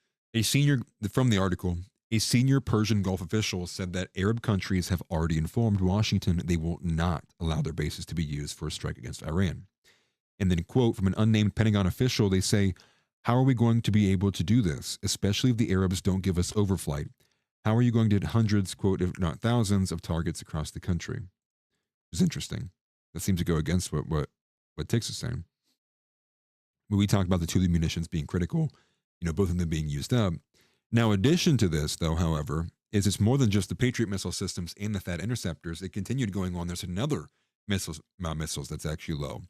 From the article, a senior Persian Gulf official said that Arab countries have already informed Washington they will not allow their bases to be used for a strike against Iran. And then, quote, from an unnamed Pentagon official, they say, how are we going to be able to do this, especially if the Arabs don't give us overflight? How are you going to hit hundreds, quote, if not thousands, of targets across the country? It's interesting. That seems to go against what Tix is saying. When we talked about the two munitions being critical, you know, both of them being used up. Now, addition to this, though, however, is it's more than just the Patriot missile systems and the THAAD interceptors. It continued going on. There's another missiles that's actually low.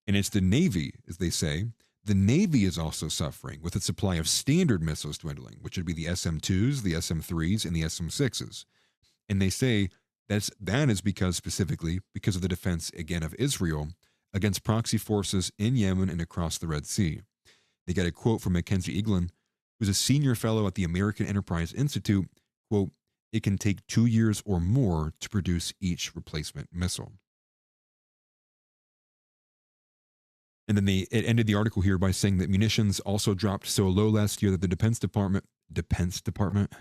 And it's the Navy, as they say. The Navy is also suffering with its supply of standard missiles dwindling, which would be the SM-2s, the SM-3s, and the SM-6s. And they say that is specifically because of the defense, again, of Israel against proxy forces in Yemen and across the Red Sea. They got a quote from Mackenzie Eaglin, who's a senior fellow at the American Enterprise Institute, quote, it can take 2 years or more to produce each replacement missile. And then it ended the article here by saying that munitions also dropped so low last year that the Defense Department, the Defense Department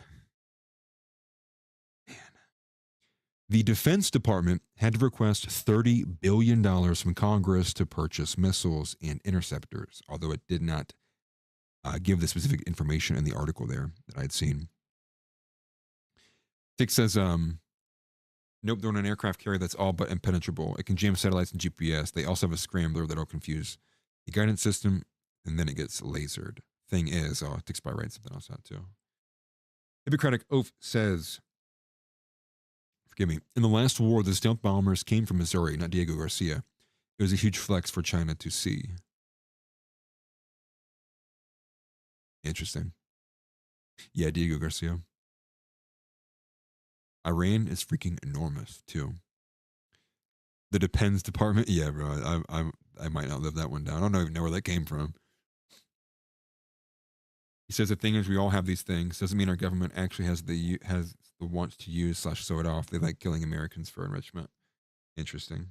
had to request $30 billion from Congress to purchase missiles and interceptors, although it did not give the specific information in the article there that I had seen. Dick says, nope, they're on an aircraft carrier that's all but impenetrable. It can jam satellites and GPS. They also have a scrambler that'll confuse the guidance system, and then it gets lasered. Thing is, oh, it takes by right something else out too. Hippocratic Oath says, forgive me, in the last war, the stealth bombers came from Missouri, not Diego Garcia. It was a huge flex for China to see. Interesting. Yeah, Diego Garcia. Iran is freaking enormous too. The Depends department, yeah, bro. I might not live that one down. I don't even know where that came from. He says the thing is, we all have these things. Doesn't mean our government actually has the wants to use / sew it off. They like killing Americans for enrichment. Interesting.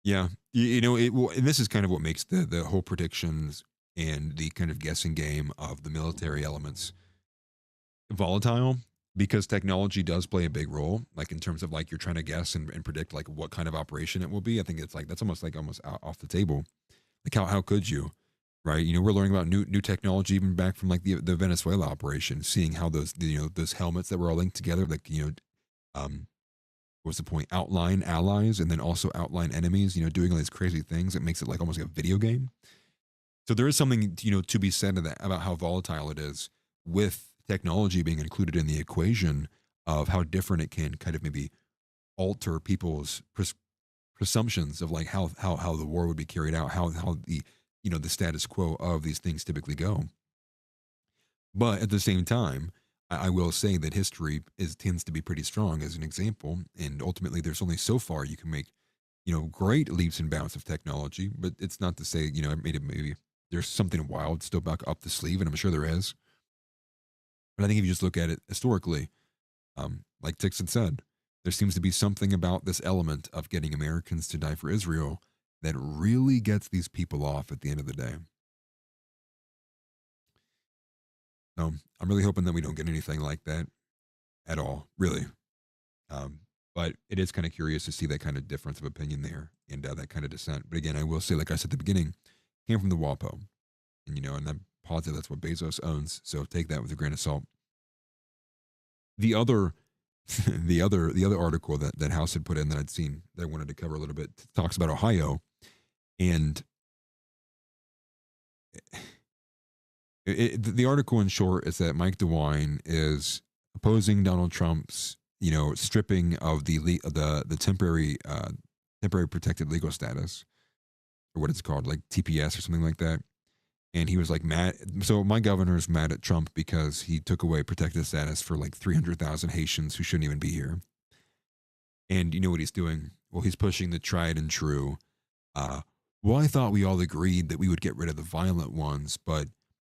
Yeah, you know, and this is kind of what makes the whole predictions and the kind of guessing game of the military elements volatile, because technology does play a big role, like in terms of like you're trying to guess and predict like what kind of operation it will be. I think it's like that's almost off the table. Like how could you, right? You know, we're learning about new technology even back from like the Venezuela operation, seeing how those those helmets that were all linked together, like what's the point? Outline allies and then also outline enemies. Doing all these crazy things. It makes it like almost like a video game. So there is something to be said about how volatile it is with technology being included in the equation of how different it can kind of maybe alter people's presumptions of like how the war would be carried out, how the the status quo of these things typically go. But at the same time, I will say that history tends to be pretty strong as an example, and ultimately there's only so far you can make great leaps and bounds of technology, but it's not to say maybe there's something wild still back up the sleeve, and I'm sure there is. But I think if you just look at it historically, like Tixon said, there seems to be something about this element of getting Americans to die for Israel that really gets these people off at the end of the day. So I'm really hoping that we don't get anything like that at all, really. But it is kind of curious to see that kind of difference of opinion there and that kind of dissent. But again, I will say, like I said at the beginning, came from the WAPO. And, and I'm positive that's what Bezos owns. So take that with a grain of salt. The other article that House had put in that I'd seen that I wanted to cover a little bit talks about Ohio. And the article in short is that Mike DeWine is opposing Donald Trump's, stripping of the temporary protected legal status, or what it's called, like TPS or something like that. And he was like mad. So my governor's mad at Trump because he took away protected status for like 300,000 Haitians who shouldn't even be here. And you know what he's doing? Well, he's pushing the tried and true. Well, I thought we all agreed that we would get rid of the violent ones, but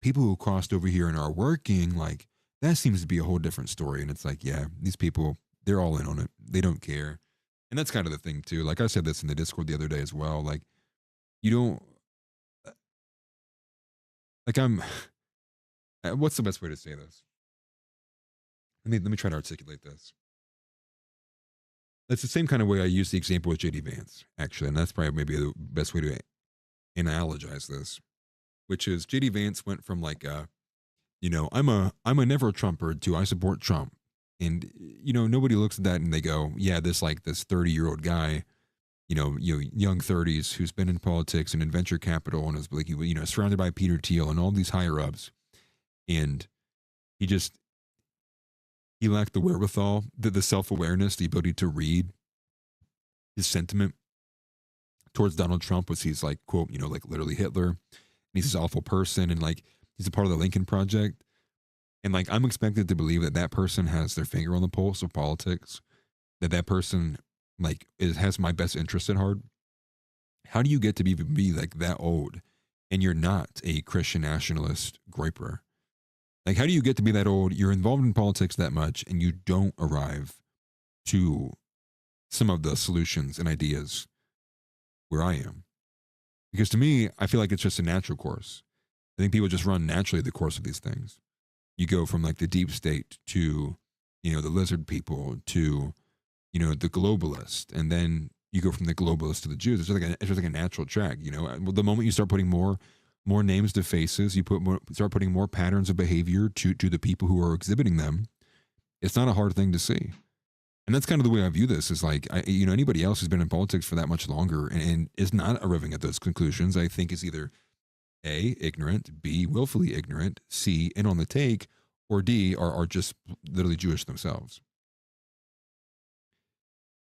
people who crossed over here and are working, like, that seems to be a whole different story. And it's like, yeah, these people, they're all in on it. They don't care. And that's kind of the thing too. Like I said this in the Discord the other day as well. Like, you don't, like what's the best way to say this? Let me try to articulate this. It's the same kind of way I use the example with JD Vance, actually. And that's probably maybe the best way to analogize this, which is JD Vance went from like, I'm a never Trumper to I support Trump. And, nobody looks at that and they go, yeah, this 30-year-old guy, young 30s who's been in politics and in venture capital and is like, surrounded by Peter Thiel and all these higher ups. And he lacked the wherewithal, the self-awareness, the ability to read his sentiment towards Donald Trump, was he's like, quote, like literally Hitler. And he's this awful person. And like, he's a part of the Lincoln Project. And like, I'm expected to believe that person has their finger on the pulse of politics, that person like has my best interest at heart. How do you get to be like that old and you're not a Christian nationalist groiper? Like, how do you get to be that old? You're involved in politics that much and you don't arrive to some of the solutions and ideas where I am. Because to me, I feel like it's just a natural course. I think people just run naturally the course of these things. You go from like the deep state to, the lizard people to, the globalist, and then you go from the globalists to the Jews. It's just like a natural track. The moment you start putting more names to faces, start putting more patterns of behavior to the people who are exhibiting them. It's not a hard thing to see. And that's kind of the way I view this, is like, anybody else who's been in politics for that much longer and is not arriving at those conclusions, I think is either A, ignorant, B, willfully ignorant, C, in on the take, or D, are just literally Jewish themselves.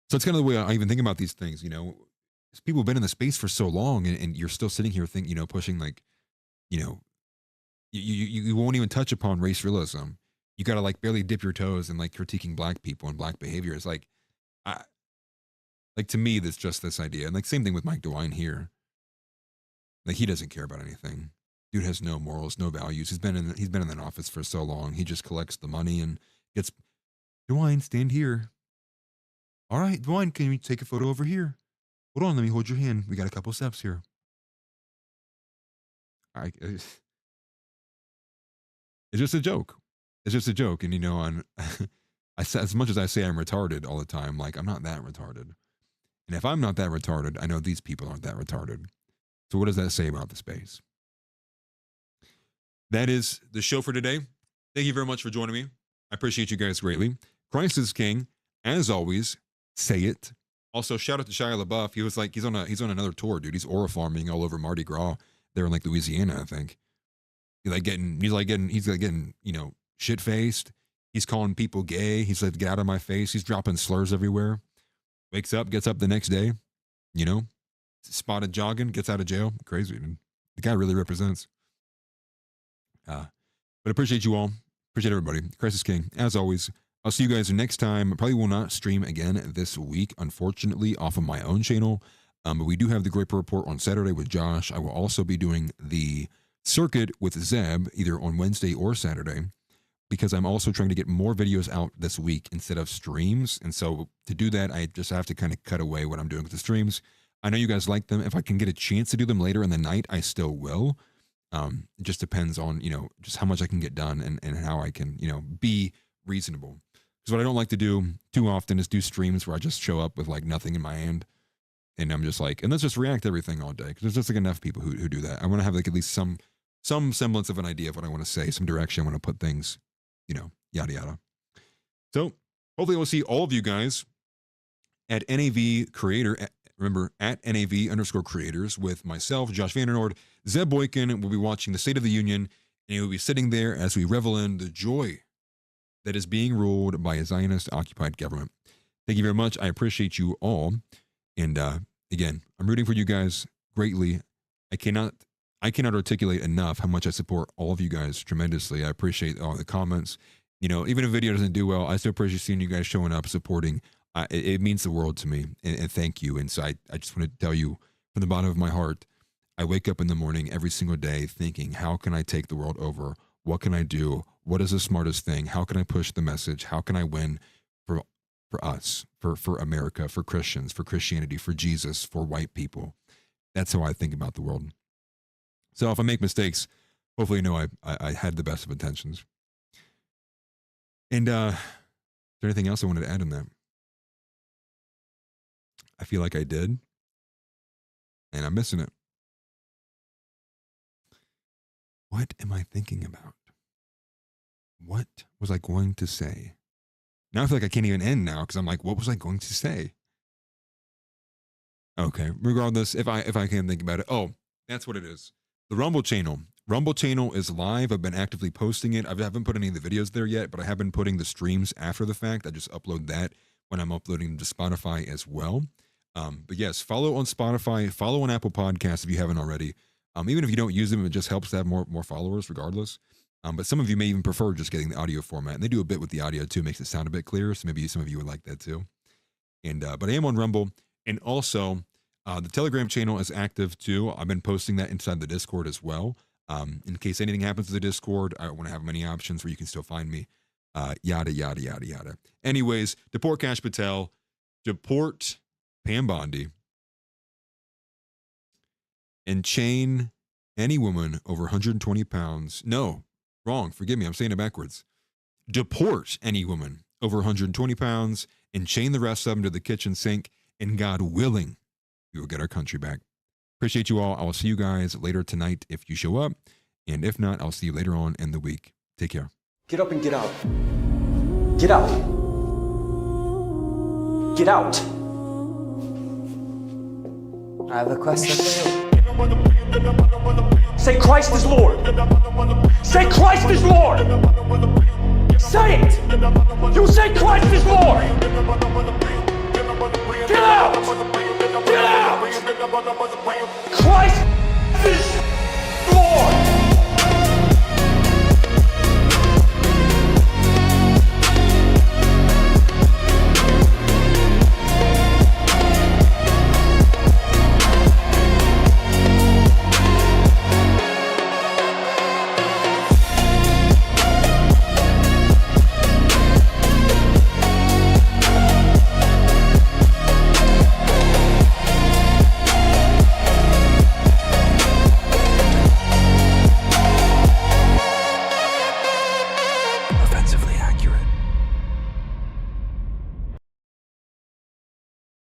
So it's kind of the way I even think about these things, people have been in the space for so long, and you're still sitting here pushing like, you won't even touch upon race realism. You got to like barely dip your toes in like critiquing black people and black behavior. It's like, to me, that's just this idea. And like, same thing with Mike DeWine here. Like, he doesn't care about anything. Dude has no morals, no values. He's been in that office for so long. He just collects the money and gets, DeWine, stand here. All right, DeWine, can we take a photo over here? Hold on, let me hold your hand. We got a couple steps here. It's just a joke. It's just a joke. And, as much as I say I'm retarded all the time, like, I'm not that retarded. And if I'm not that retarded, I know these people aren't that retarded. So what does that say about the space? That is the show for today. Thank you very much for joining me. I appreciate you guys greatly. Christ is King. As always, say it. Also, shout out to Shia LaBeouf. He was like, he's on another tour, dude. He's aura farming all over Mardi Gras there in like Louisiana, I think. He's like getting, shit faced. He's calling people gay. He's like, get out of my face. He's dropping slurs everywhere. Wakes up, gets up the next day, spotted jogging, gets out of jail. Crazy, dude. The guy really represents. But appreciate you all. Appreciate everybody. Christ is King. As always, I'll see you guys next time. Probably will not stream again this week, unfortunately, off of my own channel. But we do have the Graper Report on Saturday with Josh. I will also be doing the circuit with Zeb either on Wednesday or Saturday, because I'm also trying to get more videos out this week instead of streams. And so to do that, I just have to kind of cut away what I'm doing with the streams. I know you guys like them. If I can get a chance to do them later in the night, I still will. It just depends on, just how much I can get done and how I can, be reasonable. Because what I don't like to do too often is do streams where I just show up with like nothing in my hand. And I'm just like, and let's just react to everything all day. Because there's just like enough people who do that. I want to have like at least some semblance of an idea of what I want to say, some direction I want to put things, yada, yada. So hopefully we'll see all of you guys at NAV Creator. Remember, at NAV_creators with myself, Josh VanDerNoord. Zeb Boykin will be watching the State of the Union, and he will be sitting there as we revel in the joy that is being ruled by a Zionist-occupied government. Thank you very much. I appreciate you all. And again, I'm rooting for you guys greatly. I cannot articulate enough how much I support all of you guys tremendously. I appreciate all the comments. Even if a video doesn't do well, I still appreciate seeing you guys showing up, supporting. It means the world to me, and thank you. And so I just want to tell you from the bottom of my heart, I wake up in the morning every single day thinking, how can I take the world over? What can I do? What is the smartest thing? How can I push the message? How can I win for us, for America, for Christians, for Christianity, for Jesus, for white people? That's how I think about the world. So if I make mistakes, hopefully I had the best of intentions. And is there anything else I wanted to add in that? I feel like I did, and I'm missing it. What am I thinking about? What was I going to say? Now I feel like I can't even end now because I'm like, what was I going to say? Okay, regardless, if I can think about it. Oh, that's what it is. The Rumble channel. Rumble channel is live. I've been actively posting it. I haven't put any of the videos there yet, but I have been putting the streams after the fact. I just upload that when I'm uploading to Spotify as well. But yes, follow on Spotify, follow on Apple Podcasts if you haven't already. Even if you don't use them, it just helps to have more followers regardless. But some of you may even prefer just getting the audio format. And they do a bit with the audio too, makes it sound a bit clearer. So maybe some of you would like that too. And but I am on Rumble. And also the Telegram channel is active too. I've been posting that inside the Discord as well. In case anything happens to the Discord, I want to have many options where you can still find me. Yada, yada, yada, yada. Anyways, deport Kash Patel, deport Pam Bondi, and chain any woman over 120 pounds. No, wrong. Forgive me. I'm saying it backwards. Deport any woman over 120 pounds and chain the rest of them to the kitchen sink. And God willing, we will get our country back. Appreciate you all. I will see you guys later tonight if you show up. And if not, I'll see you later on in the week. Take care. Get up and get out. Get out. Get out. I have a question for you. Say Christ is Lord. Say Christ is Lord. Say it. You say Christ is Lord. Get out. Get out. Christ